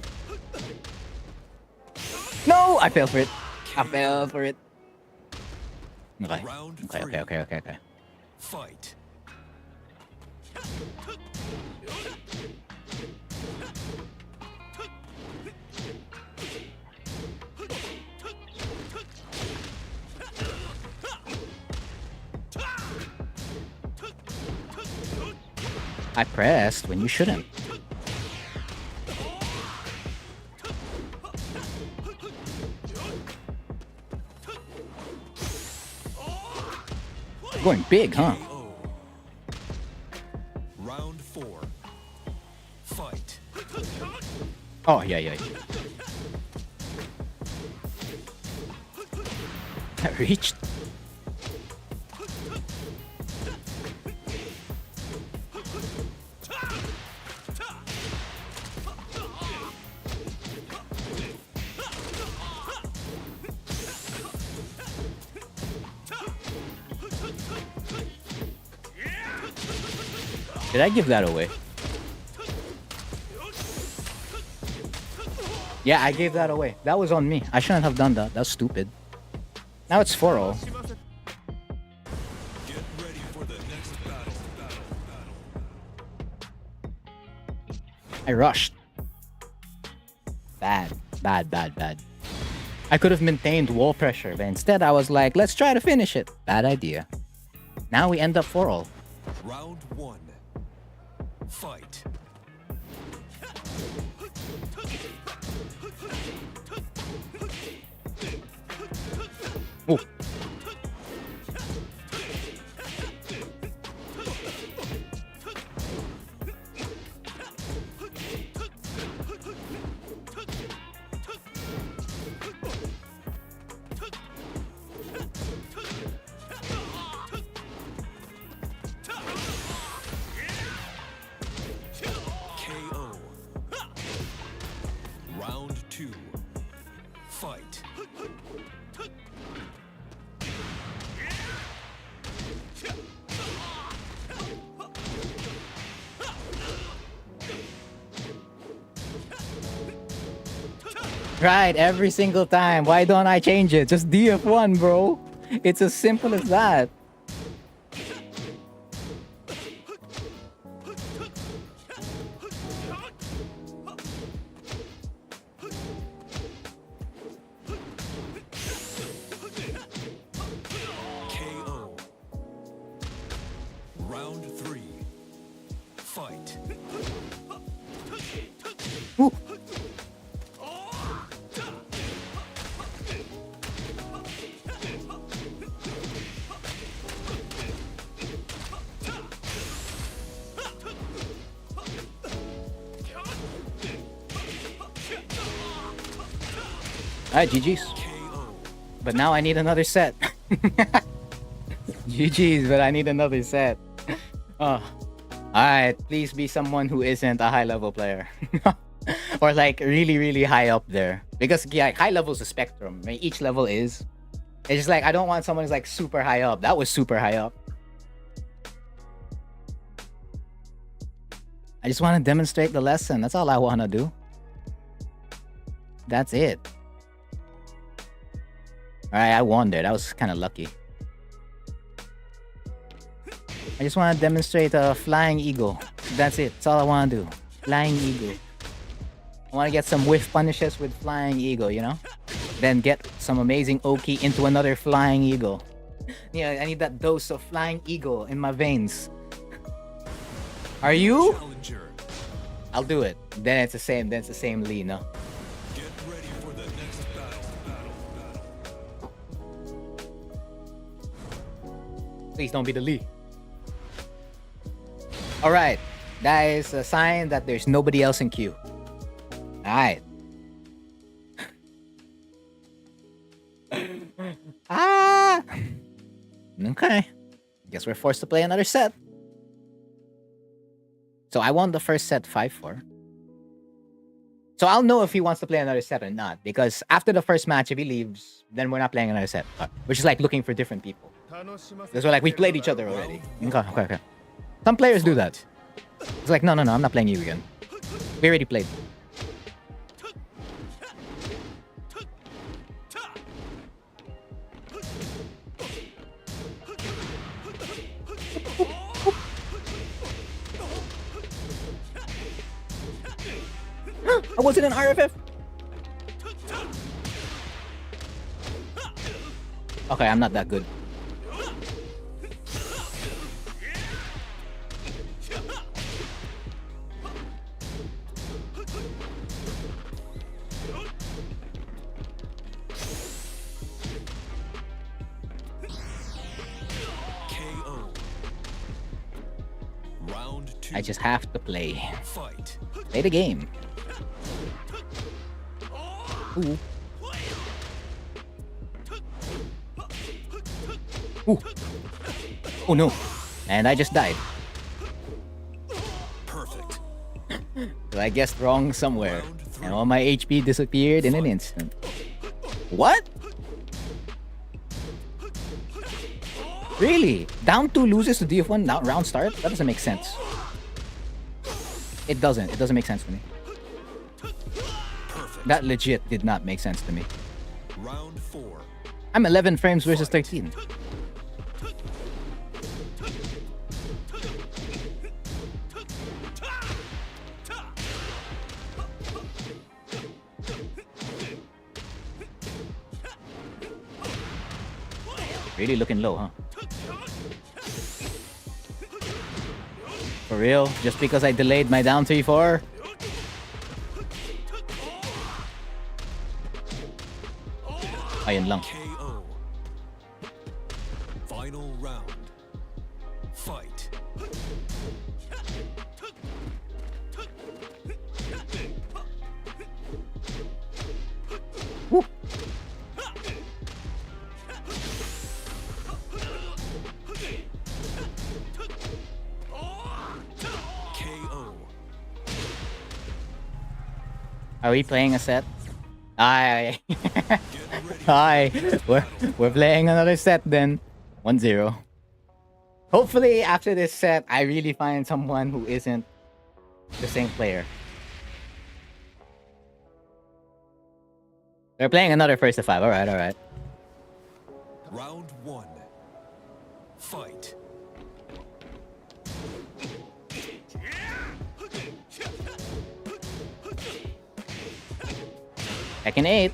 Speaker 8: No! I fell for it. I fell for it. Okay.
Speaker 9: Round
Speaker 8: Okay,
Speaker 9: 3.
Speaker 8: okay.
Speaker 9: Fight.
Speaker 8: I pressed when you shouldn't. Going big, huh?
Speaker 9: KO. Round 4. Fight.
Speaker 8: Oh, yeah. I reached. Did I give that away? Yeah, I gave that away. That was on me. I shouldn't have done that. That's stupid. Now it's 4-0.
Speaker 9: Get ready for the next battle.
Speaker 8: I rushed. Bad. I could have maintained wall pressure, but instead I was like, let's try to finish it. Bad idea. Now we end up 4-0.
Speaker 9: Round 1. Fight.
Speaker 8: Oh.
Speaker 9: Fight.
Speaker 8: Right, every single time. Why don't I change it? Just DF1, bro. It's as simple as that.
Speaker 9: KO. Round 3. Fight.
Speaker 8: Ooh. Alright, GG's.
Speaker 9: KO.
Speaker 8: But now I need another set. GG's, but I need another set. Oh. Alright, please be someone who isn't a high level player. Or like really, really high up there. Because yeah, high level is a spectrum. Right? Each level is. It's just like, I don't want someone who's like super high up. That was super high up. I just want to demonstrate the lesson. That's all I want to do. That's it. Alright, I won there. That was kind of lucky. I just want to demonstrate a flying eagle. That's it. That's all I want to do. Flying eagle. I want to get some whiff punishes with flying eagle, you know? Then get some amazing Oki into another flying eagle. Yeah, I need that dose of flying eagle in my veins. Are you?
Speaker 9: Challenger.
Speaker 8: I'll do it. Then it's the same. Then it's the same Lee, no?
Speaker 9: Get ready for the next battle.
Speaker 8: Please don't be the Lee. Alright. That is a sign that there's nobody else in queue. Alright. Ah! Okay. Guess we're forced to play another set. So I won the first set 5-4. So I'll know if he wants to play another set or not. Because after the first match, if he leaves, then we're not playing another set. Which is like looking for different people. Because we're like, we played each other already. Okay. Some players do that. It's like, no, I'm not playing you again. We already played. I wasn't in RFF. Okay, I'm not that good.
Speaker 9: KO. Round 2.
Speaker 8: I just have to play.
Speaker 9: Fight.
Speaker 8: Play the game. Ooh. Ooh. Oh no. And I just died.
Speaker 9: Perfect.
Speaker 8: So I guessed wrong somewhere. And all my HP disappeared in an instant. What? Really? Down 2 loses to DF1 now round start? That doesn't make sense. It doesn't. It doesn't make sense to me.
Speaker 9: Perfect.
Speaker 8: That legit did not make sense to me.
Speaker 9: Round 4.
Speaker 8: I'm 11 frames versus 13. Really looking low, huh? For real? Just because I delayed my down 3-4? Ayun lang.
Speaker 9: KO. Final round. Fight.
Speaker 8: Woo.
Speaker 9: KO.
Speaker 8: Are we playing a set? Aye.
Speaker 9: Get ready.
Speaker 8: Hi. We're playing another set then. 1-0. Hopefully after this set, I really find someone who isn't the same player. They're playing another first to 5. Alright, alright.
Speaker 9: Round 1. Fight.
Speaker 8: Tekken 8.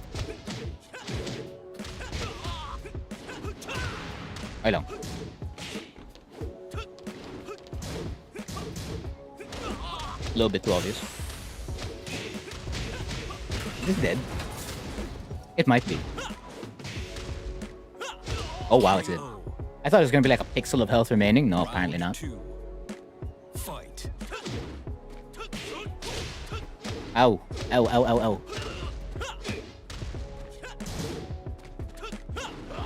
Speaker 8: Okay lang. A little bit too obvious. Is this dead? It might be. Oh wow, it's dead. I thought it was gonna be like a pixel of health remaining. No, apparently not.
Speaker 9: 2. Fight.
Speaker 8: Ow. Ow, ow, ow, ow.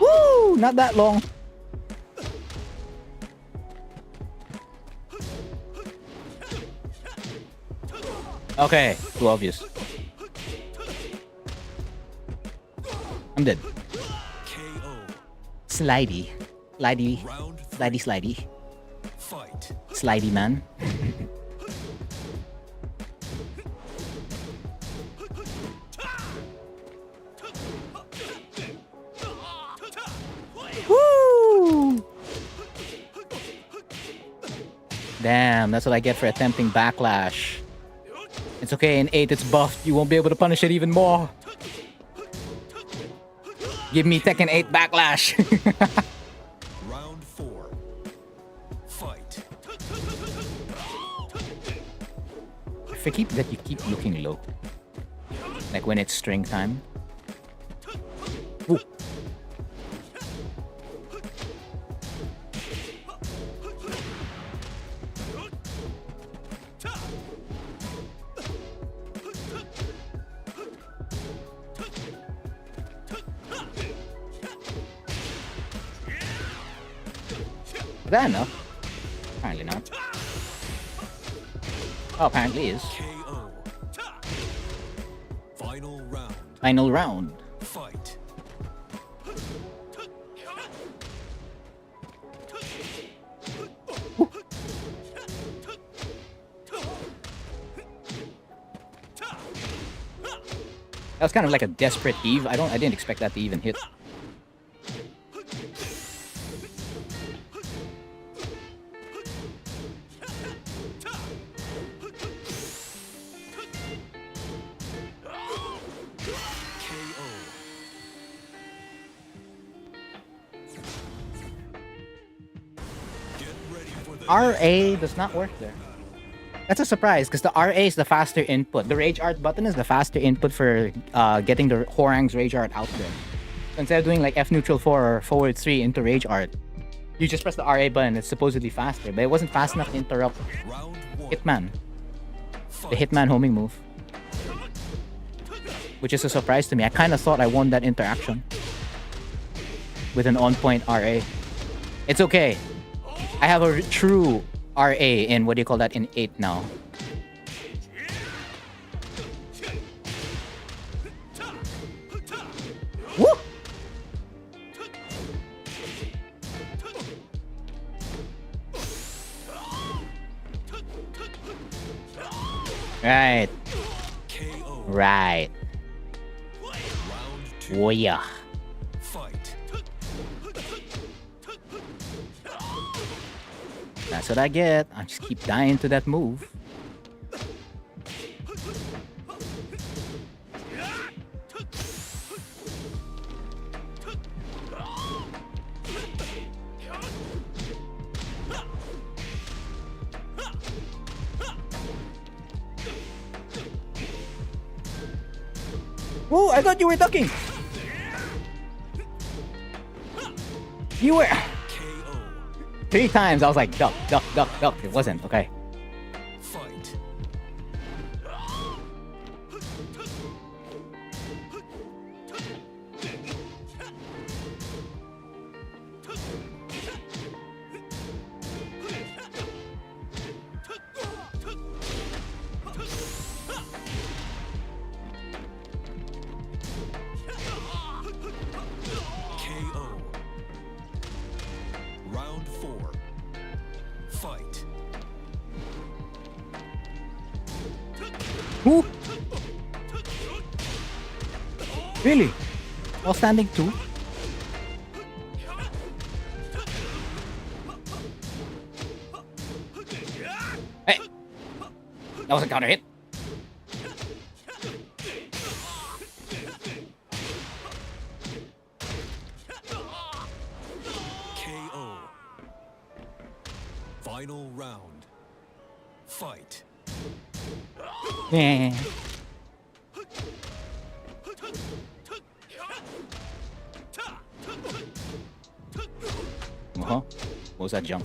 Speaker 8: Woo! Not that long. Okay, too obvious. I'm dead.
Speaker 9: KO.
Speaker 8: Slidey. Slidey.
Speaker 9: Round 3.
Speaker 8: Slidey, slidey.
Speaker 9: Fight.
Speaker 8: Slidey man. Woo! Damn, that's what I get for attempting backlash. It's okay, in 8 it's buffed. You won't be able to punish it even more. Give me Tekken 8 backlash.
Speaker 9: Round 4. Fight.
Speaker 8: I keep that you keep looking low. Like when it's string time. Ooh. Is that enough? Apparently not. Oh, apparently is.
Speaker 9: KO. Final round.
Speaker 8: Final round.
Speaker 9: Fight.
Speaker 8: That was kind of like a desperate heave. I didn't expect that to even hit. RA does not work there. That's a surprise, because the RA is the faster input. The Rage Art button is the faster input for getting the Hwoarang's Rage Art out there. So instead of doing like F neutral 4 or forward 3 into Rage Art, you just press the RA button. It's supposedly faster, but it wasn't fast enough to interrupt Hitman. The Hitman homing move. Which is a surprise to me. I kind of thought I won that interaction with an on-point RA. It's okay. I have a true RA in, what do you call that, in 8 now. Woo! Right. Right. Oh yeah.
Speaker 9: Fight.
Speaker 8: That's what I get. I just keep dying to that move. Whoa, I thought you were ducking. You were. 3 times I was like, duck, duck, duck, duck. It wasn't, okay.
Speaker 9: Fight.
Speaker 8: Who? Really? All standing 2? Hey! That was a counter hit.
Speaker 9: KO. Final round. Fight.
Speaker 8: Yeah. Uh-huh. What was that jump?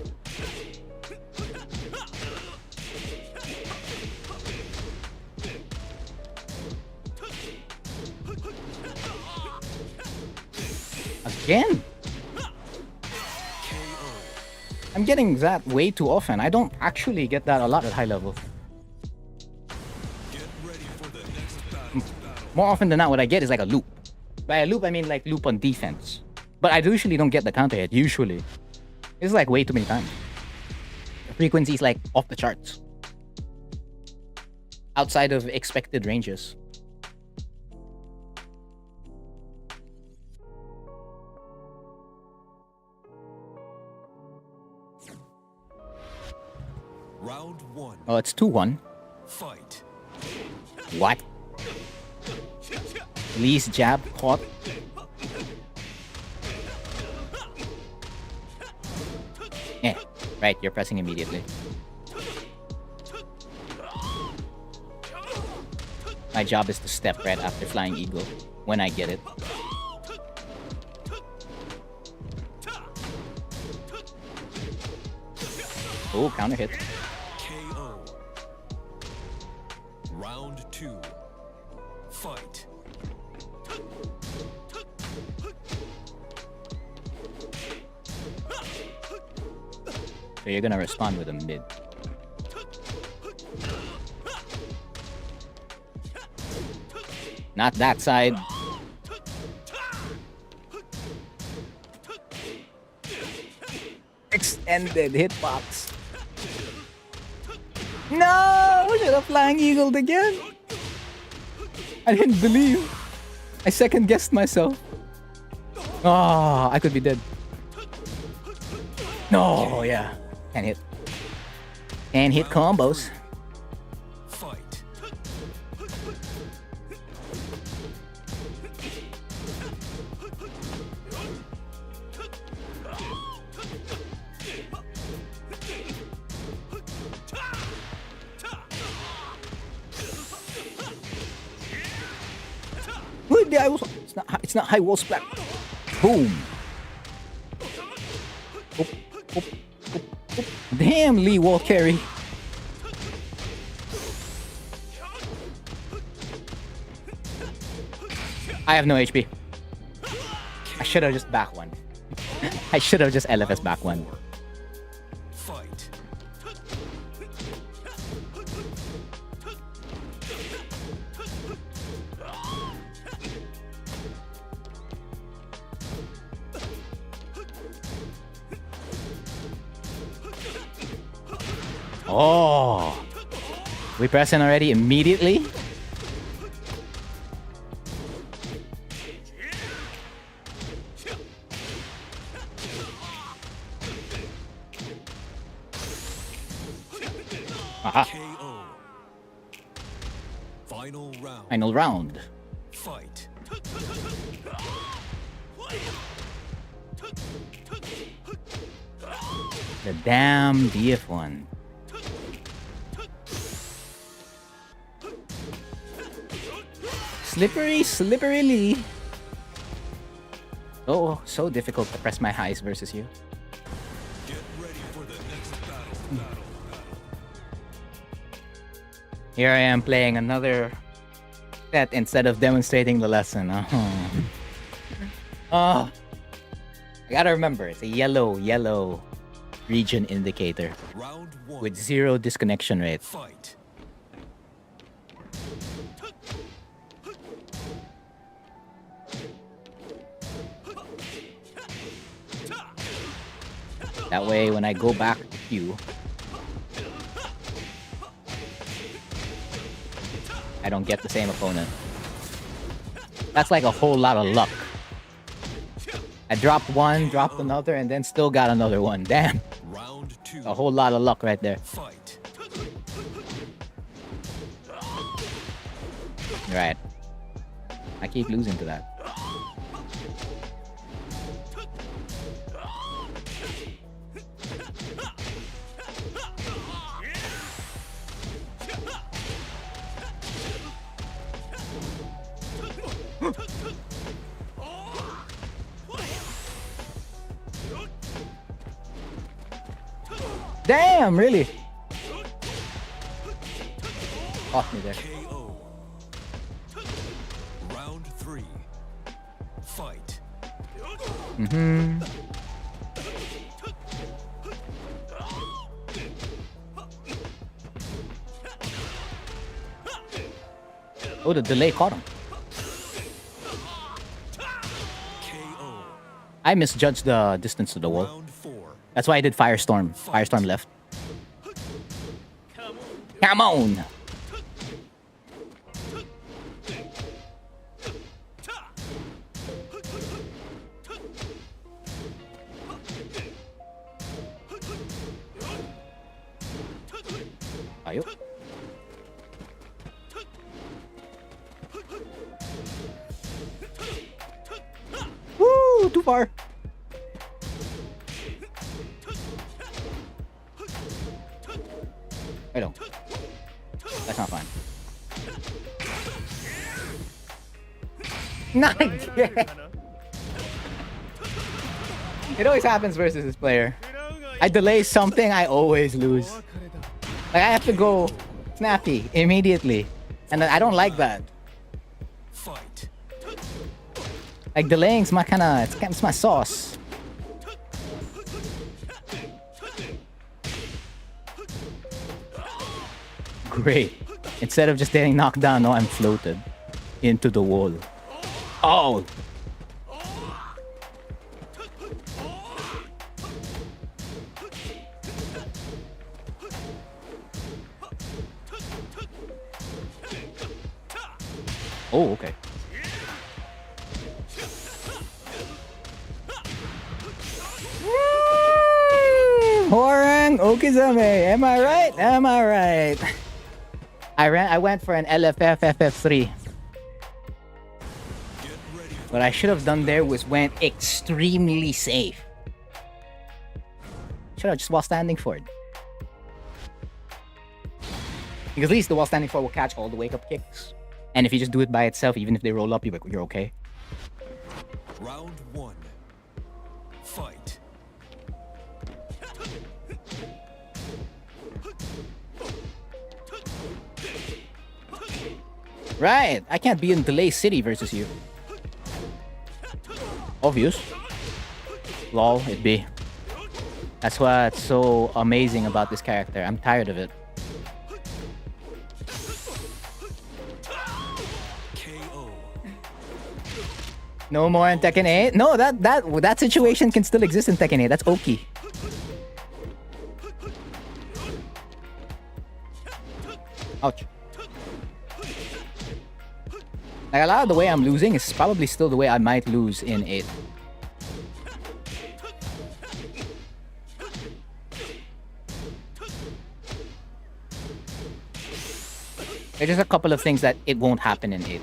Speaker 8: Again? I'm getting that way too often. I don't actually get that a lot at high level.
Speaker 9: Get ready for the next battle.
Speaker 8: More often than not, what I get is like a loop. By a loop, I mean like loop on defense. But I usually don't get the counter hit, usually. It's like way too many times. The frequency is like off the charts. Outside of expected ranges.
Speaker 9: Round 1.
Speaker 8: Oh, it's 2-1.
Speaker 9: Fight.
Speaker 8: What? Lee's jab caught. Yeah, right, you're pressing immediately. My job is to step right after Flying Eagle when I get it. Oh, counter hit.
Speaker 9: KO. Round 2. Fight.
Speaker 8: So you're gonna respond with a mid. Not that side. Extended hitbox. No! Should have Flying Eagled again. I didn't believe. I second guessed myself. Oh, I could be dead. No, yeah. Can't hit. Can't hit combos.
Speaker 9: Fight.
Speaker 8: Wait, it's not high wall splat. Boom. Oop, oop, oop, oop. Damn, Lee wall carry. I have no HP. I should have just back one. I should have just LFS back one.
Speaker 9: Fight.
Speaker 8: Oh. We press in already immediately? Aha.
Speaker 9: KO. Final round.
Speaker 8: Final round.
Speaker 9: Fight.
Speaker 8: The damn DF1. Slippery, slipperily. Oh, so difficult to press my highs versus you.
Speaker 9: Get ready for the next battle.
Speaker 8: Here I am playing another set instead of demonstrating the lesson. I gotta remember, it's a yellow region indicator
Speaker 9: Round 1.
Speaker 8: with 0 disconnection rate.
Speaker 9: Fight.
Speaker 8: That way, when I go back to Q, I don't get the same opponent. That's like a whole lot of luck. I dropped one, dropped another, and then still got another one. Damn.
Speaker 9: Round 2.
Speaker 8: A whole lot of luck right there.
Speaker 9: Fight.
Speaker 8: Right. I keep losing to that. Damn, really? Off me there.
Speaker 9: KO. Round 3. Fight.
Speaker 8: Mm-hmm. Oh, the delay caught him.
Speaker 9: KO.
Speaker 8: I misjudged the distance to the wall.
Speaker 9: Round 4.
Speaker 8: That's why I did Firestorm. Firestorm left. Come on! Ayo. Woo! Too far. I don't. That's not fine. Not again. It always happens versus this player. I delay something, I always lose. Like I have to go snappy immediately, and I don't like that.
Speaker 9: Fight.
Speaker 8: Like delaying's my it's my sauce. Great. Instead of just getting knocked down, no, I'm floated into the wall. Oh! Oh, okay. Hwoarang Okizame, am I right? Am I right? I went for an LFF FF3. What I should have done there was went extremely safe. Should have just while standing forward. Because at least the while standing forward will catch all the wake up kicks. And if you just do it by itself, even if they roll up, you're okay.
Speaker 9: Round 1. Fight.
Speaker 8: Right, I can't be in Delay City versus you. Obvious. Lol, it be. That's what's so amazing about this character. I'm tired of it.
Speaker 9: KO.
Speaker 8: No more in Tekken 8? No, that situation can still exist in Tekken 8. That's Oki. Ouch. Like, a lot of the way I'm losing is probably still the way I might lose in 8. There's just a couple of things that it won't happen in 8.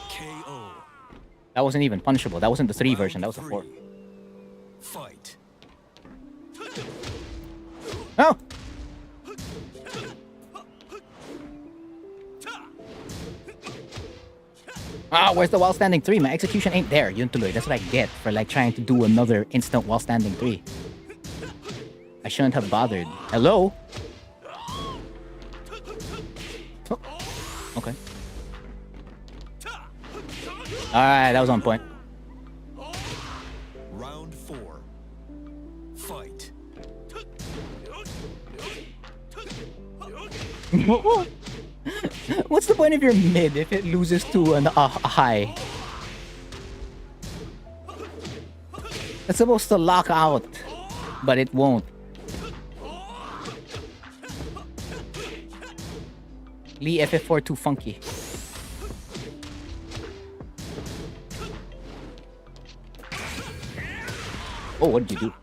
Speaker 9: KO.
Speaker 8: That wasn't even punishable. That wasn't the 3 version. That was the 4.
Speaker 9: Fight.
Speaker 8: No! Ah, where's the while standing 3? My execution ain't there. Yun tuloy. That's what I get for like trying to do another instant while standing 3. I shouldn't have bothered. Hello? Oh. Okay. Alright, that was on point.
Speaker 9: Round 4. Fight.
Speaker 8: What's the point of your mid if it loses to a high? It's supposed to lock out, but it won't. Lee FF4 too funky. Oh, what did you do?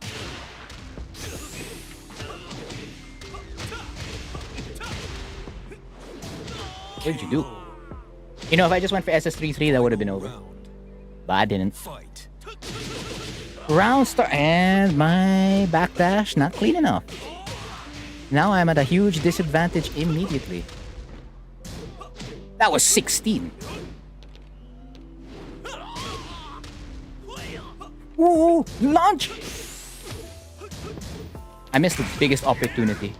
Speaker 8: What did you do? You know, if I just went for SS33, that would have been over. But I didn't.
Speaker 9: Fight.
Speaker 8: Round start, and my backdash not clean enough. Now I'm at a huge disadvantage immediately. That was 16. Ooh, launch! I missed the biggest opportunity.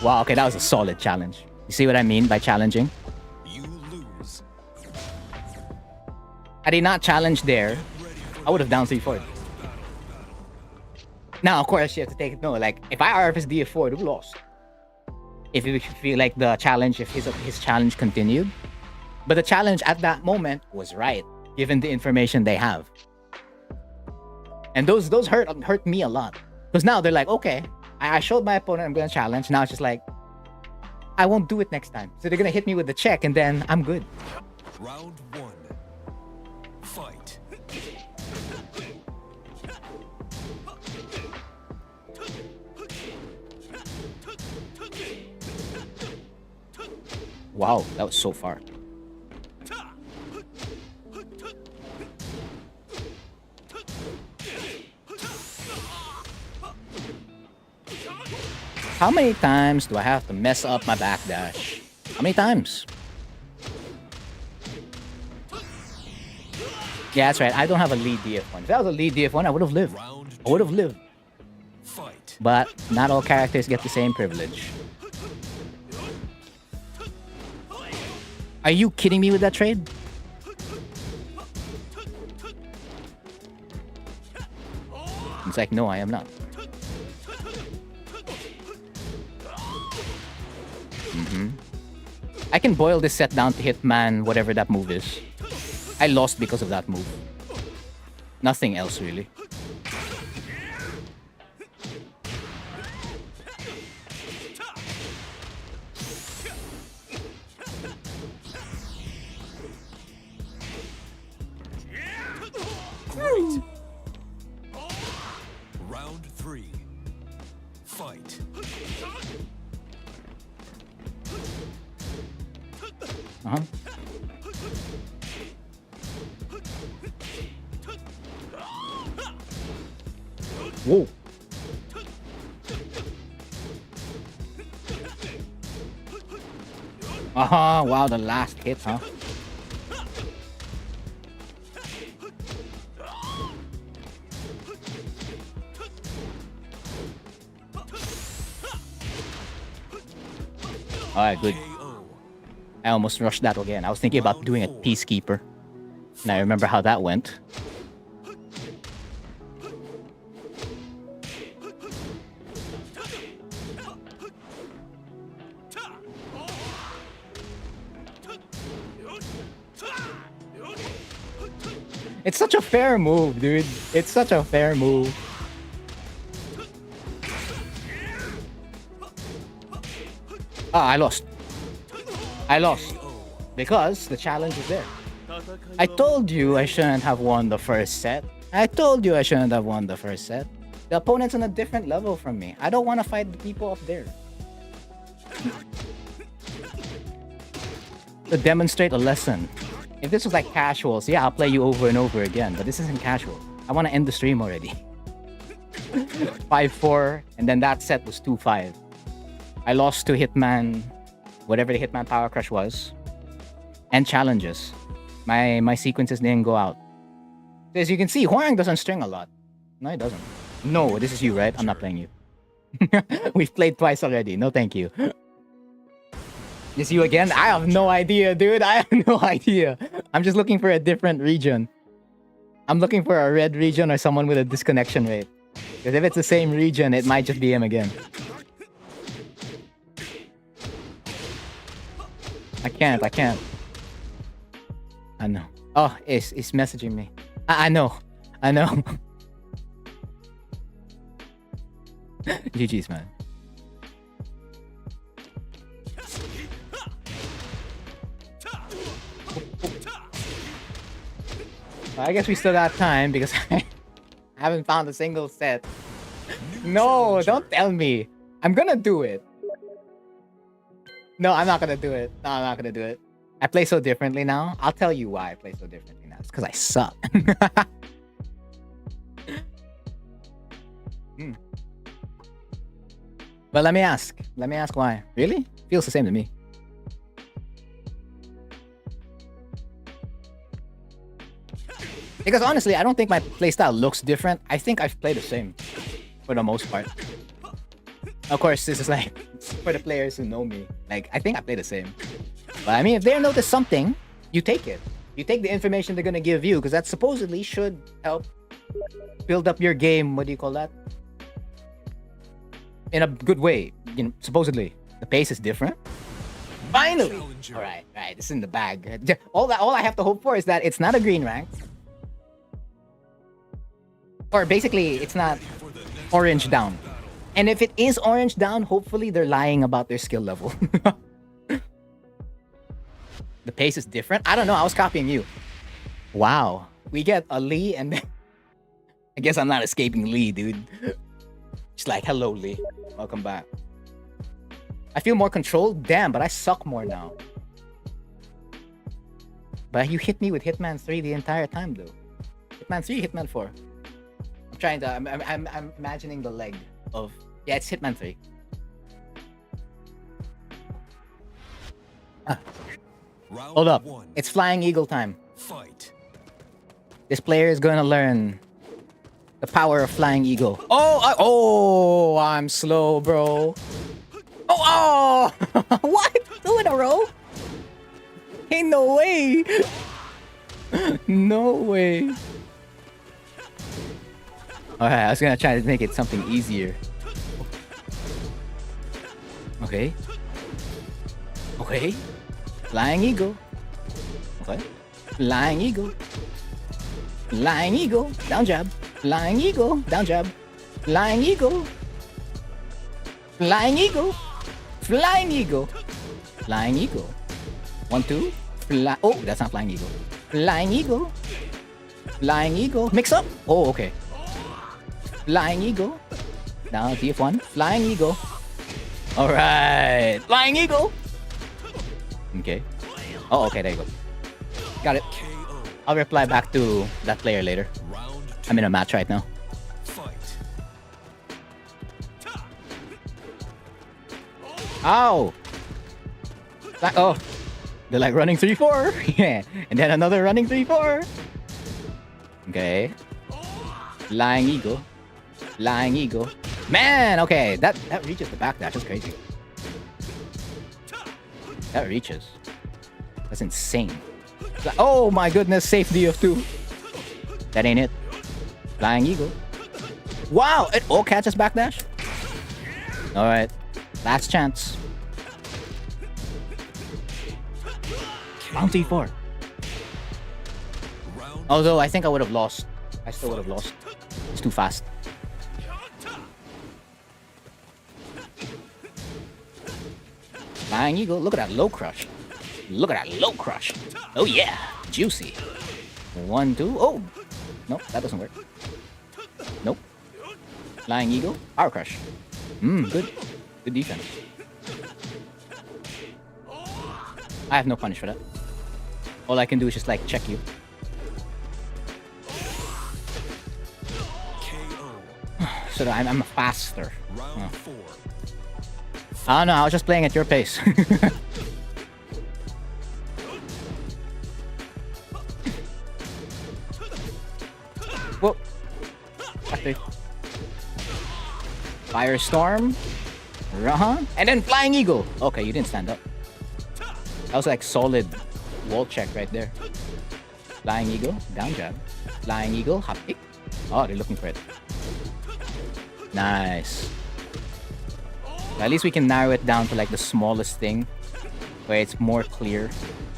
Speaker 8: Wow, okay, that was a solid challenge. You see what I mean by challenging?
Speaker 9: You lose.
Speaker 8: Had he not challenged there, I would have down 3-4. Now, of course, you have to take it. No, like, if I RFS DF4, I would have lost. If you feel like the challenge, if his challenge continued. But the challenge at that moment was right, given the information they have. And those hurt me a lot. Because now they're like, okay, I showed my opponent I'm going to challenge. Now it's just like, I won't do it next time. So they're going to hit me with the check and then I'm good.
Speaker 9: Round 1. Fight.
Speaker 8: Wow, that was so far. How many times do I have to mess up my backdash? How many times? Yeah, that's right. I don't have a lead DF1. If that was a lead DF1, I would have lived. I would have lived.
Speaker 9: Fight.
Speaker 8: But not all characters get the same privilege. Are you kidding me with that trade? It's like, no, I am not. I can boil this set down to Hitman, whatever that move is. I lost because of that move. Nothing else, really.
Speaker 9: Great. Round 3. Fight.
Speaker 8: Uh-huh. Whoa. Uh-huh, wow, the last hit, huh? Alright, good. I almost rushed that again. I was thinking about doing a Peacekeeper. And I remember how that went. It's such a fair move, dude. It's such a fair move. Ah, I lost. I lost. Because the challenge is there. I told you I shouldn't have won the first set. I told you I shouldn't have won the first set. The opponent's on a different level from me. I don't want to fight the people up there. To demonstrate a lesson. If this was like casuals, yeah, I'll play you over and over again. But this isn't casual. I want to end the stream already. 5-4, and then that set was 2-5. I lost to Hitman, whatever the Hitman Power Crush was, and challenges. My sequences didn't go out. As you can see, Hwoarang doesn't string a lot. No, he doesn't. No, this is you, right? I'm not playing you. We've played twice already. No, thank you. Is you again? I have no idea, dude. I have no idea. I'm just looking for a different region. I'm looking for a red region or someone with a disconnection rate. Because if it's the same region, it might just be him again. I can't. I know. Oh, it's messaging me. I know. GG's, man. I guess we still got time because I haven't found a single set. No, don't tell me. I'm gonna do it. No, I'm not gonna do it. No, I'm not gonna do it. I play so differently now. I'll tell you why I play so differently now. It's because I suck. But let me ask. Let me ask why. Really? Feels the same to me. Because honestly, I don't think my playstyle looks different. I think I've played the same for the most part. Of course, this is like for the players who know me. Like, I think I play the same. But I mean, if they notice something, you take it. You take the information they're gonna give you because that supposedly should help build up your game. What do you call that? In a good way, you know. Supposedly, the pace is different. Finally, all right, this is in the bag. All I have to hope for is that it's not a green rank, or basically, it's not orange down. And if it is orange down, hopefully they're lying about their skill level. The pace is different. I don't know. I was copying you. Wow, we get a Lee, and then I guess I'm not escaping Lee, dude. Just like, hello, Lee. Welcome back. I feel more controlled. Damn, but I suck more now. But you hit me with Hitman 3 the entire time, though. Hitman 3, Hitman 4. I'm trying to... I'm imagining the leg of... Yeah, it's Hitman 3. Hold up. It's Flying Eagle time.
Speaker 9: Fight.
Speaker 8: This player is going to learn the power of Flying Eagle. Oh, I'm slow, bro. Oh, what? 2 in a row? Ain't no way. No way. Alright, I was gonna try to make it something easier. Okay. Flying Eagle. Okay. Flying Eagle. Flying Eagle. Down jab. Flying Eagle. Down jab. Flying Eagle. Flying Eagle. Flying Eagle. Flying Eagle. 1, 2. Oh, that's not Flying Eagle. Flying Eagle. Flying Eagle. Mix up. Oh, okay. Flying Eagle. Now TF1. Flying Eagle. Alright. Flying Eagle. Okay. Oh, okay. There you go. Got it. I'll reply back to that player later. I'm in a match right now. Ow! Oh! They're like running 3-4. Yeah. And then another running 3-4. Okay. Flying Eagle. Flying Eagle. Man! Okay. That reaches the backdash. That's crazy. That reaches. That's insane. Oh my goodness. Safe DF2. That ain't it. Flying Eagle. Wow! It all catches backdash? Alright. Last chance. Bounty 4. Although I think I would have lost. I still would have lost. It's too fast. Flying Eagle. Look at that low crush. Look at that low crush. Oh yeah. Juicy. 1, 2. Oh. Nope. That doesn't work. Nope. Flying Eagle. Power crush. Good. Good defense. I have no punish for that. All I can do is just like check you. So that I'm faster. Oh. I don't know, I was just playing at your pace. Whoa. Firestorm. And then Flying Eagle. Okay, you didn't stand up. That was like solid wall check right there. Flying Eagle, down jab. Flying Eagle, hop kick. Oh, they're looking for it. Nice. At least we can narrow it down to like the smallest thing where it's more clear,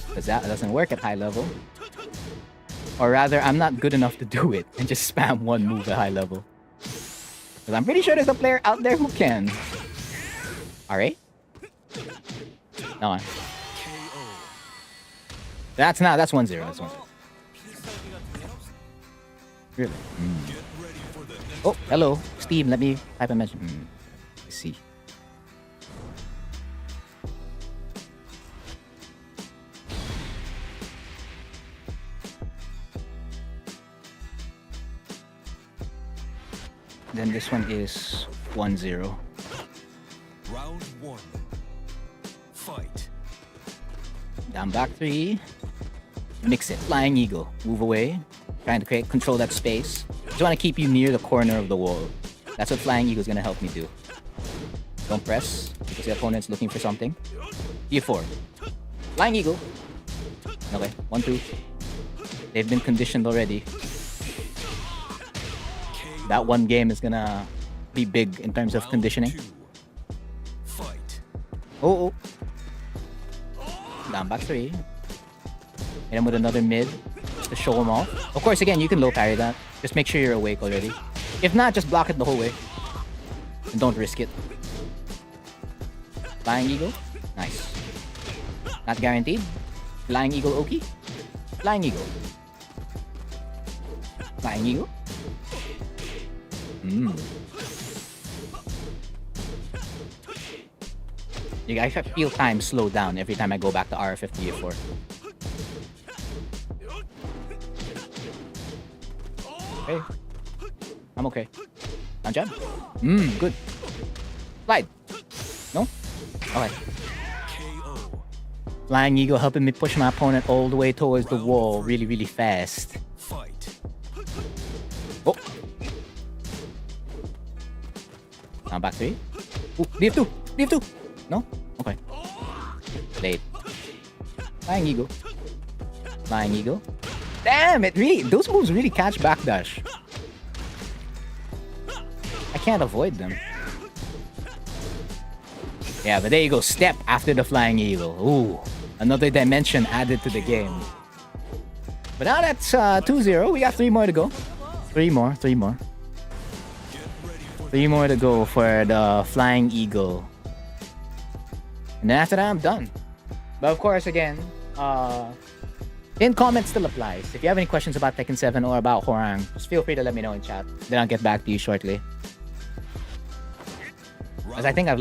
Speaker 8: because that doesn't work at high level. Or rather, I'm not good enough to do it and just spam one move at high level. Because I'm pretty sure there's a player out there who can. Alright. No. That's 1-0. That's 1-0. Really? Oh, hello. Steve, let me type a message. Let's see. Then this one is 1-0.
Speaker 9: Round 1. Fight.
Speaker 8: Down back 3. Mix it. Flying Eagle. Move away. Trying to control that space. Just want to keep you near the corner of the wall. That's what Flying Eagle is going to help me do. Don't press because the opponent's looking for something. D4. Flying Eagle. Okay. 1-2. They've been conditioned already. That one game is gonna be big in terms of conditioning. Oh. Down back 3. Hit him with another mid to show him off. Of course, again, you can low parry that. Just make sure you're awake already. If not, just block it the whole way. And don't risk it. Flying Eagle. Nice. Not guaranteed. Flying Eagle Oki. Flying Eagle. Flying Eagle. You guys feel time slow down every time I go back to RF50A4. Okay. I'm okay. Down jab. Good. Slide. No? Okay. Flying Eagle helping me push my opponent all the way towards the wall really, really fast. Oh. Now back 3. Ooh, DF2. DF2. No? Okay. Late. Flying Eagle. Flying Eagle. Damn, it really, those moves really catch backdash. I can't avoid them. Yeah, but there you go. Step after the Flying Eagle. Ooh, another dimension added to the game. But now that's 2-0. We got 3 more to go. 3 more. 3 more. 3 more to go for the Flying Eagle. And then after that, I'm done. But of course, again, pinned comment still applies. If you have any questions about Tekken 7 or about Hwoarang, just feel free to let me know in chat. Then I'll get back to you shortly. Because I think I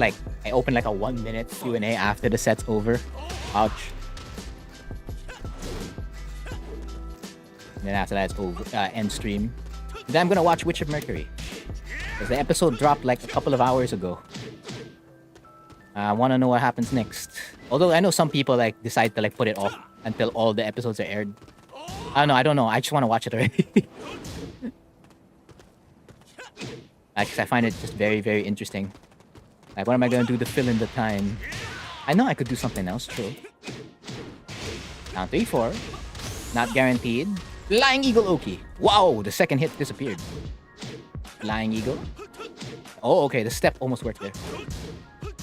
Speaker 8: opened like a 1-minute Q&A after the set's over. Ouch. And then after that, it's over, end stream. Then I'm gonna watch Witch of Mercury. Because the episode dropped like a couple of hours ago. I want to know what happens next. Although I know some people like decide to like put it off until all the episodes are aired. I don't know. I just want to watch it already. Because I find it just very, very interesting. Like, what am I going to do to fill in the time? I know I could do something else, true. Down 3-4. Not guaranteed. Flying Eagle Oki. Wow, the second hit disappeared. Flying Eagle. Oh, okay, the step almost worked there.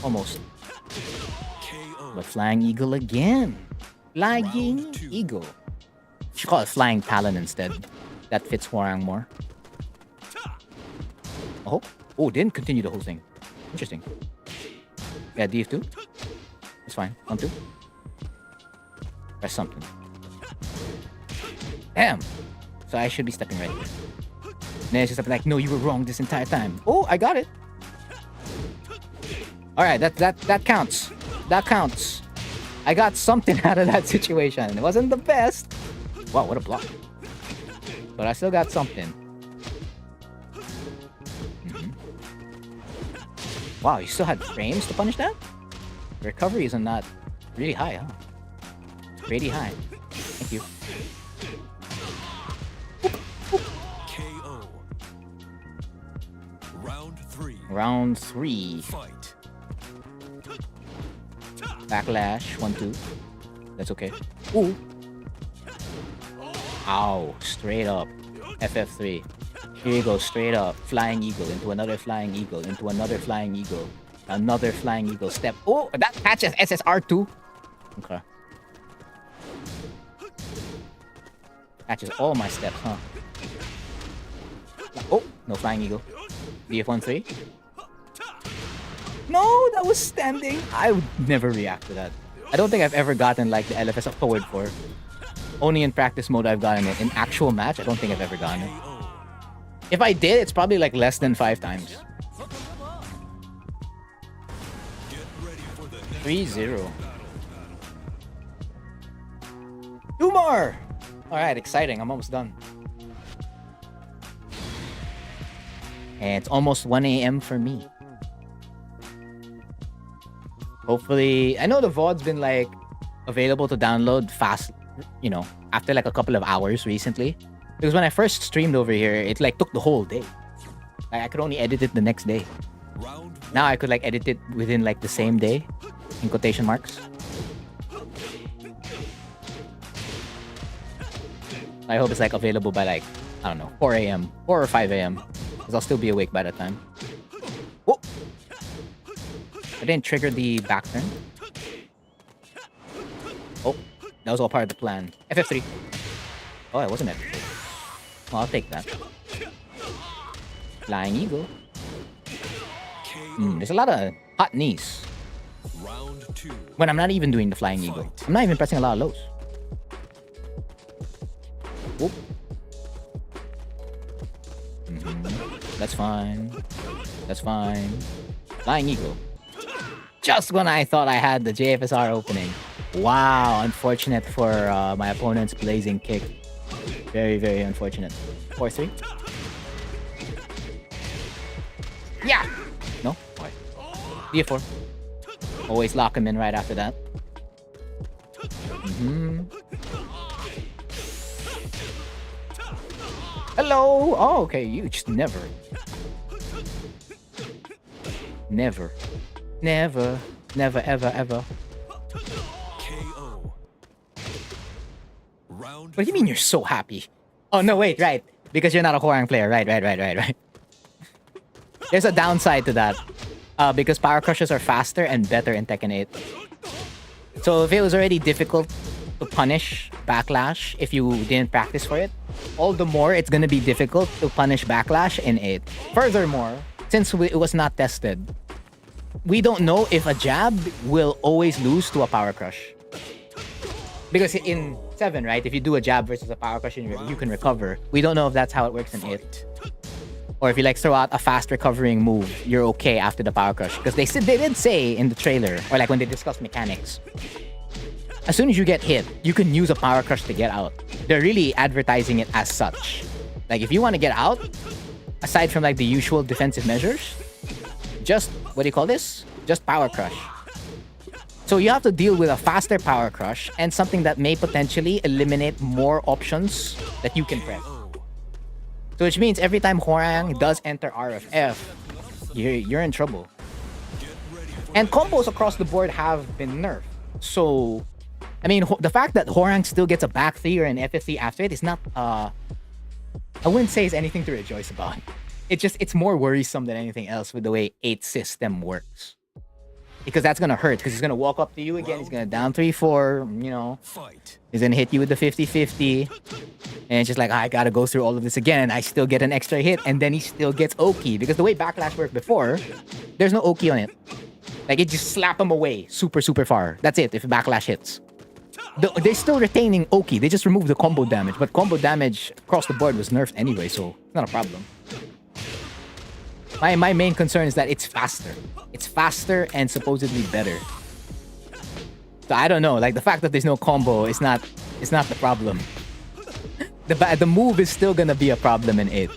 Speaker 8: Almost. But Flying Eagle again. Flying Eagle. You should call it Flying Talon instead. That fits Hwoarang more. Oh, didn't continue the whole thing. Interesting. Yeah, DF2. It's fine. 1-2. Press something. Damn! So I should be stepping right here. And then it's just like, no, you were wrong this entire time. Oh, I got it. Alright, that counts. That counts. I got something out of that situation. It wasn't the best. Wow, what a block. But I still got something. Wow, you still had frames to punish that? Recovery isn't that really high, huh? Pretty high. Thank you.
Speaker 9: KO. Round 3.
Speaker 8: Round 3.
Speaker 9: Fight.
Speaker 8: Backlash. 1-2. That's okay. Ooh. Ow. Straight up. FF3. Here you go. Straight up. Flying Eagle into another Flying Eagle into another Flying Eagle. Another Flying Eagle. Step. Oh, that catches SSR2. Okay. Catches all my steps, huh? Oh, no Flying Eagle. BF1-3. No, that was standing. I would never react to that. I don't think I've ever gotten like the LFS of forward 4. Only in practice mode I've gotten it. In actual match, I don't think I've ever gotten it. If I did, it's probably like less than 5 times. 3-0. 2 more! Alright, exciting. I'm almost done. And it's almost 1 a.m. for me. Hopefully, I know the VOD's been like available to download fast, you know, after like a couple of hours recently. Because when I first streamed over here, it like took the whole day. Like, I could only edit it the next day. Now I could like edit it within like the same day, in quotation marks. I hope it's like available by like, I don't know, 4 a.m. 4 or 5 a.m. Because I'll still be awake by that time. Whoa! I didn't trigger the back turn. Oh, that was all part of the plan. FF3. Oh, it wasn't FF3. Well, I'll take that. Flying Eagle. There's a lot of hot knees. When I'm not even doing the Flying Eagle. I'm not even pressing a lot of lows. Whoop. That's fine. That's fine. Flying Eagle. Just when I thought I had the JFSR opening. Wow, unfortunate for my opponent's blazing kick. Very, very unfortunate. 4-3. Yeah! No? Why? BF4. Always lock him in right after that. Hello! Oh, okay, you just never. Never. Never. Never, ever, ever. What do you mean you're so happy? Oh, no, wait, right. Because you're not a Hwoarang player. Right. There's a downside to that. Because Power Crushes are faster and better in Tekken 8. So if it was already difficult to punish Backlash if you didn't practice for it, all the more it's gonna be difficult to punish Backlash in 8. Furthermore, since it was not tested, we don't know if a jab will always lose to a Power Crush. Because in 7, right, if you do a jab versus a Power Crush, you can recover. We don't know if that's how it works in 8. Or if you like throw out a fast recovering move, you're okay after the Power Crush. Because they did say in the trailer, or like when they discussed mechanics, as soon as you get hit, you can use a Power Crush to get out. They're really advertising it as such. Like if you want to get out, aside from like the usual defensive measures, just, what do you call this? Just Power Crush. So you have to deal with a faster Power Crush and something that may potentially eliminate more options that you can press. So which means every time Hwoarang does enter RFF, you're in trouble. And combos across the board have been nerfed. So, I mean, the fact that Hwoarang still gets a back 3 or an FF3 after it is not, I wouldn't say it's anything to rejoice about. It's more worrisome than anything else with the way 8 system works. Because that's gonna hurt, because he's gonna walk up to you again, he's gonna down 3-4, you know. He's gonna hit you with the 50-50. And it's just like, I gotta go through all of this again, and I still get an extra hit, and then he still gets Oki. Because the way Backlash worked before, there's no Oki on it. Like, it just slap him away super, super far. That's it, if Backlash hits. They're still retaining Oki, they just removed the combo damage. But combo damage across the board was nerfed anyway, so it's not a problem. My main concern is that it's faster. It's faster and supposedly better. So I don't know, like the fact that there's no combo is not the problem. The move is still gonna be a problem in 8.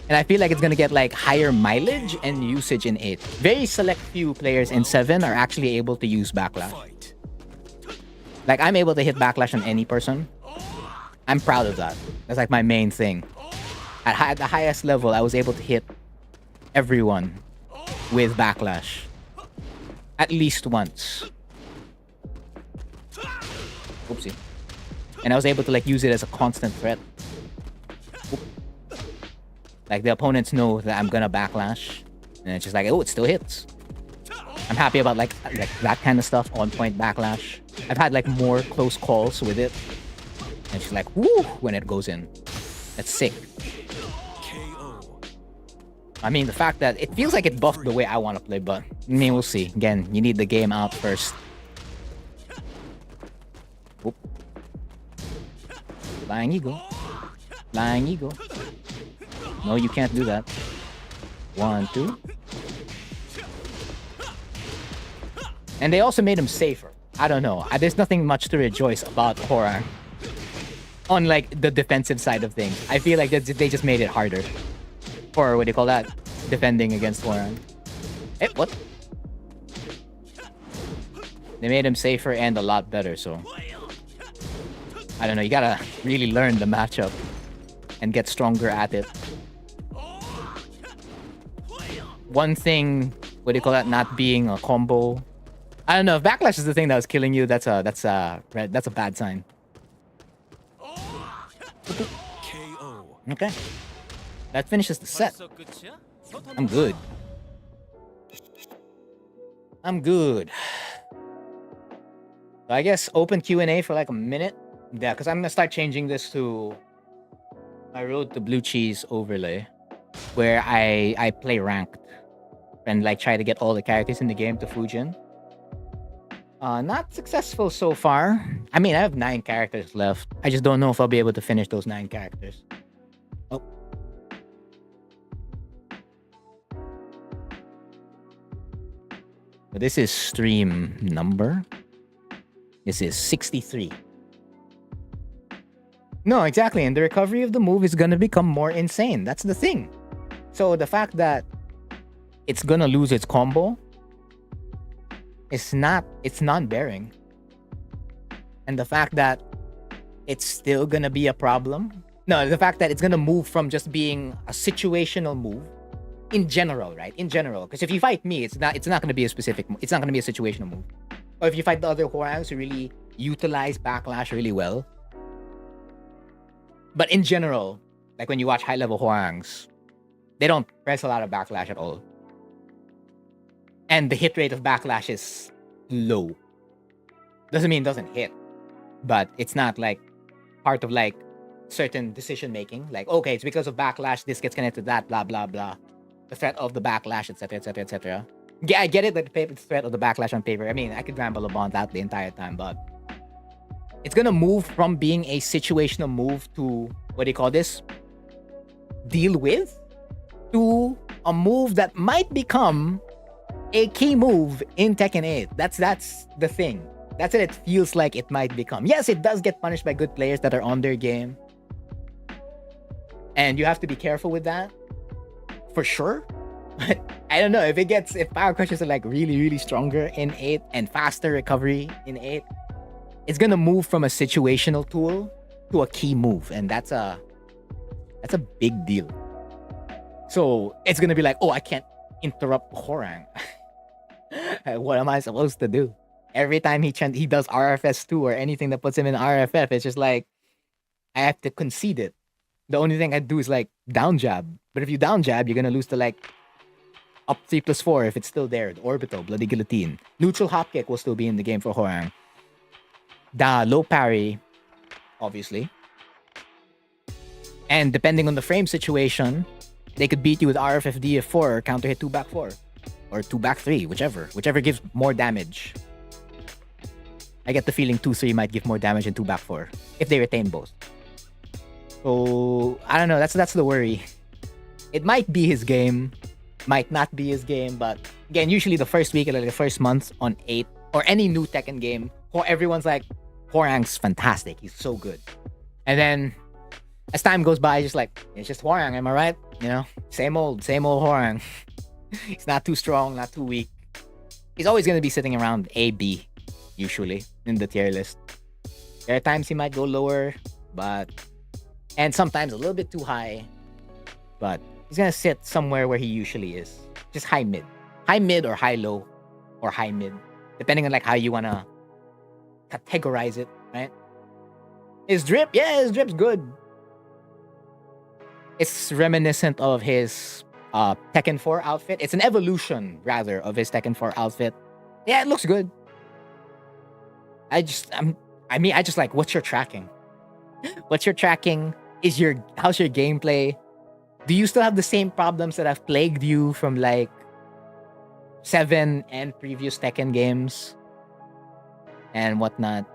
Speaker 8: And I feel like it's gonna get like higher mileage and usage in 8. Very select few players in 7 are actually able to use Backlash. Like I'm able to hit Backlash on any person. I'm proud of that. That's like my main thing. At the highest level, I was able to hit everyone with Backlash at least once. Oopsie. And I was able to like use it as a constant threat. Oop. Like the opponents know that I'm gonna Backlash, and it's just like, oh, it still hits. I'm happy about like that kind of stuff. On point Backlash. I've had like more close calls with it, and it's just like, woo, when it goes in. That's sick. I mean, the fact that it feels like it buffed the way I want to play, but I mean, we'll see. Again, you need the game out first. Whoop. Flying Eagle. Flying Eagle. No, you can't do that. 1, 2. And they also made him safer. I don't know. There's nothing much to rejoice about Hwoarang. On like the defensive side of things. I feel like they just made it harder. Or what do you call that? Defending against Hwoarang. Eh, what? They made him safer and a lot better, so... I don't know, you gotta really learn the matchup and get stronger at it. One thing, what do you call that, not being a combo. I don't know, if backlash is the thing that was killing you, that's a bad sign.
Speaker 9: KO.
Speaker 8: Okay. That finishes the set. I'm good. I'm good. So I guess open Q&A for like a minute. Yeah, because I'm gonna start changing this to my Road to Blue Cheese overlay, where I play ranked and like try to get all the characters in the game to Fujin. Not successful so far. I mean, I have 9 characters left. I just don't know if I'll be able to finish those 9 characters. Oh. So this is stream number. This is 63. No, exactly. And the recovery of the move is going to become more insane. That's the thing. So the fact that it's going to lose its combo, it's non-bearing. And the fact that it's still going to be a problem. No, the fact that it's going to move from just being a situational move in general, right? In general. Because if you fight me, it's not going to be a specific, it's not going to be a situational move. Or if you fight the other Hwoarangs who really utilize backlash really well. But in general, like when you watch high-level Hwoarangs, they don't press a lot of backlash at all. And the hit rate of backlash is low. Doesn't mean it doesn't hit. But it's not like part of like certain decision-making. Like, okay, it's because of backlash, this gets connected to that, blah, blah, blah. The threat of the backlash, etc., etc., etc. Yeah, I get it, that the threat of the backlash on paper. I mean, I could ramble about that the entire time, but it's gonna move from being a situational move to, what do you call this? Deal with? To a move that might become a key move in Tekken 8. That's the thing. That's what it feels like it might become. Yes, it does get punished by good players that are on their game. And you have to be careful with that. For sure. But I don't know, if power crushes are like really, really stronger in 8 and faster recovery in 8, it's gonna move from a situational tool to a key move, and that's a big deal. So it's gonna be like, oh, I can't interrupt Hwoarang. What am I supposed to do? Every time he does RFS2 or anything that puts him in RFF, it's just like I have to concede it. The only thing I do is like down jab. But if you down jab, you're gonna lose to like up 3+4 if it's still there. The orbital, bloody guillotine. Neutral hop kick will still be in the game for Hwoarang. Da low parry, obviously. And depending on the frame situation, they could beat you with RFF DF4 or counter hit 2 back 4. Or 2 back 3, whichever gives more damage. I get the feeling 2-3 might give more damage than 2 back 4 if they retain both. So I don't know, that's the worry. It might be his game, might not be his game, but again, usually the first week or like the first month on 8 or any new Tekken game, everyone's like, Hwoarang's fantastic, he's so good. And then as time goes by, just like, it's just Hwoarang, am I right? You know, same old Hwoarang. He's not too strong, not too weak. He's always going to be sitting around A, B, usually, in the tier list. There are times he might go lower, and sometimes a little bit too high, but he's going to sit somewhere where he usually is. Just high mid. High mid or high low or high mid, depending on like how you want to categorize it, right? His drip, yeah, his drip's good. It's reminiscent of his Tekken 4 outfit. It's an evolution, rather, of his Tekken 4 outfit. Yeah, it looks good. I just like, what's your tracking? What's your tracking? How's your gameplay? Do you still have the same problems that have plagued you from like 7 and previous Tekken games and whatnot?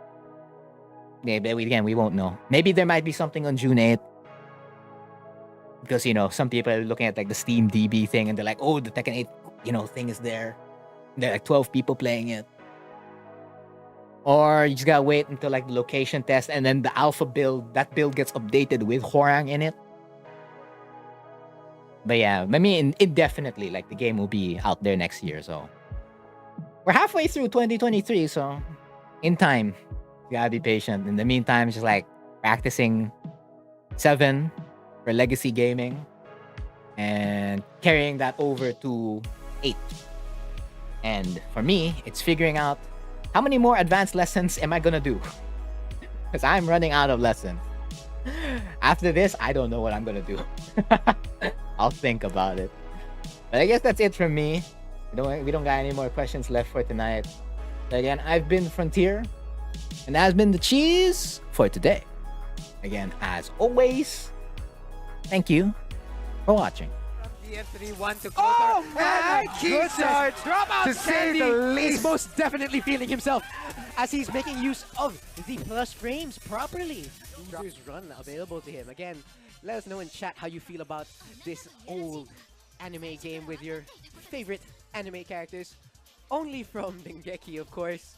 Speaker 8: Maybe we won't know. Maybe there might be something on June 8th. because you know some people are looking at like the Steam DB thing and they're like, oh, the Tekken 8 thing is there. There are like 12 people playing it. Or you just gotta wait until like the location test and then the alpha build, that build gets updated with Hwoarang in it. But yeah, I mean, indefinitely, like the game will be out there next year. So we're halfway through 2023, so in time, you gotta be patient. In the meantime, just like practicing 7 for legacy gaming and carrying that over to 8. And for me, it's figuring out how many more advanced lessons am I gonna do? Because I'm running out of lessons. After this, I don't know what I'm gonna do. I'll think about it. But I guess that's it from me. We don't got any more questions left for tonight. So again, I've been Frontier, and that has been the cheese for today. Again, as always, thank you for watching.
Speaker 7: DF3 1 to close
Speaker 1: Oh
Speaker 7: our-
Speaker 1: my
Speaker 7: Good start.
Speaker 1: Drop out
Speaker 7: to say
Speaker 1: Sandy
Speaker 7: the
Speaker 1: is
Speaker 7: least.
Speaker 1: most definitely feeling himself as he's making use of the plus frames properly. Loser's run available to him. Again, let us know in chat how you feel about this old anime game with your favorite anime characters. Only from Dengeki, of course.